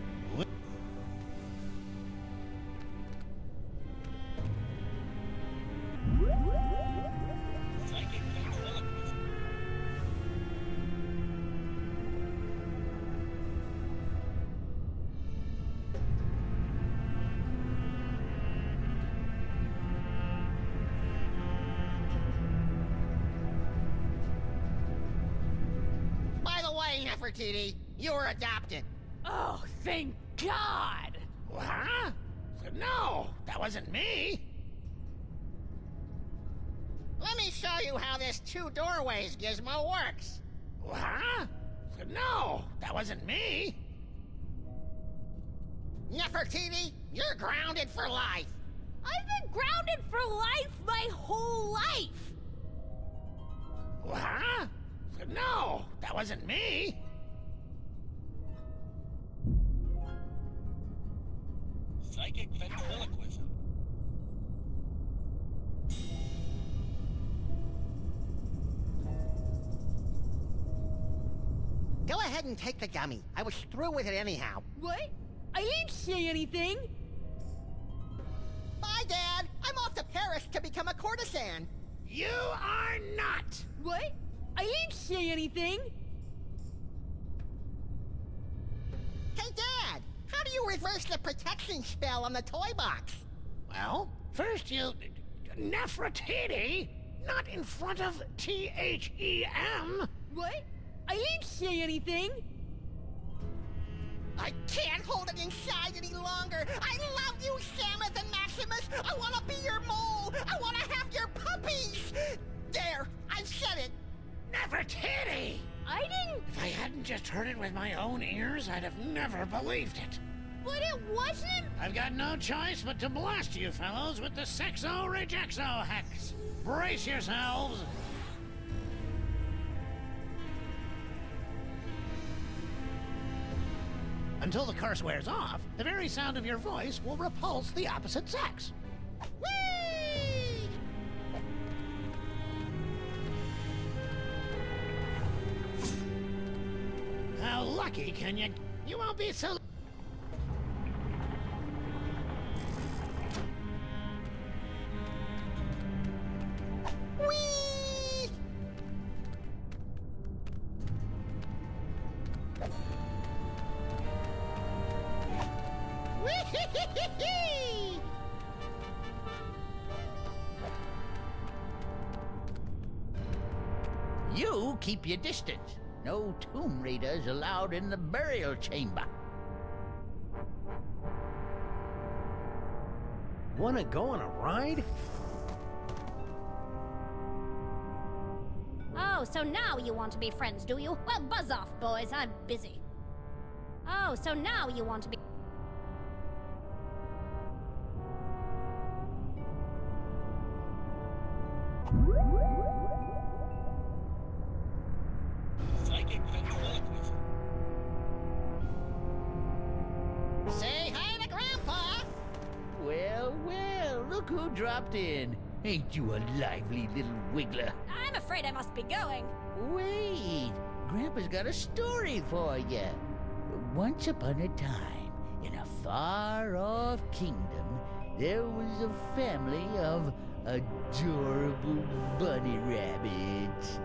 By the way, Nefertiti, you were adopted. Oh, thank God! Huh? No, that wasn't me. Let me show you how this two doorways gizmo works. Huh? No, that wasn't me. Nefertiti, you're grounded for life. I've been grounded for life my whole life! Huh? No, that wasn't me. Psychic ventriloquism. Go ahead and take the gummy. I was through with it anyhow. What? I ain't say anything! Bye, Dad. I'm off to Paris to become a courtesan. You are not. What? I ain't say anything! Hey, Dad, how do you reverse the protection spell on the toy box? Well, first you... Nefertiti? Not in front of T-H-E-M. What? I ain't say anything! I can't hold it inside any longer. I love you, Samus and Maximus. I want to be your mole. I want to have your puppies. There, I've said it. Nefertiti! I didn't... If I hadn't just heard it with my own ears, I'd have never believed it. But it wasn't... I've got no choice but to blast you fellows with the Sexo-Rejexo hex. Brace yourselves. Until the curse wears off, the very sound of your voice will repulse the opposite sex. Whee! How lucky can you... You won't be so... Whee! Whee! You keep your distance. No tomb raiders allowed in the burial chamber. Wanna go on a ride? Oh, so now you want to be friends, do you? Well, buzz off, boys. I'm busy. Oh, so now you want to be... Psychic ventriloquism. Say hi to Grandpa. Well, well, look who dropped in. Ain't you a lively little wiggler? I'm afraid I must be going. Wait, Grandpa's got a story for you. Once upon a time, in a far-off kingdom, there was a family of adorable bunny rabbits.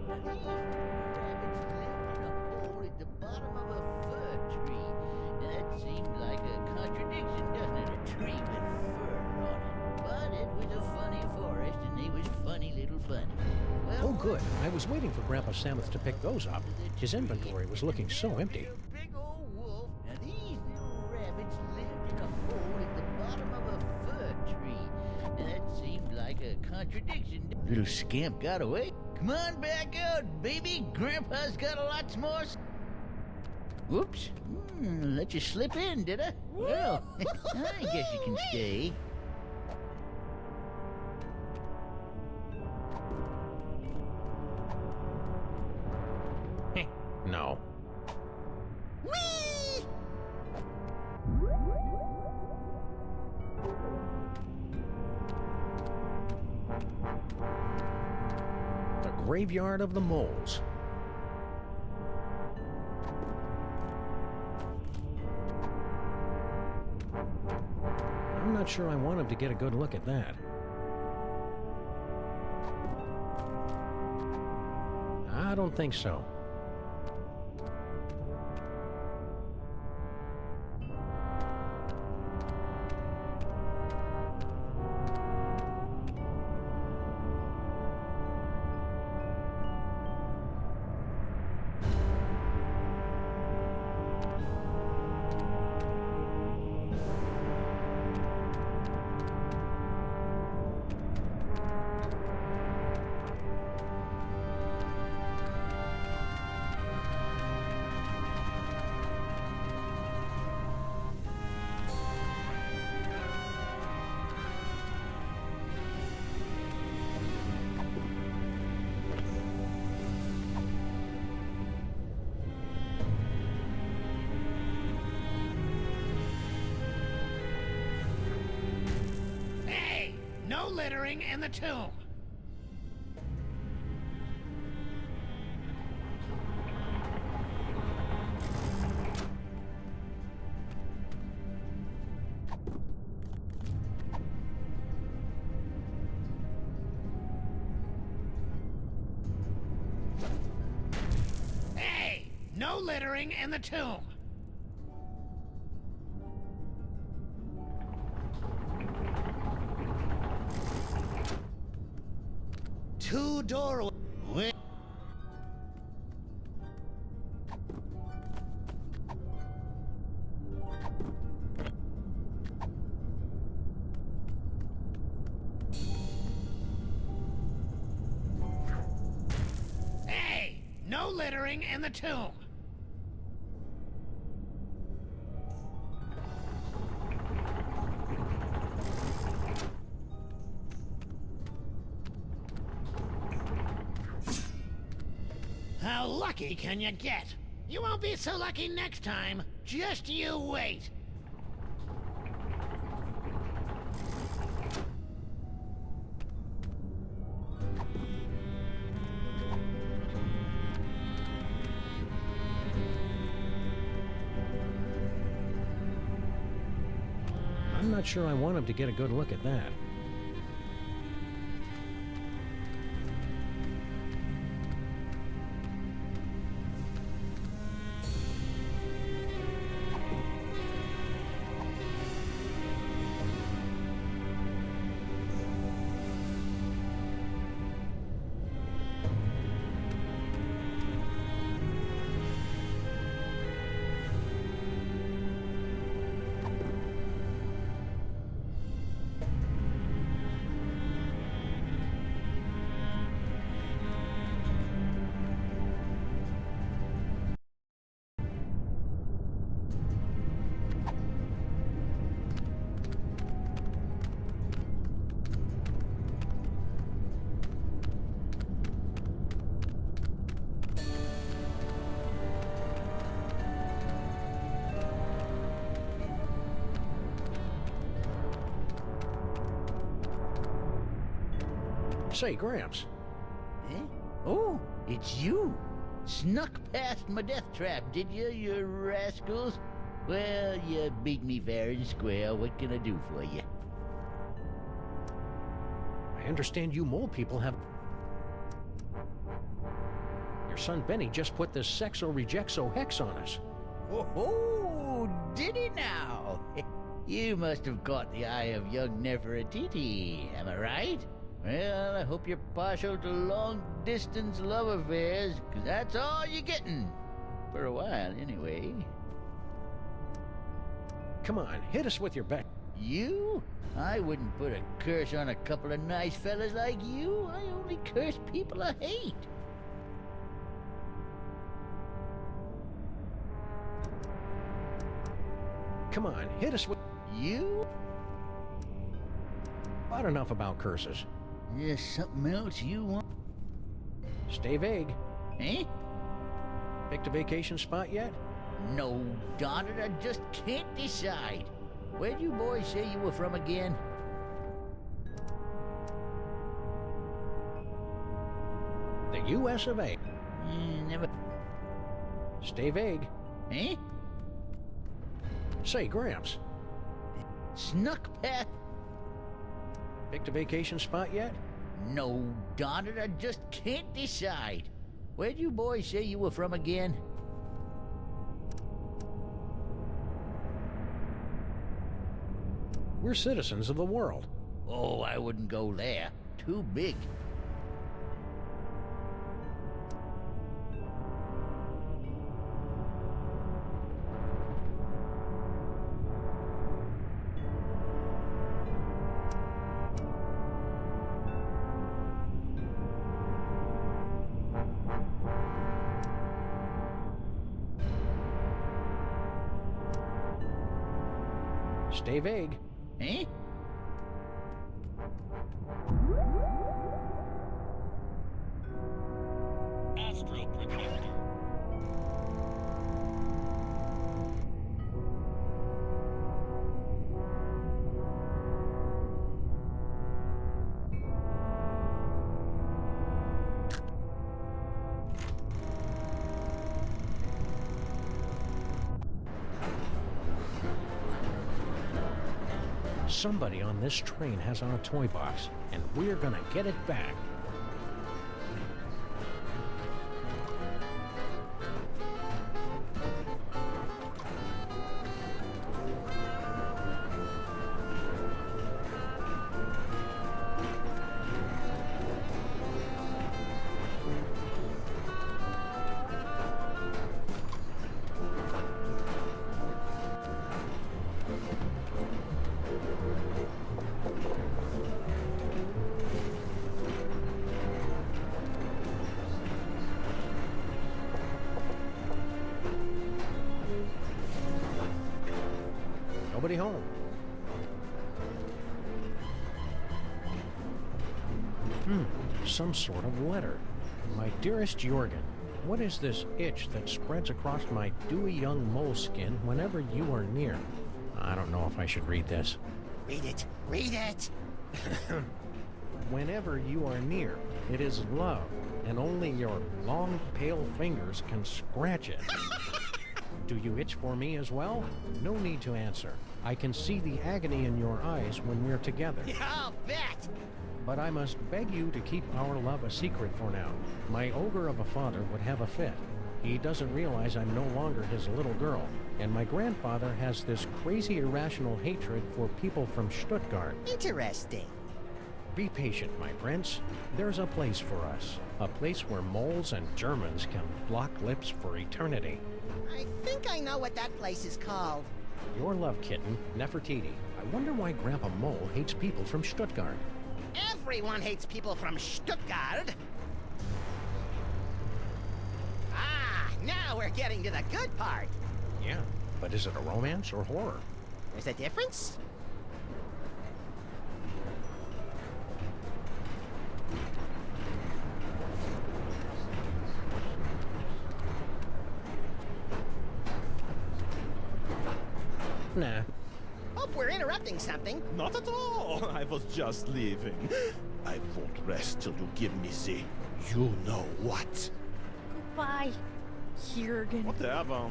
Now, these rabbits lived in a hole at the bottom of a fir tree, good. I was waiting for Grandpa Samuth to pick those up. His inventory was looking so empty. Big old wolf, and these little rabbits lived in a hole at the bottom of a fir tree. And that seemed like a contradiction. Little scamp got away. Come on back out, baby. Grandpa's got lots more. Whoops. Let you slip in, did I? Well, I guess you can stay. No. Whee! The Graveyard of the Moles. I'm not sure I want him to get a good look at that. I don't think so. No littering in the tomb. Hey, no littering in the tomb. Two doorways. Hey, no littering in the tomb. How lucky can you get? You won't be so lucky next time. Just you wait. I'm not sure I want him to get a good look at that. Say, Gramps. Eh? Oh, it's you. Snuck past my death trap, did you rascals? Well, you beat me fair and square. What can I do for you? I understand you mole people have... Your son Benny just put this Sexo-Rejexo hex on us. Oh, did he now? You must have caught the eye of young Nefertiti, am I right? Well, I hope you're partial to long-distance love affairs, 'cause that's all you're getting. For a while, anyway. Come on, hit us with your bet. You? I wouldn't put a curse on a couple of nice fellas like you. I only curse people I hate. Come on, hit us with... You? About enough about curses. There's something else you want? Stay vague. Eh? Picked a vacation spot yet? No, darn it, I just can't decide. Where'd you boys say you were from again? The U.S. of A. Never... Stay vague. Eh? Say, Gramps. Snuck past... Picked a vacation spot yet? No, darn it, I just can't decide. Where'd you boys say you were from again? We're citizens of the world. Oh, I wouldn't go there. Too big. Stay vague. Eh? Astro Projector. Somebody on this train has our toy box, and we're gonna get it back. Nobody home. Some sort of letter. My dearest Jorgen, what is this itch that spreads across my dewy young moleskin whenever you are near? I don't know if I should read this. Read it. Read it. Whenever you are near, it is love, and only your long, pale fingers can scratch it. Do you itch for me as well? No need to answer. I can see the agony in your eyes when we're together. Yeah, I'll bet. But I must beg you to keep our love a secret for now. My ogre of a father would have a fit. He doesn't realize I'm no longer his little girl, and my grandfather has this crazy irrational hatred for people from Stuttgart. Interesting. Be patient, my prince. There's a place for us. A place where moles and Germans can lock lips for eternity. I think I know what that place is called. Your love kitten, Nefertiti. I wonder why Grandpa Mole hates people from Stuttgart. Everyone hates people from Stuttgart. Ah, now we're getting to the good part. Yeah, but is it a romance or horror? There's a difference? Nah. Hope we're interrupting something. Not at all. I was just leaving. I won't rest till you give me the you know what. Goodbye, Jorgen. Whatever.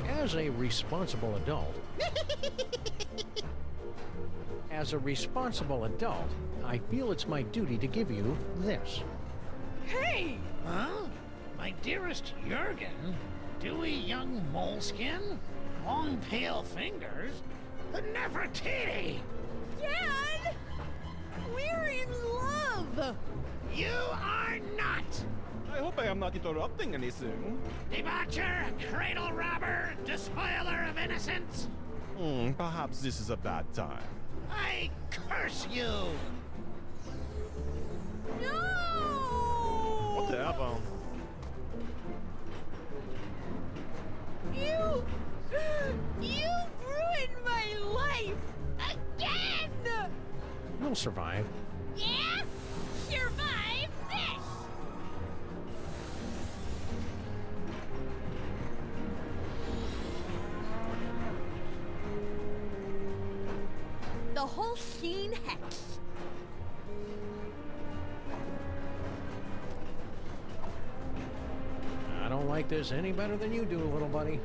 As a responsible adult... As a responsible adult, I feel it's my duty to give you this. Hey! Huh? My dearest Jurgen, dewy young moleskin, long pale fingers, Nefertiti! Dad! We're in love! You are not! I hope I am not interrupting anything. Debaucher, cradle robber, despoiler of innocence! Perhaps this is a bad time. I curse you! No! Whatever. You've ruined my life! Again! You'll survive. Yeah? Survive this! The whole scene hex. I don't like this any better than you do, little buddy.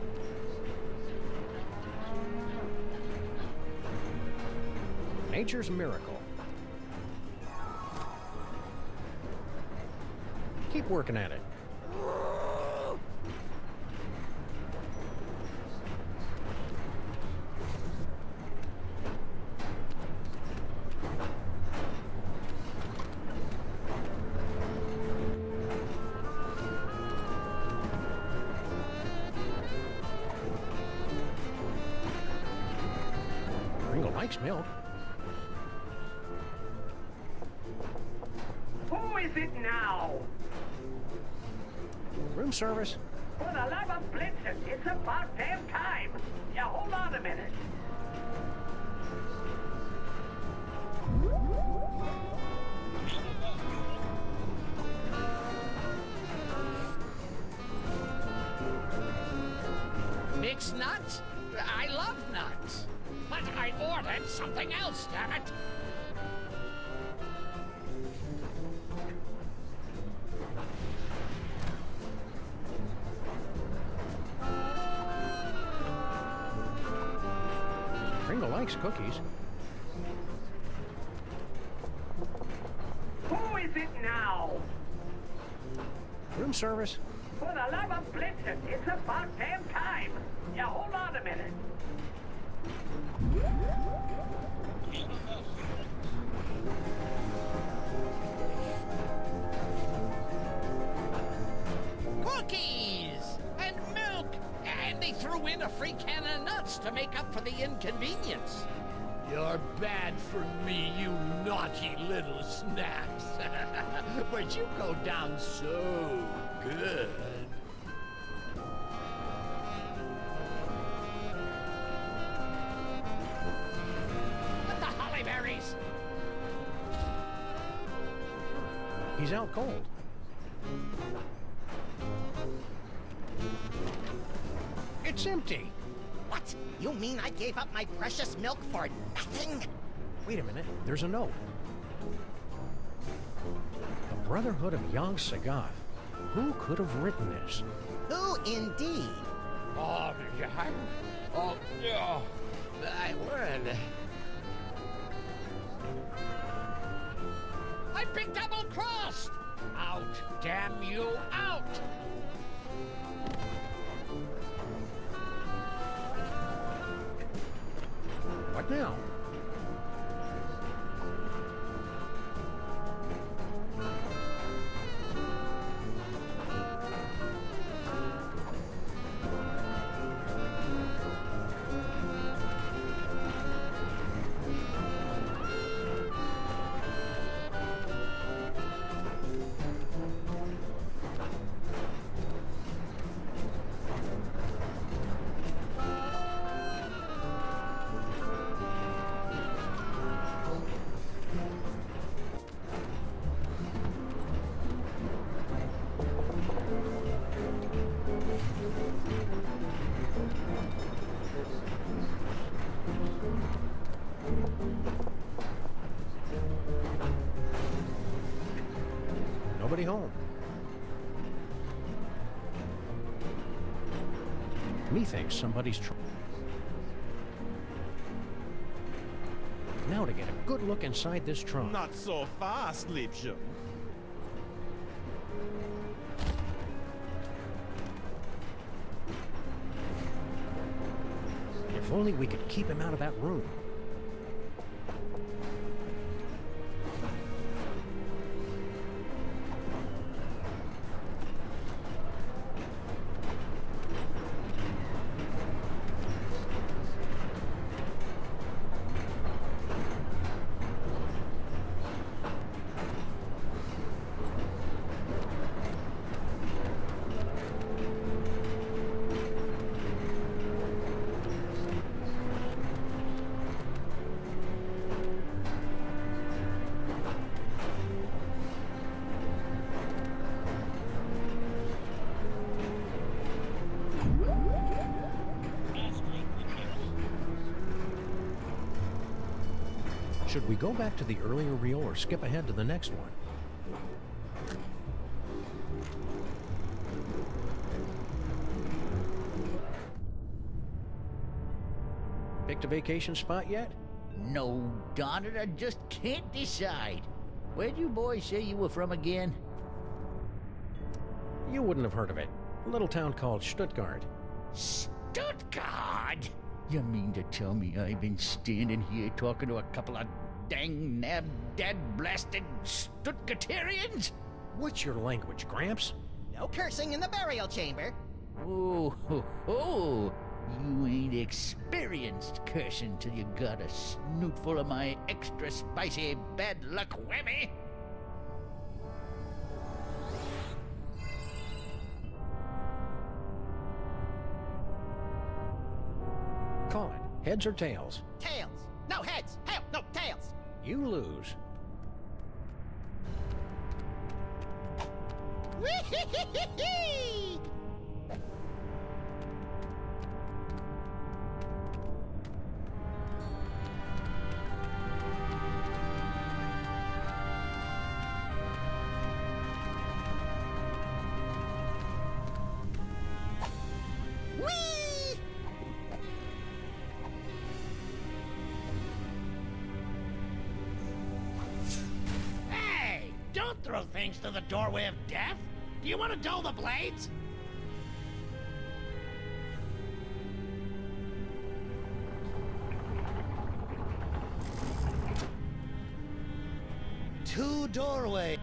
Nature's miracle. Keep working at it. Ringo likes milk. Who is it now? Room service. For the love of Blitzen, it's about damn time. Yeah, hold on a minute. Mixed nuts? I love nuts. But I ordered something else, damn it. Ringo likes cookies. Who is it now? Room service. For the love of Blitzen, it's about damn time. Yeah, hold on a minute. Cookies! And milk! And they threw in a free can of nuts to make up for the inconvenience. You're bad for me, you naughty little snacks. But you go down so good. What the holly berries? He's out cold. It's empty. What? You mean I gave up my precious milk for nothing? Wait a minute. There's a note. The Brotherhood of Yog Sagoth. Who could have written this? Who indeed? Oh, I would. I've been double-crossed! Out, damn you, out! What now? Nobody home. Methinks somebody's Now to get a good look inside this trunk. Not so fast, Liebchen. only we could keep him out of that room. Should we go back to the earlier reel or skip ahead to the next one? Picked a vacation spot yet? No, darn it, I just can't decide. Where'd you boys say you were from again? You wouldn't have heard of it. A little town called Stuttgart. Stuttgart? You mean to tell me I've been standing here talking to a couple of dang nab-dad-blasted Stuttgarterians? What's your language, Gramps? No cursing in the burial chamber. Oh, ho, ho. You ain't experienced cursing till you got a snoot full of my extra spicy bad luck whammy. Call it. Heads or tails? Tails. No, heads. Hell, no, tails. You lose. Whee-hee-hee-hee-hee! Hey! Don't throw things through the doorway of death! Do you want to dull the blades? Two doorways.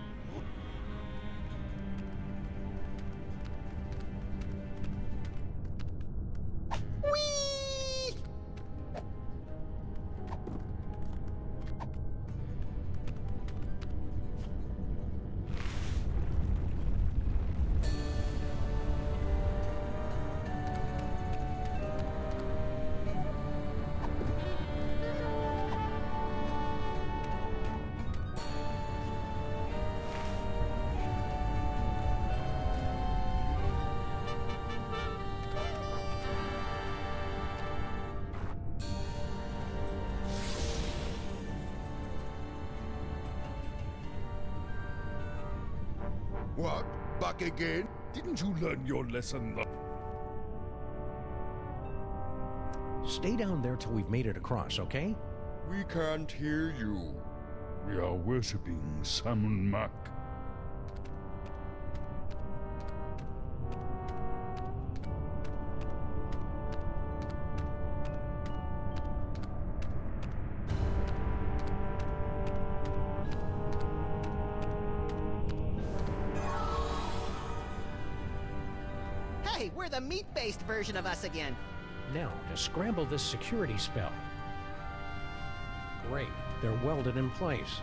What? Back again? Didn't you learn your lesson? Stay down there till we've made it across, okay? We can't hear you. We are worshipping Sammun-Mak. Hey, we're the meat-based version of us again. Now, to scramble this security spell. Great, they're welded in place.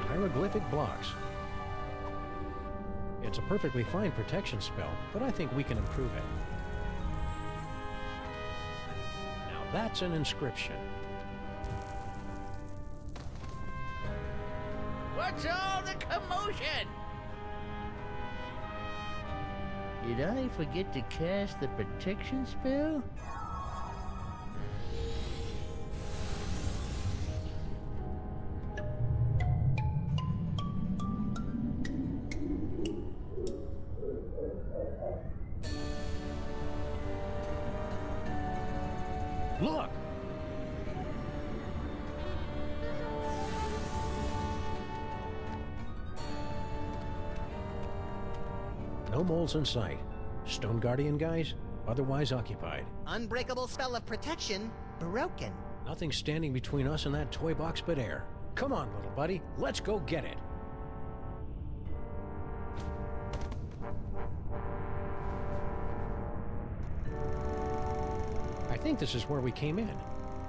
Hieroglyphic blocks. It's a perfectly fine protection spell, but I think we can improve it. Now that's an inscription. What's all the commotion? Did I forget to cast the protection spell? Look! No moles in sight. Stone Guardian guys, otherwise occupied. Unbreakable spell of protection, broken. Nothing standing between us and that toy box but air. Come on, little buddy, let's go get it. I think this is where we came in.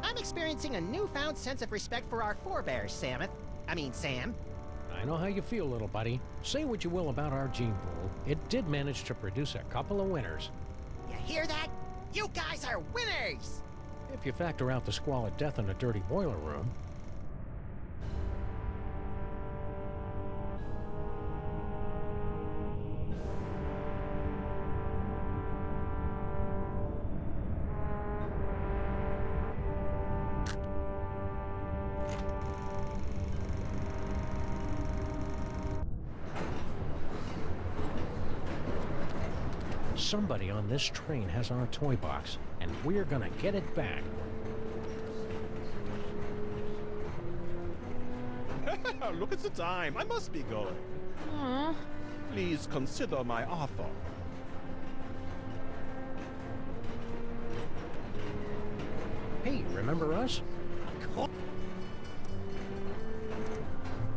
I'm experiencing a newfound sense of respect for our forebears, Sam. I know how you feel, little buddy. Say what you will about our gene pool, it did manage to produce a couple of winners. You hear that? You guys are winners! If you factor out the squalid death in a dirty boiler room. Somebody on this train has our toy box, and we're gonna get it back. Look at the time. I must be going. Please consider my offer. Hey, remember us?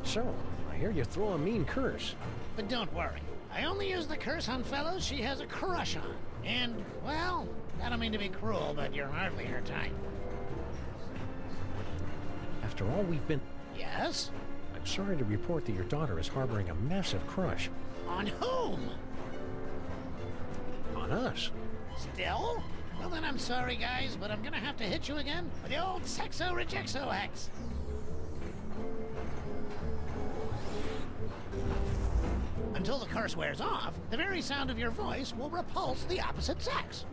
So, I hear you throw a mean curse. But don't worry. I only use the curse on fellows she has a crush on. And, well, I don't mean to be cruel, but you're hardly her type. After all we've been... Yes? I'm sorry to report that your daughter is harboring a massive crush. On whom? On us. Still? Well then I'm sorry guys, but I'm gonna have to hit you again with the old Sexo-Rejexo X. Until the curse wears off, the very sound of your voice will repulse the opposite sex.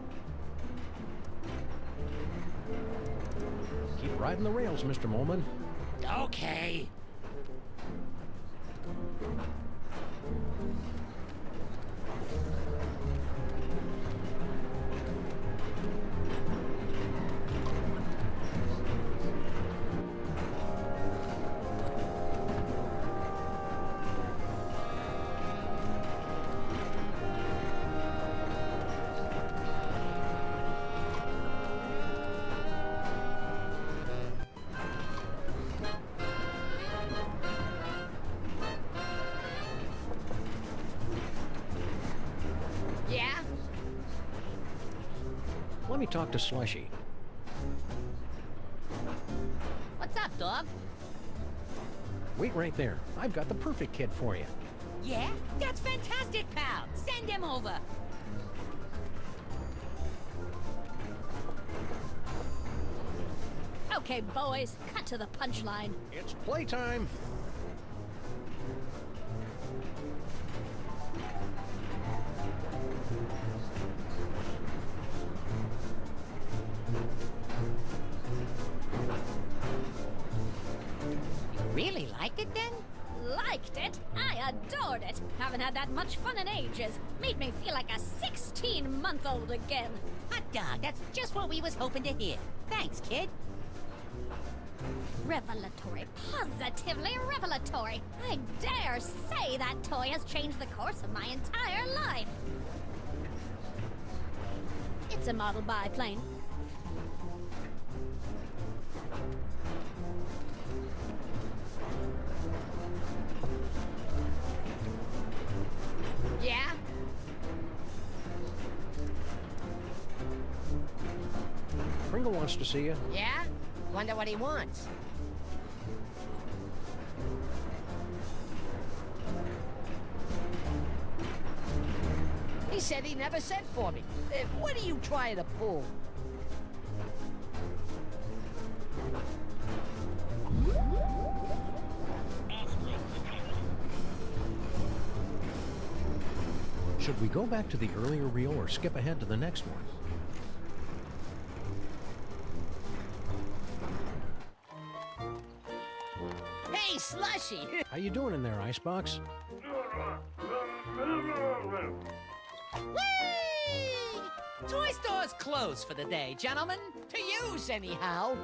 Keep riding the rails, Mr. Molman. Okay. Yeah? Let me talk to Slushy. What's up, dog? Wait right there. I've got the perfect kid for you. Yeah? That's fantastic, pal! Send him over! Okay, boys, cut to the punchline. It's playtime. Really liked it then? Liked it? I adored it. Haven't had that much fun in ages. Made me feel like a 16-month-old again. Hot dog, that's just what we was hoping to hear. Thanks, kid. Revelatory. Positively revelatory. I dare say that toy has changed the course of my entire life. It's a model biplane. Yeah? Pringle wants to see you. Yeah? Wonder what he wants. He said he never sent for me. What are you trying to pull? Should we go back to the earlier reel or skip ahead to the next one? Hey, Slushy! How you doing in there, Icebox? Whee! Toy store's closed for the day, gentlemen. To use, anyhow.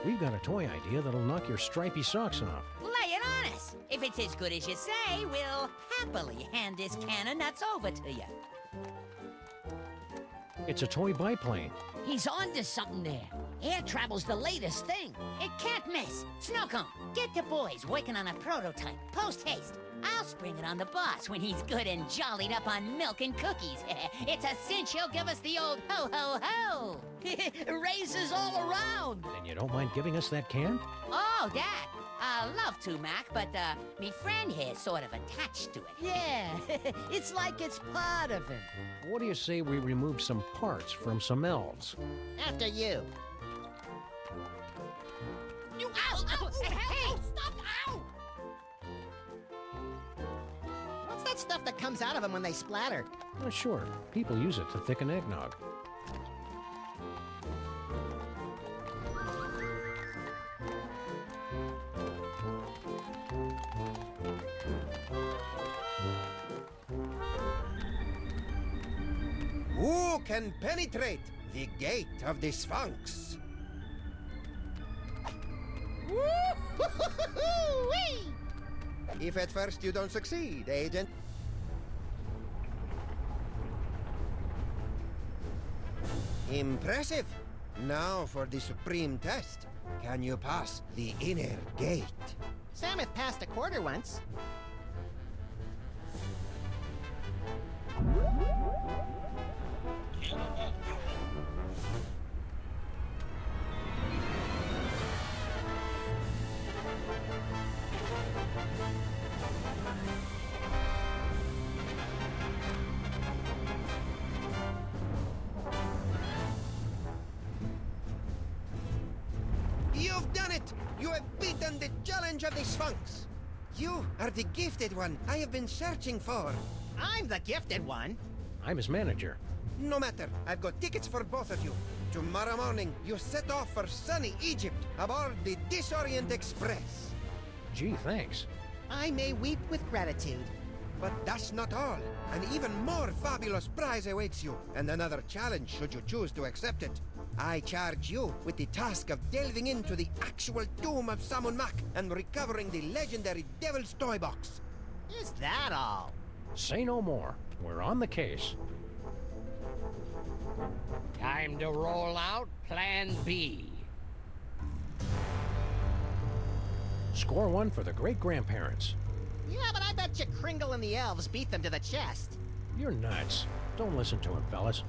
We've got a toy idea that'll knock your stripy socks off. Lay it on us! If If it's as good as you say, we'll happily hand this can of nuts over to you. It's a toy biplane. He's on to something there. Air travel's the latest thing. It can't miss. Snowcone, get the boys working on a prototype. Post haste. I'll spring it on the boss when he's good and jollied up on milk and cookies. It's a cinch he'll give us the old ho-ho-ho. Raises all around. And you don't mind giving us that can? Oh, that. Love to, Mac, but, me friend here's sort of attached to it. Yeah, it's like it's part of him. What do you say we remove some parts from some elves? After you. You ow! Hey! Stop! Ow! What's that stuff that comes out of them when they splatter? Oh, sure. People use it to thicken eggnog. Who can penetrate the gate of the Sphinx? Woo-hoo-hoo-hoo-wee! If at first you don't succeed, Agent. Impressive. Now for the supreme test. Can you pass the inner gate? Samus passed a quarter once. You've done it! You have beaten the challenge of the Sphinx! You are the gifted one I have been searching for. I'm the gifted one. I'm his manager. No matter, I've got tickets for both of you. Tomorrow morning, you set off for sunny Egypt aboard the Disorient Express. Gee, thanks. I may weep with gratitude. But that's not all. An even more fabulous prize awaits you, and another challenge should you choose to accept it. I charge you with the task of delving into the actual Tomb of Sammun-Mak and recovering the legendary Devil's Toy Box. Is that all? Say no more. We're on the case. Time to roll out Plan B. Score one for the great-grandparents. Yeah, but I bet you Kringle and the elves beat them to the chest. You're nuts. Don't listen to him, fellas.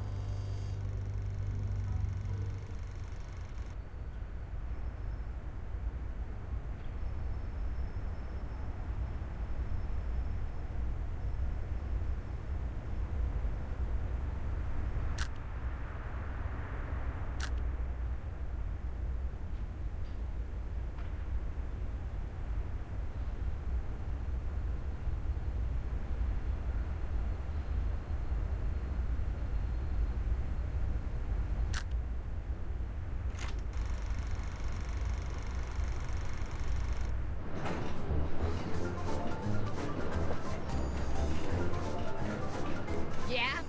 Yeah?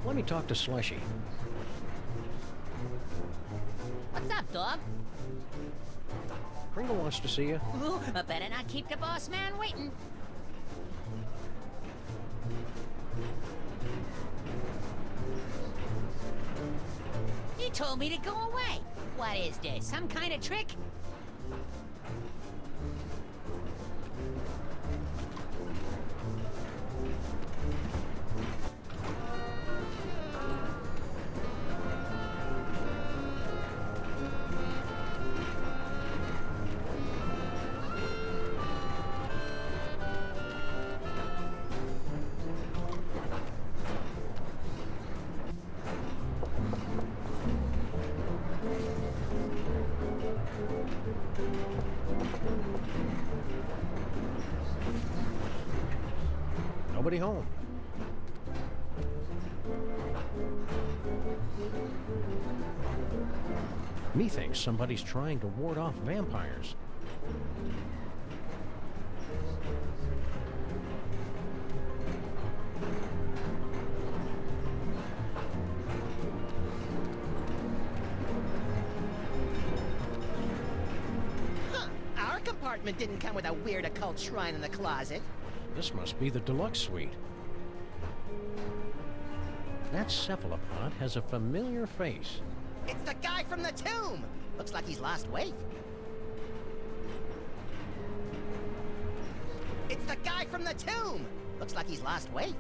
Let me talk to Slushy. What's up, dog? Kringle wants to see you. Ooh, I better not keep the boss man waiting. He told me to go away. What is this, some kind of trick? Nobody home. Methinks somebody's trying to ward off vampires. Huh, our compartment apartment didn't come with a weird occult shrine in the closet. This must be the deluxe suite. That cephalopod has a familiar face. It's the guy from the tomb! Looks like he's lost weight. It's the guy from the tomb! Looks like he's lost weight.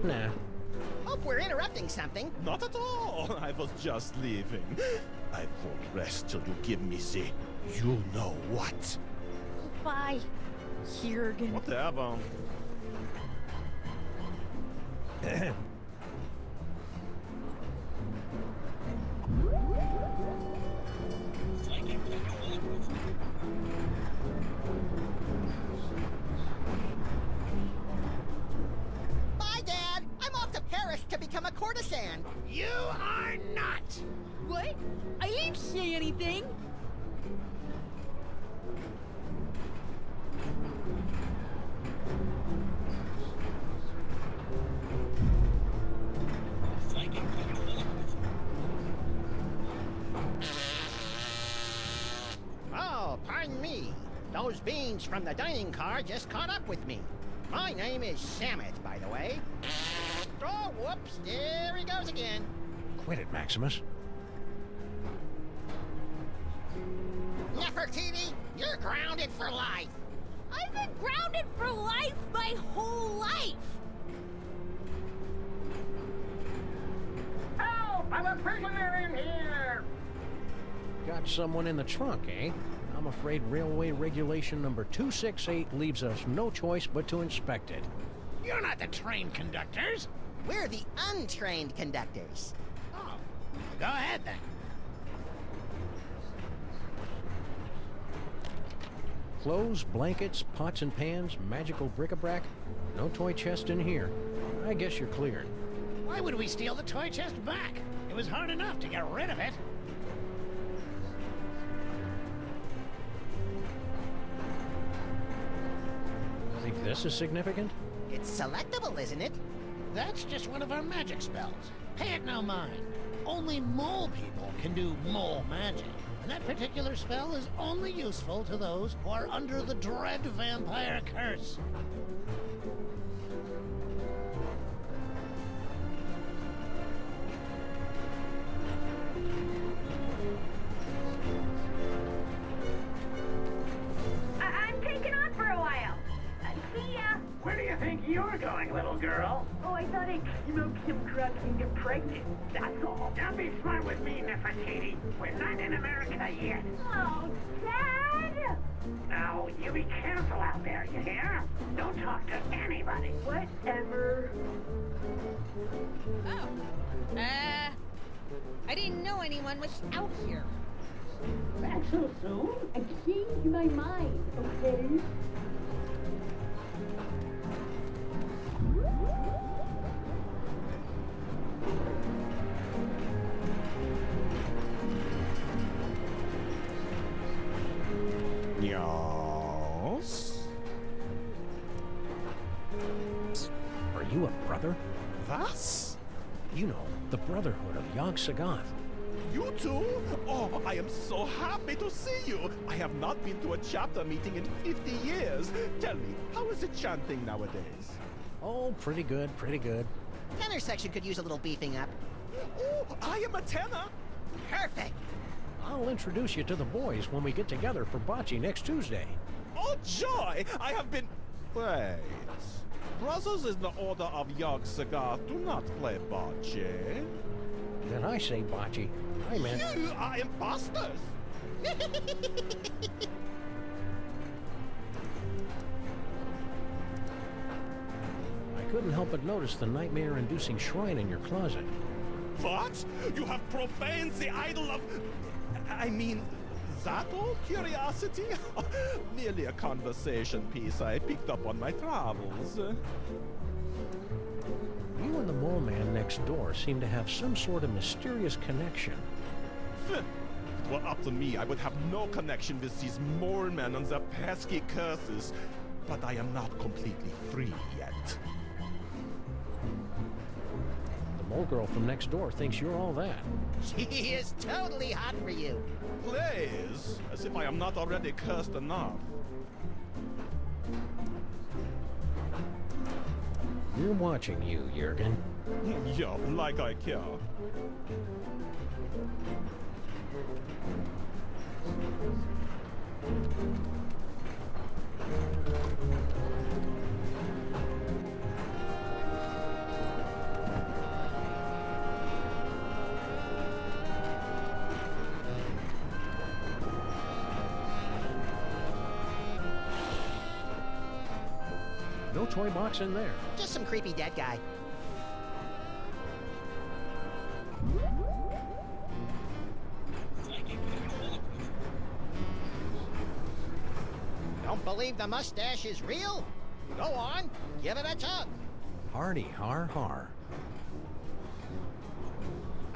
Nah. Hope we're interrupting something. Not at all. I was just leaving. I won't rest till you give me the you know what. Bye, Jurgen. Whatever. Bye, Dad! I'm off to Paris to become a courtesan. You are not! What? I ain't say anything. Oh, pardon me. Those beans from the dining car just caught up with me. My name is Samet, by the way. Oh, whoops, there he goes again. Quit it, Maximus. Nefertiti, you're grounded for life. I've been grounded for life my whole life. Help! I'm a prisoner in here! Got someone in the trunk, eh? I'm afraid railway regulation number 268 leaves us no choice but to inspect it. You're not the train conductors. We're the untrained conductors. Oh, go ahead then. Clothes, blankets, pots and pans, magical bric-a-brac. No toy chest in here. I guess you're cleared. Why would we steal the toy chest back? It was hard enough to get rid of it. Think this is significant? It's selectable, isn't it? That's just one of our magic spells. Pay it no mind. Only mole people can do mole magic. And that particular spell is only useful to those who are under the dread vampire curse. I'm taking off for a while. See ya! Where do you think you're going, little girl? Oh, I thought I'd smoke some crack and get pregnant. That's all. Don't be smart with me, Nefertiti. We're not in America yet. Oh, Dad! Now, you be careful out there, you hear? Don't talk to anybody. Whatever. Oh. I didn't know anyone was out here. Back so soon? I changed my mind, okay? Yes? Are you a brother? Was? You know, the Brotherhood of Yog-Sothoth. You too? Oh, I am so happy to see you. I have not been to a chapter meeting in 50 years. Tell me, how is the chanting nowadays? Oh, pretty good, pretty good. Tenor section could use a little beefing up. Oh, I am a tenor. Perfect. I'll introduce you to the boys when we get together for bocce next Tuesday. Oh, joy! I have been... Wait. Brothers in the Order of Yog-Sothoth do not play bocce. Did I say bocce? I meant... You are imposters! I couldn't help but notice the nightmare-inducing shrine in your closet. What? You have profaned the idol of... I mean, that old curiosity? Merely a conversation piece I picked up on my travels. You and the mole man next door seem to have some sort of mysterious connection. If it were up to me, I would have no connection with these mole men and their pesky curses. But I am not completely free yet. The mole girl from next door thinks you're all that. She is totally hot for you. Please, as if I am not already cursed enough. We're watching you, Jurgen. Yeah, like I care. No toy box in there. Just some creepy dead guy. Don't believe the mustache is real? Go on, give it a tug. Hardy har har.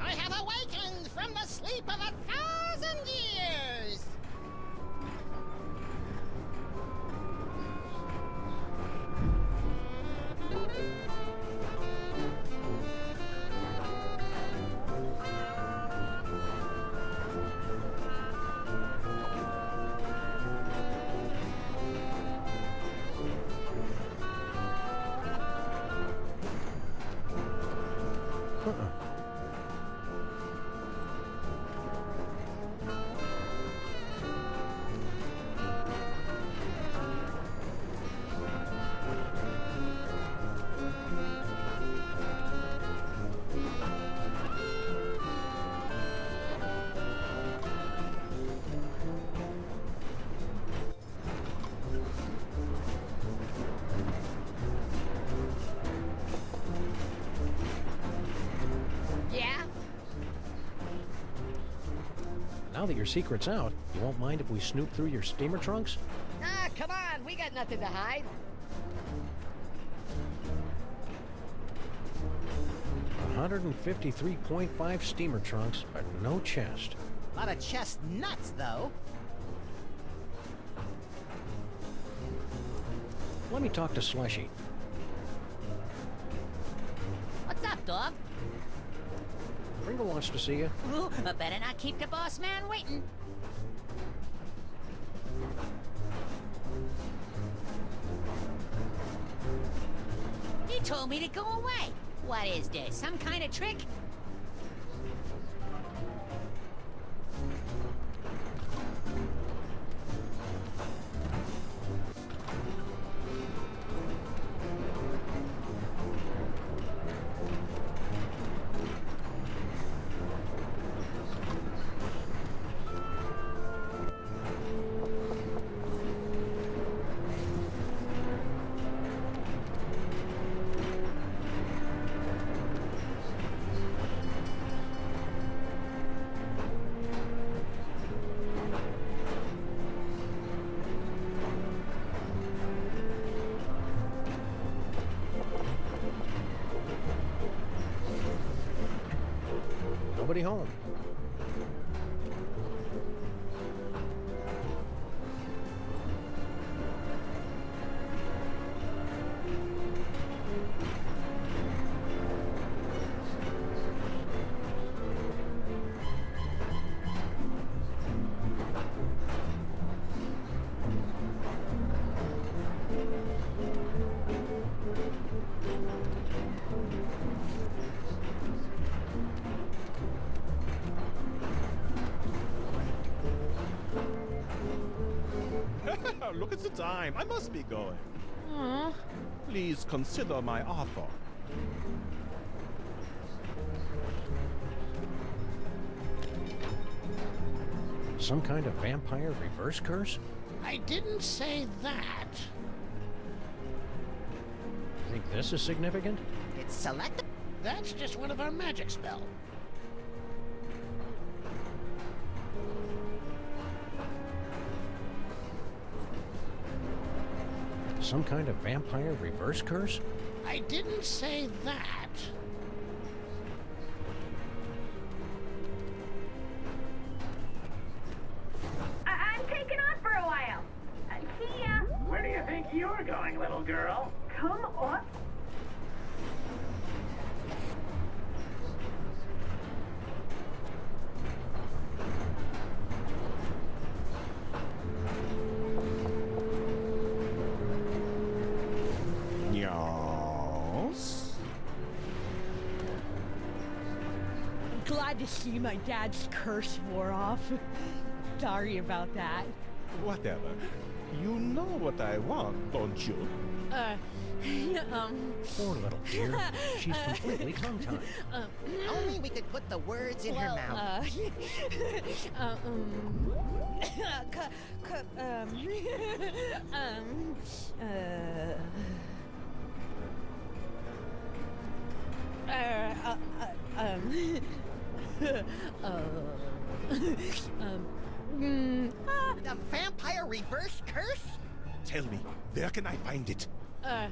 I have awakened from the sleep of 1,000 years. Now that your secret's out, you won't mind if we snoop through your steamer trunks? Ah, come on, we got nothing to hide. 153.5 steamer trunks, but no chest. A lot of chest nuts, though. Let me talk to Slushy. What's up, dog? Pringle wants to see you. Ooh, but better not keep the boss man waiting. He told me to go away. What is this, some kind of trick? Nobody home. Look at the time. I must be going. Please consider my offer. Some kind of vampire reverse curse? I didn't say that. Think this is significant? It's selected. That's just one of our magic spells. Some kind of vampire reverse curse? I didn't say that. I'm taking off for a while. See ya. Where do you think you're going, little girl? Come on. Yes. I'm glad to see my dad's curse wore off. Sorry about that. Whatever. You know what I want, don't you? Poor little dear. She's completely tongue-tied. Only we could put the words in her mouth. The vampire reverse curse? Tell me, where can I find it? The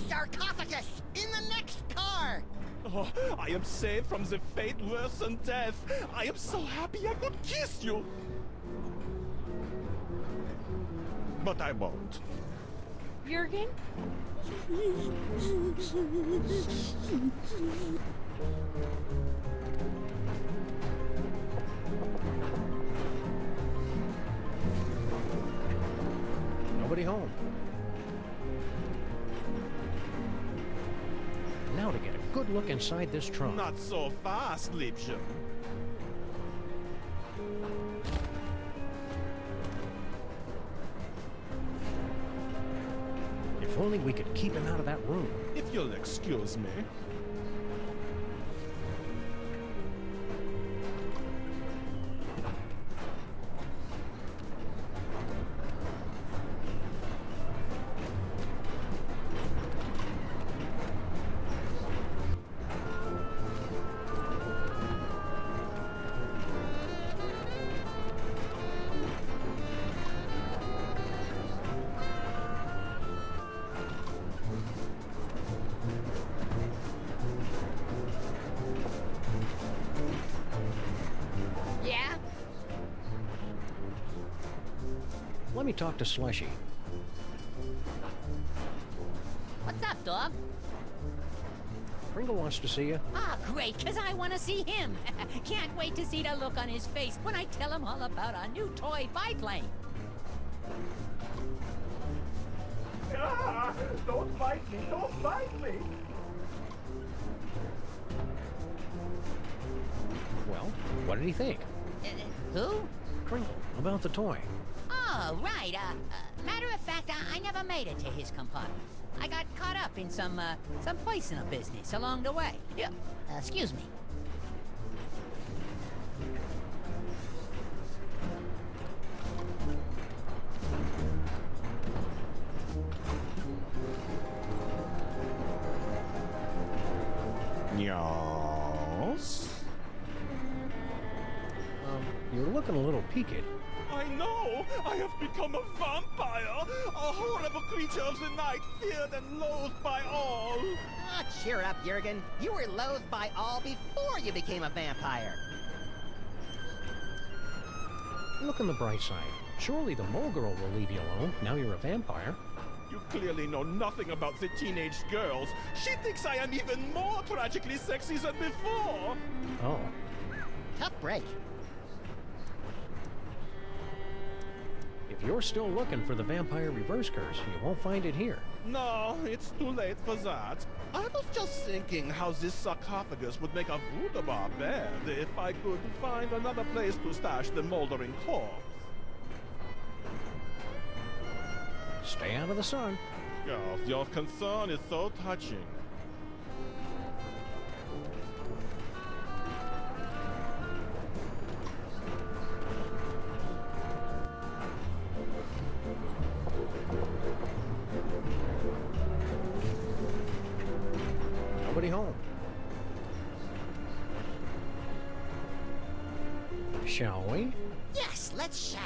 sarcophagus in the next car. Oh, I am saved from the fate worse than death. I am so happy I could kiss you. But I won't. Jurgen? Nobody home. Now to get a good look inside this trunk. Not so fast, Liebchen. If only we could keep him out of that room. If you'll excuse me. Yeah? Let me talk to Slushy. What's up, dog? Pringle wants to see you. Ah, great, because I want to see him. Can't wait to see the look on his face when I tell him all about our new toy biplane. Ah, don't bite me! Don't bite me! Well, what did he think? Who? Kringle, about the toy. Oh, right. Matter of fact, I never made it to his compartment. I got caught up in some personal business along the way. Yeah, excuse me. Yes? You're looking a little peaked. I know! I have become a vampire! A horrible creature of the night, feared and loathed by all! Ah, cheer up, Jurgen. You were loathed by all before you became a vampire. Look on the bright side. Surely the mole girl will leave you alone. Now you're a vampire. You clearly know nothing about the teenage girls. She thinks I am even more tragically sexy than before! Oh. Tough break. If you're still looking for the vampire reverse curse, you won't find it here. No, it's too late for that. I was just thinking how this sarcophagus would make a Wunderbar bed if I could find another place to stash the moldering corpse. Stay out of the sun. Girls, your concern is so touching. Nobody home. Shall we? Yes, let's shout.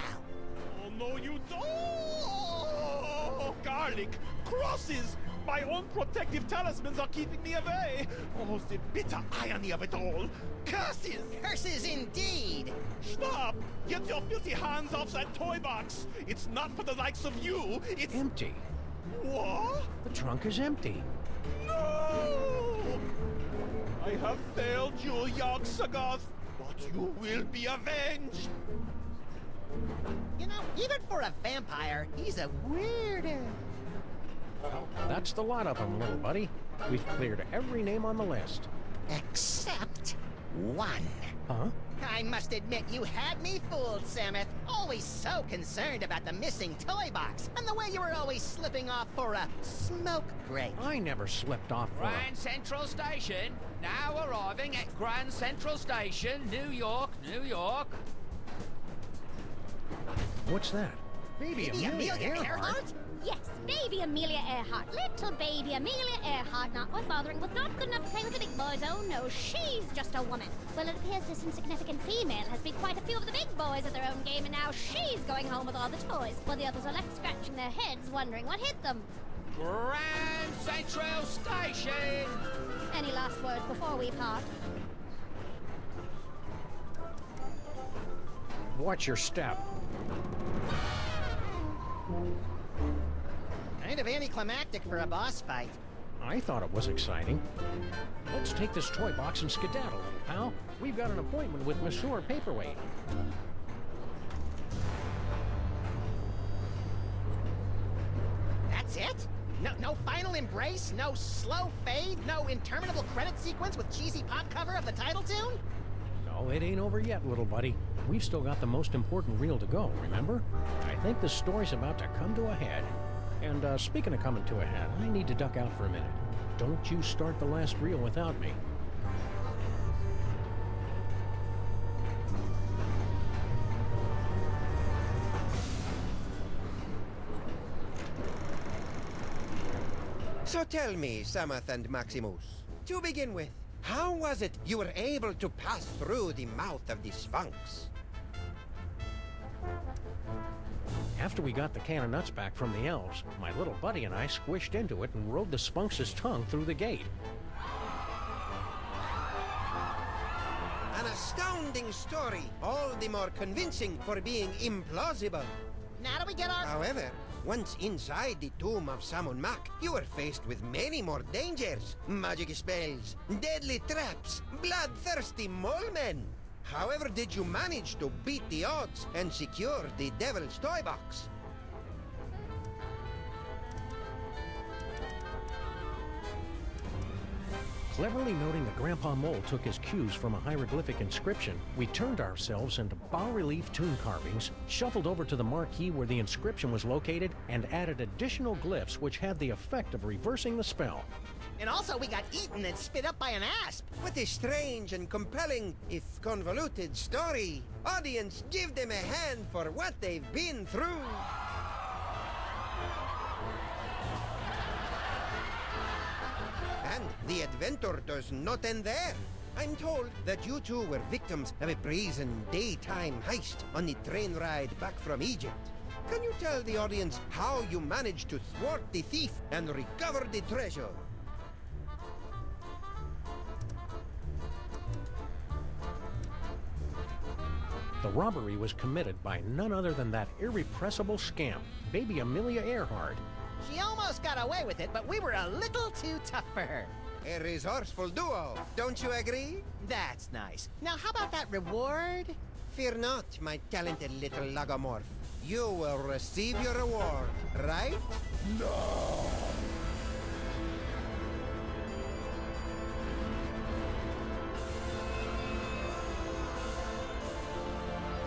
Oh, no, you don't! Oh, garlic! Crosses! My own protective talismans are keeping me away! Oh, the bitter irony of it all! Curses! Curses indeed! Stop! Get your filthy hands off that toy box! It's not for the likes of you, it's... Empty. What? The trunk is empty. No! I have failed you, Yogg-Sagoth, but you will be avenged! You know, even for a vampire, he's a weirdo. Well, that's the lot of them, little buddy. We've cleared every name on the list. Except one. Huh? I must admit, you had me fooled, Sameth. Always so concerned about the missing toy box, and the way you were always slipping off for a smoke break. I never slipped off for Grand Central Station. Now arriving at Grand Central Station, New York, New York. What's that? Baby Amelia Earhart? Yes, baby Amelia Earhart. Little baby Amelia Earhart, not worth bothering with, not good enough to play with the big boys. Oh no, she's just a woman. Well, it appears this insignificant female has beat quite a few of the big boys at their own game, and now she's going home with all the toys, while the others are left scratching their heads, wondering what hit them. Grand Central Station. Any last words before we part? Watch your step. Kind of anticlimactic for a boss fight. I thought it was exciting. Let's take this toy box and skedaddle, little pal. We've got an appointment with Monsieur Paperweight. That's it? No final embrace? No slow fade? No interminable credit sequence with cheesy pop cover of the title tune? No, it ain't over yet, little buddy. We've still got the most important reel to go, remember? I think the story's about to come to a head. And speaking of coming to a head, I need to duck out for a minute. Don't you start the last reel without me. So tell me, Sameth and Maximus, to begin with, how was it you were able to pass through the mouth of the Sphinx? After we got the can of nuts back from the elves, my little buddy and I squished into it and rode the Sphinx's tongue through the gate. An astounding story, all the more convincing for being implausible. Now do we get our... However, once inside the Tomb of Sammun-Mak, you were faced with many more dangers. Magic spells, deadly traps, bloodthirsty mole men. However did you manage to beat the odds and secure the Devil's Toy Box? Cleverly noting that Grandpa Mole took his cues from a hieroglyphic inscription, we turned ourselves into bas-relief tomb carvings, shuffled over to the marquee where the inscription was located, and added additional glyphs which had the effect of reversing the spell. And also we got eaten and spit up by an asp. What a strange and compelling, if convoluted, story. Audience, give them a hand for what they've been through. And the adventure does not end there. I'm told that you two were victims of a brazen daytime heist on the train ride back from Egypt. Can you tell the audience how you managed to thwart the thief and recover the treasure? The robbery was committed by none other than that irrepressible scamp, baby Amelia Earhart. She almost got away with it, but we were a little too tough for her. A resourceful duo, don't you agree? That's nice. Now, how about that reward? Fear not, my talented little logomorph. You will receive your reward, right? No!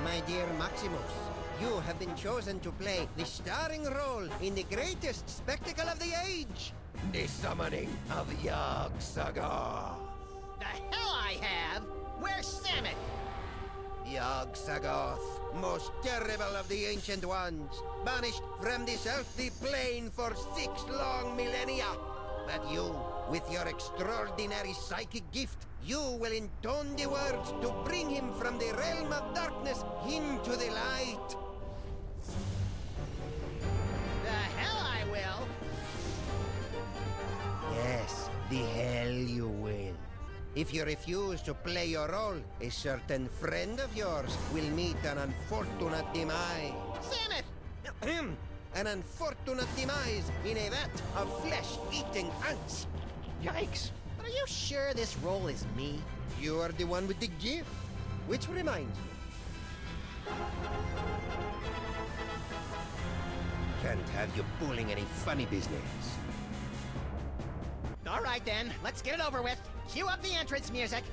My dear Maximus, You have been chosen to play the starring role in the greatest spectacle of the age. The summoning of Yog-Sagoth. The hell I have! Where's Samut? Yog-Sagoth, most terrible of the Ancient Ones, banished from this earthly plane for 6 long millennia. But you, with your extraordinary psychic gift, you will intone the words to bring him from the realm of darkness into the light. The hell I will! Yes, the hell you will. If you refuse to play your role, a certain friend of yours will meet an unfortunate demise. Samut! An unfortunate demise in a vat of flesh-eating ants. Yikes! But are you sure this role is me? You are the one with the gift. Which reminds me. Can't have you pulling any funny business. All right then, let's get it over with. Cue up the entrance music.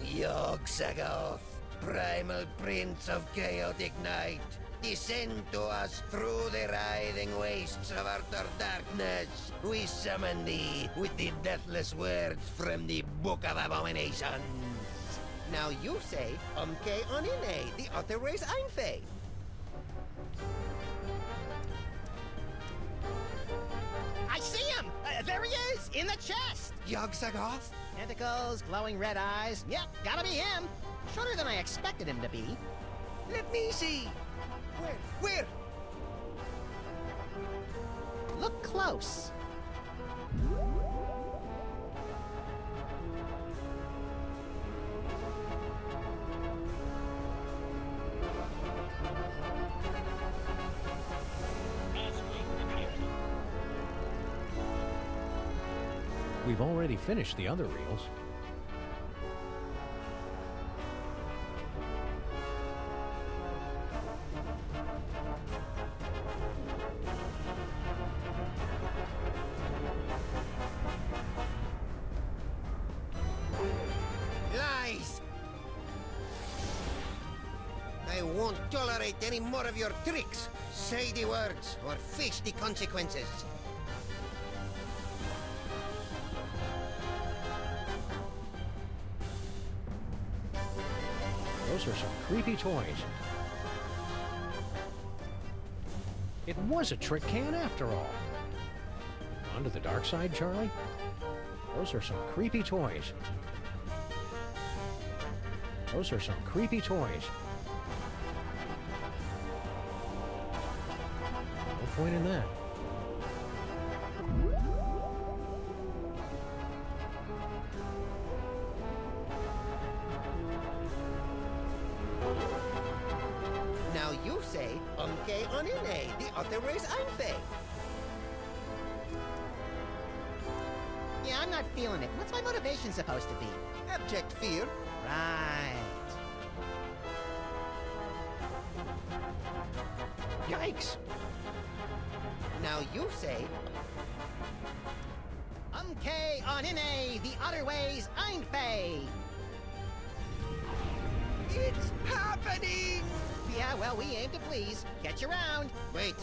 Yog-Sagoth, primal prince of chaotic night, descend to us through the writhing wastes of utter darkness. We summon thee with the deathless words from the Book of Abominations. Now you say, Umke Onine, the other ways Einfei. I see him! There he is, in the chest! Yog-Sagoth? Tentacles, glowing red eyes. Yep, gotta be him. Shorter than I expected him to be. Let me see. Where? Look close. We've already finished the other reels. Lies! I won't tolerate any more of your tricks. Say the words or face the consequences. Those are some creepy toys. It was a trick can after all. Onto the dark side, Charlie? Those are some creepy toys. Those are some creepy toys. No point in that. Now you say, Umke Onine, the other ways Einfei. Yeah, I'm not feeling it. What's my motivation supposed to be? Abject fear. Right. Yikes! Now you say, Umke Onine, the other ways Einfei. It's happening! Yeah, well, we aim to please. Catch you around. Wait,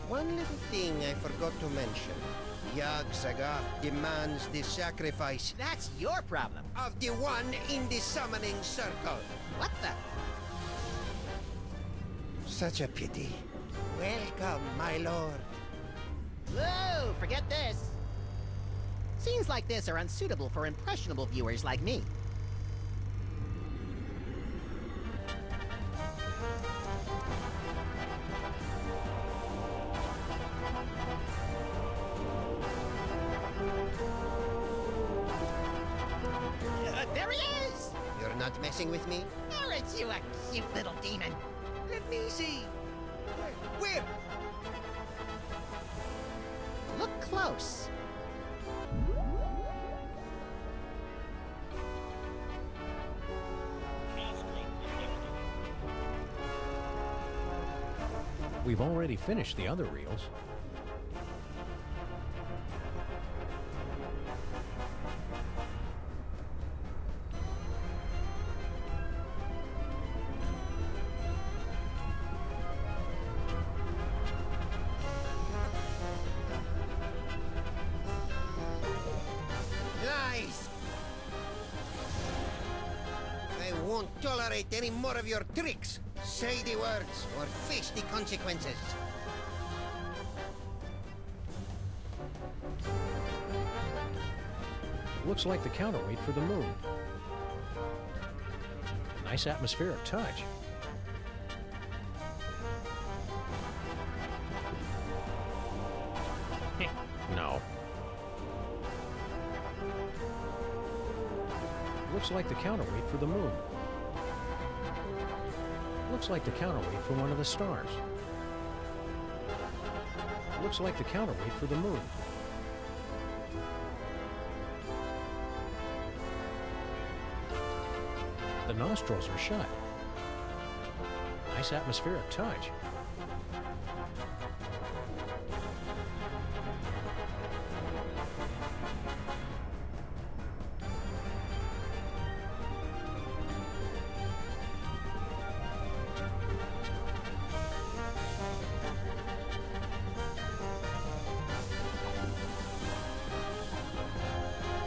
one little thing I forgot to mention. Yog-Sagoth demands the sacrifice That's your problem. of the one in the summoning circle. What the? Such a pity. Welcome, my lord. Whoa, forget this. Scenes like this are unsuitable for impressionable viewers like me. There he is! You're not messing with me? Aren't you a cute little demon? Let me see. Where? Look close. We've already finished the other reels. won't tolerate any more of your tricks. Say the words or face the consequences. Looks like the counterweight for the moon. Nice atmospheric touch. No. Looks like the counterweight for the moon. Looks like the counterweight for one of the stars. Looks like the counterweight for the moon. The nostrils are shut. Nice atmospheric touch.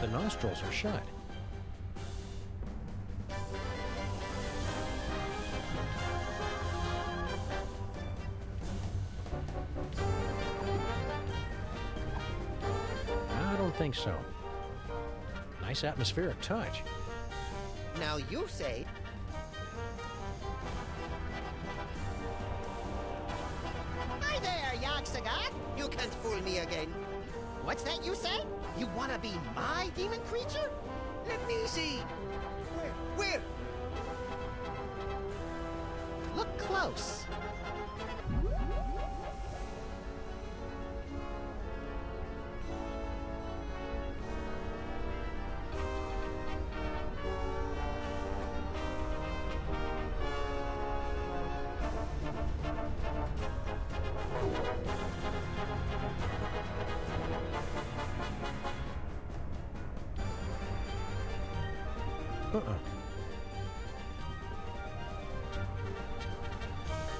The nostrils are shut. I don't think so. Nice atmospheric touch. Now you say... Hi there, Yogg-Sagoth. You can't fool me again. What's that you say? You want to be my demon creature? Let me see. Where? Look close.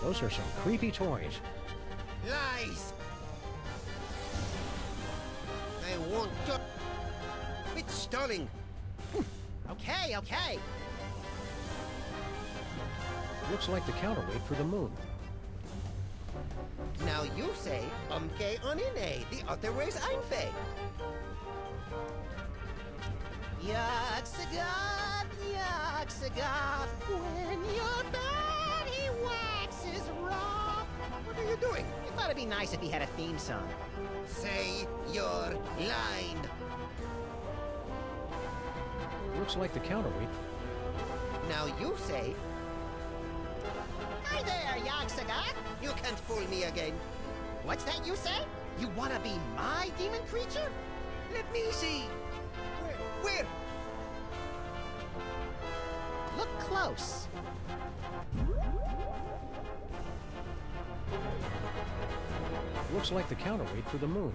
Those are some creepy toys. Lies! I won't do... Quit stalling. Okay. Looks like the counterweight for the moon. Now you say, umke onine, the other way's einfei. Yogg-Sagoth, when your body waxes rough. What are you doing? I thought it'd be nice if he had a theme song. Say your line. Looks like the counterweight. Now you say... Hi there, Yogg-Sagoth. You can't fool me again. What's that you say? You want to be my demon creature? Let me see. Where? Look close. Looks like the counterweight for the moon.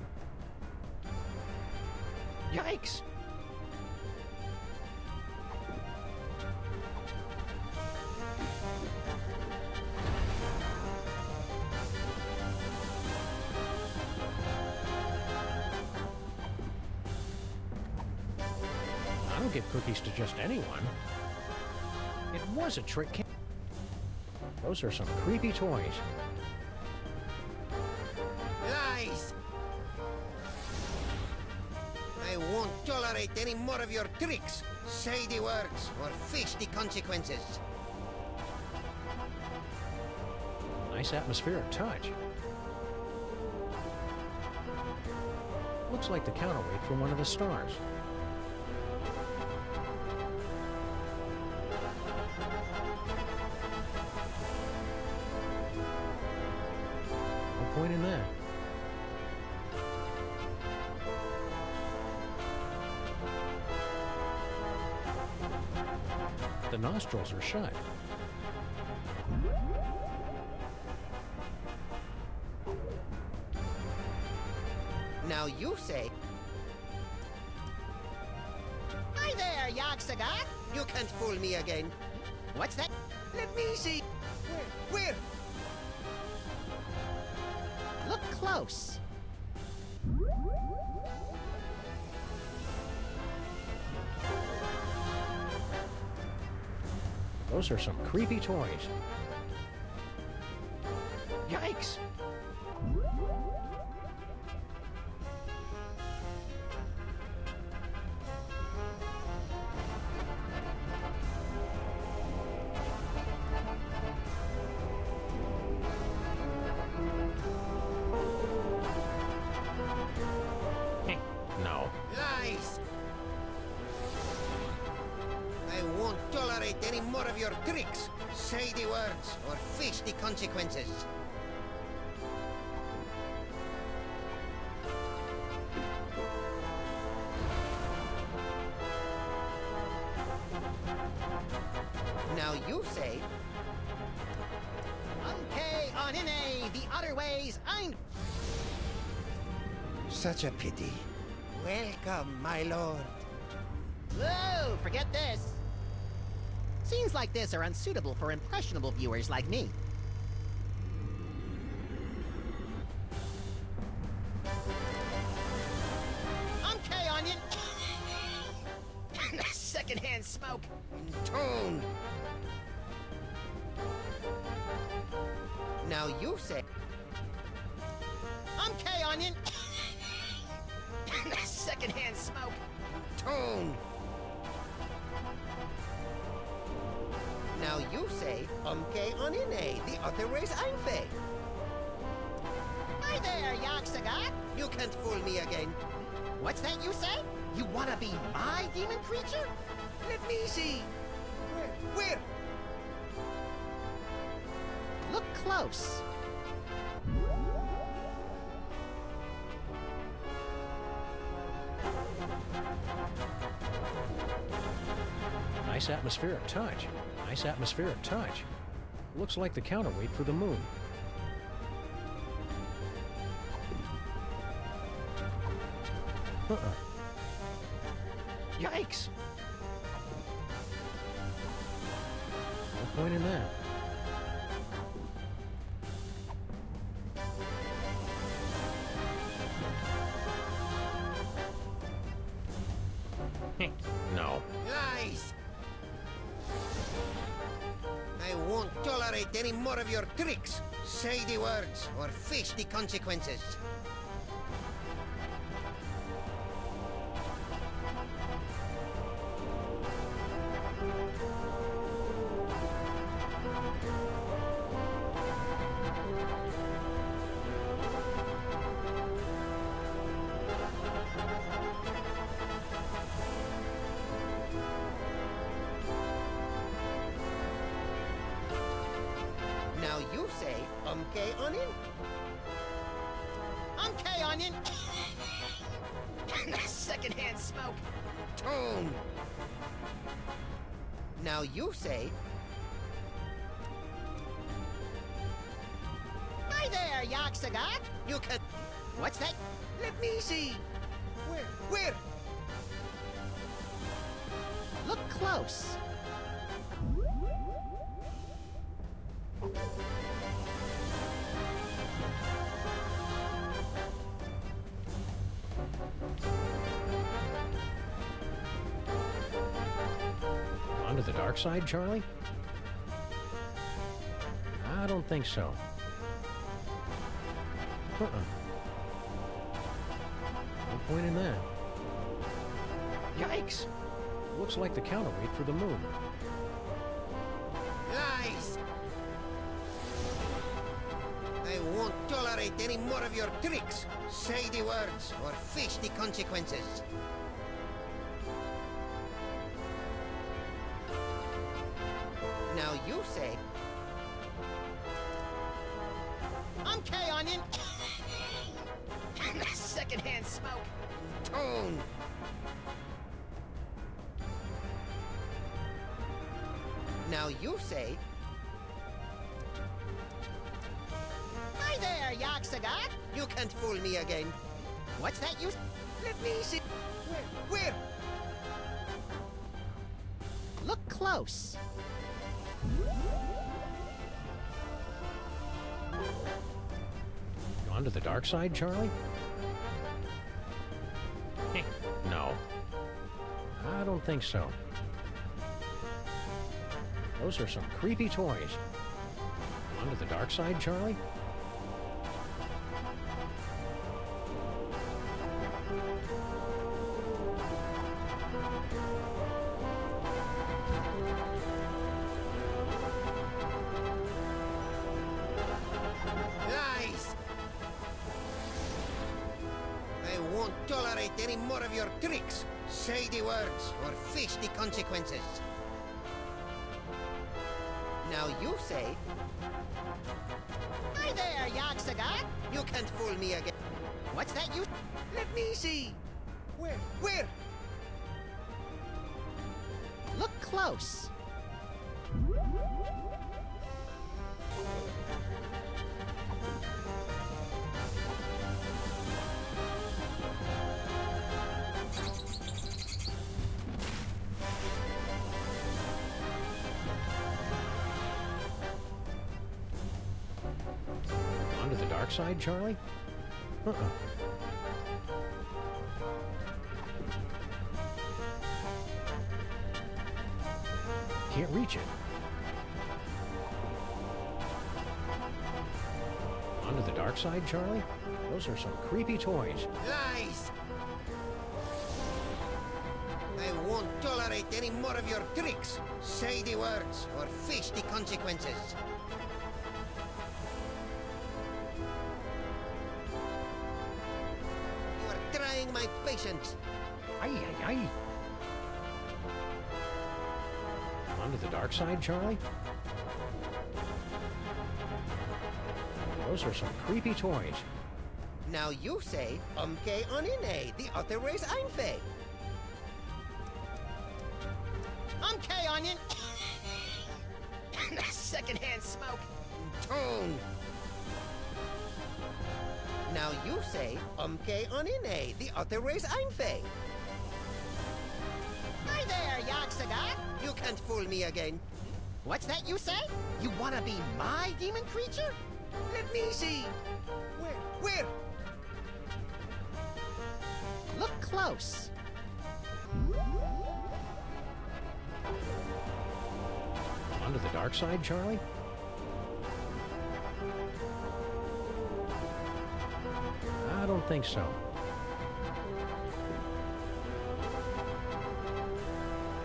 Yikes! I don't give cookies to just anyone. It was a trick. Those are some creepy toys. Lies! I won't tolerate any more of your tricks. Say the words or face the consequences. Nice atmospheric touch. Looks like the counterweight for one of the stars. No point in that. The nostrils are shut. Now you say... Hi there, Yogg-Sagoth. You can't fool me again. What's that? Let me see. Where? Look close. Those are some creepy toys. Yikes! No. Lies! I won't tolerate any more of your tricks. Say the words or face the consequences. Now you say... Okay, on in A, the other ways, I'm... Such a pity. Welcome, my lord. Whoa, forget this. Scenes like this are unsuitable for impressionable viewers like me. Okay, Onion. Secondhand smoke. Tone. Now you say... Okay, Onion. Secondhand smoke. Tone. Now you say, on in A, the other ways I'm fey. Hi there, Yaksagat. You can't fool me again. What's that you say? You wanna be my demon creature? Let me see. Where? Look close. Nice atmospheric touch. Nice atmospheric touch. Looks like the counterweight for the moon. Yikes! No point in that. No. Lies! I won't tolerate any more of your tricks. Say the words or face the consequences. Now you say, Onion? Onion. Secondhand smoke. Tone. Now you say, Hi there, Yaksagat. you can... What's that? Let me see. Where? Look close. Onto the dark side, Charlie? I don't think so. No point in that. Yikes! Looks like the counterweight for the moon. Lies! I won't tolerate any more of your tricks. Say the words or face the consequences. Now you say, Okay, Onion. Secondhand smoke. Tone. Now you say, Hi there, Yaksagat. you can't fool me again. What's that you... Let me see. Where? Look close. Gone to the dark side, Charlie? No. I don't think so. Those are some creepy toys. Onto the dark side, Charlie? Lies! I won't tolerate any more of your tricks. Say the words or face the consequences. Now you say... Hi there, Yogg-Sagoth. You can't fool me again. What's that you... Let me see. Where? Look close. Onto the dark side, Charlie? Uh-uh. Can't reach it. Onto the dark side, Charlie? Those are some creepy toys. Lies! I won't tolerate any more of your tricks. Say the words or face the consequences. You are trying my patience. Ay, ay, ay. Onto the dark side, Charlie? Those are some creepy toys. Now you say, umke onine, the other way's einfe. Okay, Onion. Secondhand smoke. Tone. Now you say, umke onine, the other way's einfe. Hi there, Yogg-Sagoth. You can't fool me again. What's that you say? You want to be my demon creature? Let me see. Where? Look close. Onto the dark side, Charlie? I don't think so.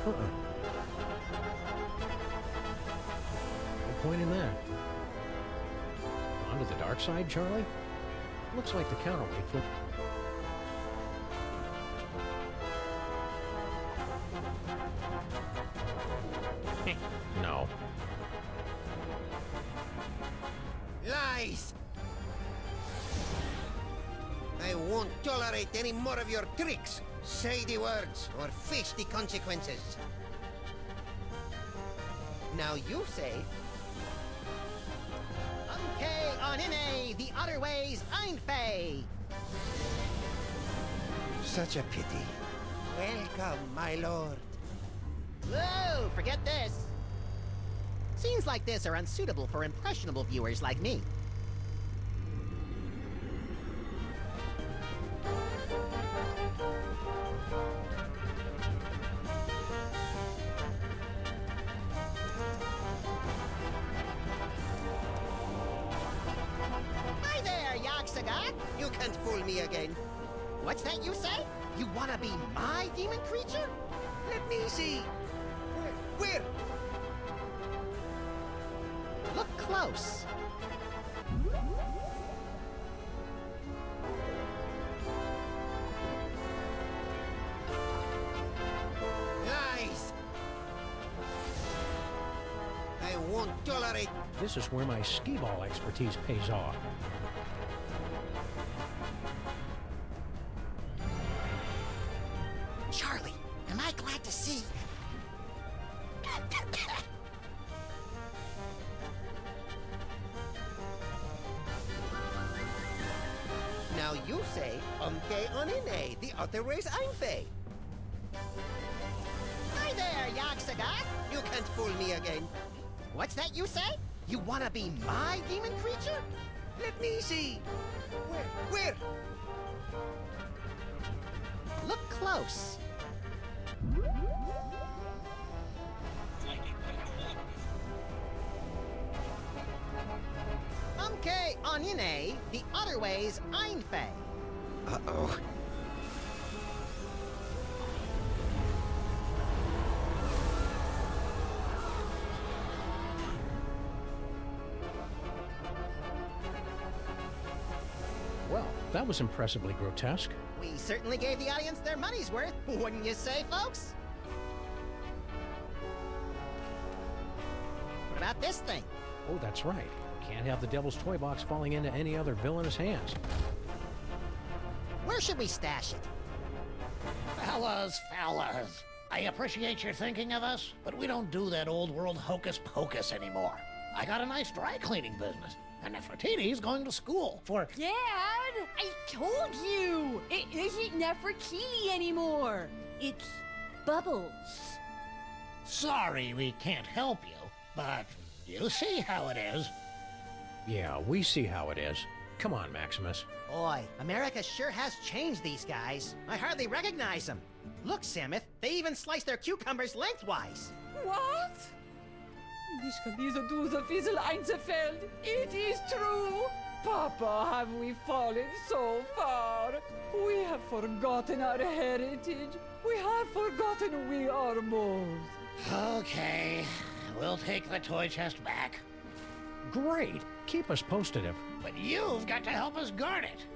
Uh-uh. No point in that. Onto the dark side, Charlie? Looks like the counterweight for... No. Lies! I won't tolerate any more of your tricks. Say the words or face the consequences. Now you say... Okay, Onine, the other ways einfe. Such a pity. Welcome, my lord. Whoa, forget this. Scenes like this are unsuitable for impressionable viewers like me. Hi there, Yogg-Sagoth. You can't fool me again. What's that you say? You want to be my demon creature? Let me see. Where? Look close. Lies! I won't tolerate... This is where my skee-ball expertise pays off. Charlie, am I glad to see... Now you say, umke onine, the other way's einfe. Hi there, Yogg-Sagoth. You can't fool me again. What's that you say? You want to be my demon creature? Let me see. Where? Look close. onion A, the other way's Einfei. Uh-oh. Well, that was impressively grotesque. We certainly gave the audience their money's worth, wouldn't you say, folks? What about this thing? Oh, that's right. Can't have the Devil's Toy Box falling into any other villainous hands. Where should we stash it? Fellas, I appreciate your thinking of us, but we don't do that old world hocus pocus anymore. I got a nice dry cleaning business, and Nefertiti's going to school for... Dad! I told you! It isn't Nefertiti anymore! It's Bubbles. Sorry we can't help you, but you see how it is. Yeah, we see how it is. Come on, Maximus. Boy, America sure has changed these guys. I hardly recognize them. Look, Samuth, they even slice their cucumbers lengthwise. What? Ich kann diese Duse Fiesel einzefeld. It is true. Papa, have we fallen so far? We have forgotten our heritage. We have forgotten we are moles. Okay, we'll take the toy chest back. Great! Keep us posted if... But you've got to help us guard it.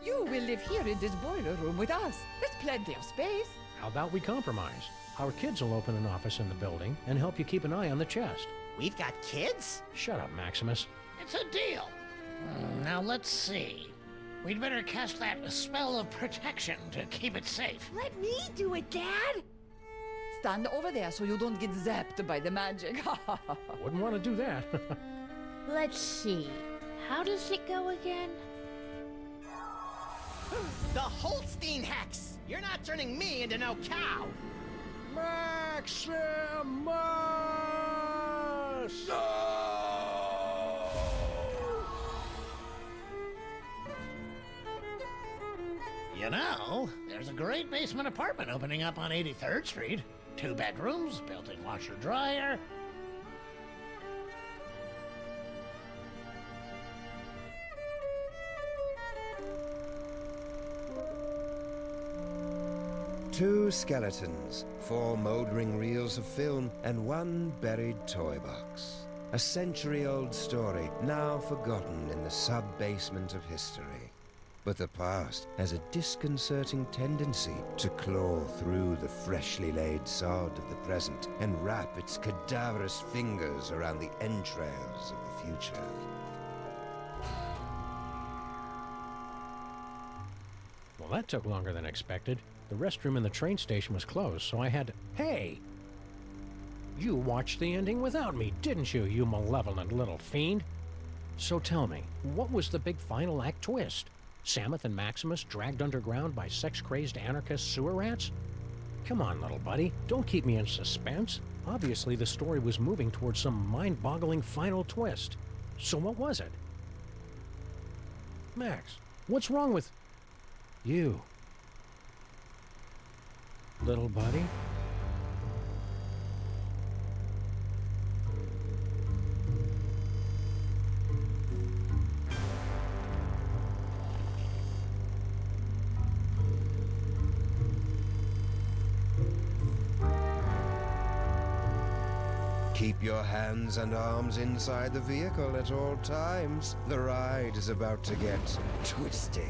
You will live here in this boiler room with us. There's plenty of space. How about we compromise? Our kids will open an office in the building and help you keep an eye on the chest. We've got kids? Shut up, Maximus. It's a deal. Now let's see. We'd better cast that spell of protection to keep it safe. Let me do it, Dad! Stand over there so you don't get zapped by the magic. Wouldn't want to do that. Let's see. How does it go again? The Holstein Hex! You're not turning me into no cow! Maximus! You know, there's a great basement apartment opening up on 83rd Street. 2 bedrooms, built-in washer-dryer. Two skeletons, 4 mouldering reels of film, and 1 buried toy box. A century-old story, now forgotten in the sub-basement of history. But the past has a disconcerting tendency to claw through the freshly laid sod of the present and wrap its cadaverous fingers around the entrails of the future. Well, that took longer than expected. The restroom in the train station was closed, so I had to... Hey! You watched the ending without me, didn't you, you malevolent little fiend? So tell me, what was the big final act twist? Samuth and Maximus dragged underground by sex-crazed anarchist sewer rats? Come on, little buddy, don't keep me in suspense. Obviously, the story was moving towards some mind-boggling final twist. So what was it? Max, what's wrong with... you? Little buddy? Keep your hands and arms inside the vehicle at all times. The ride is about to get twisty.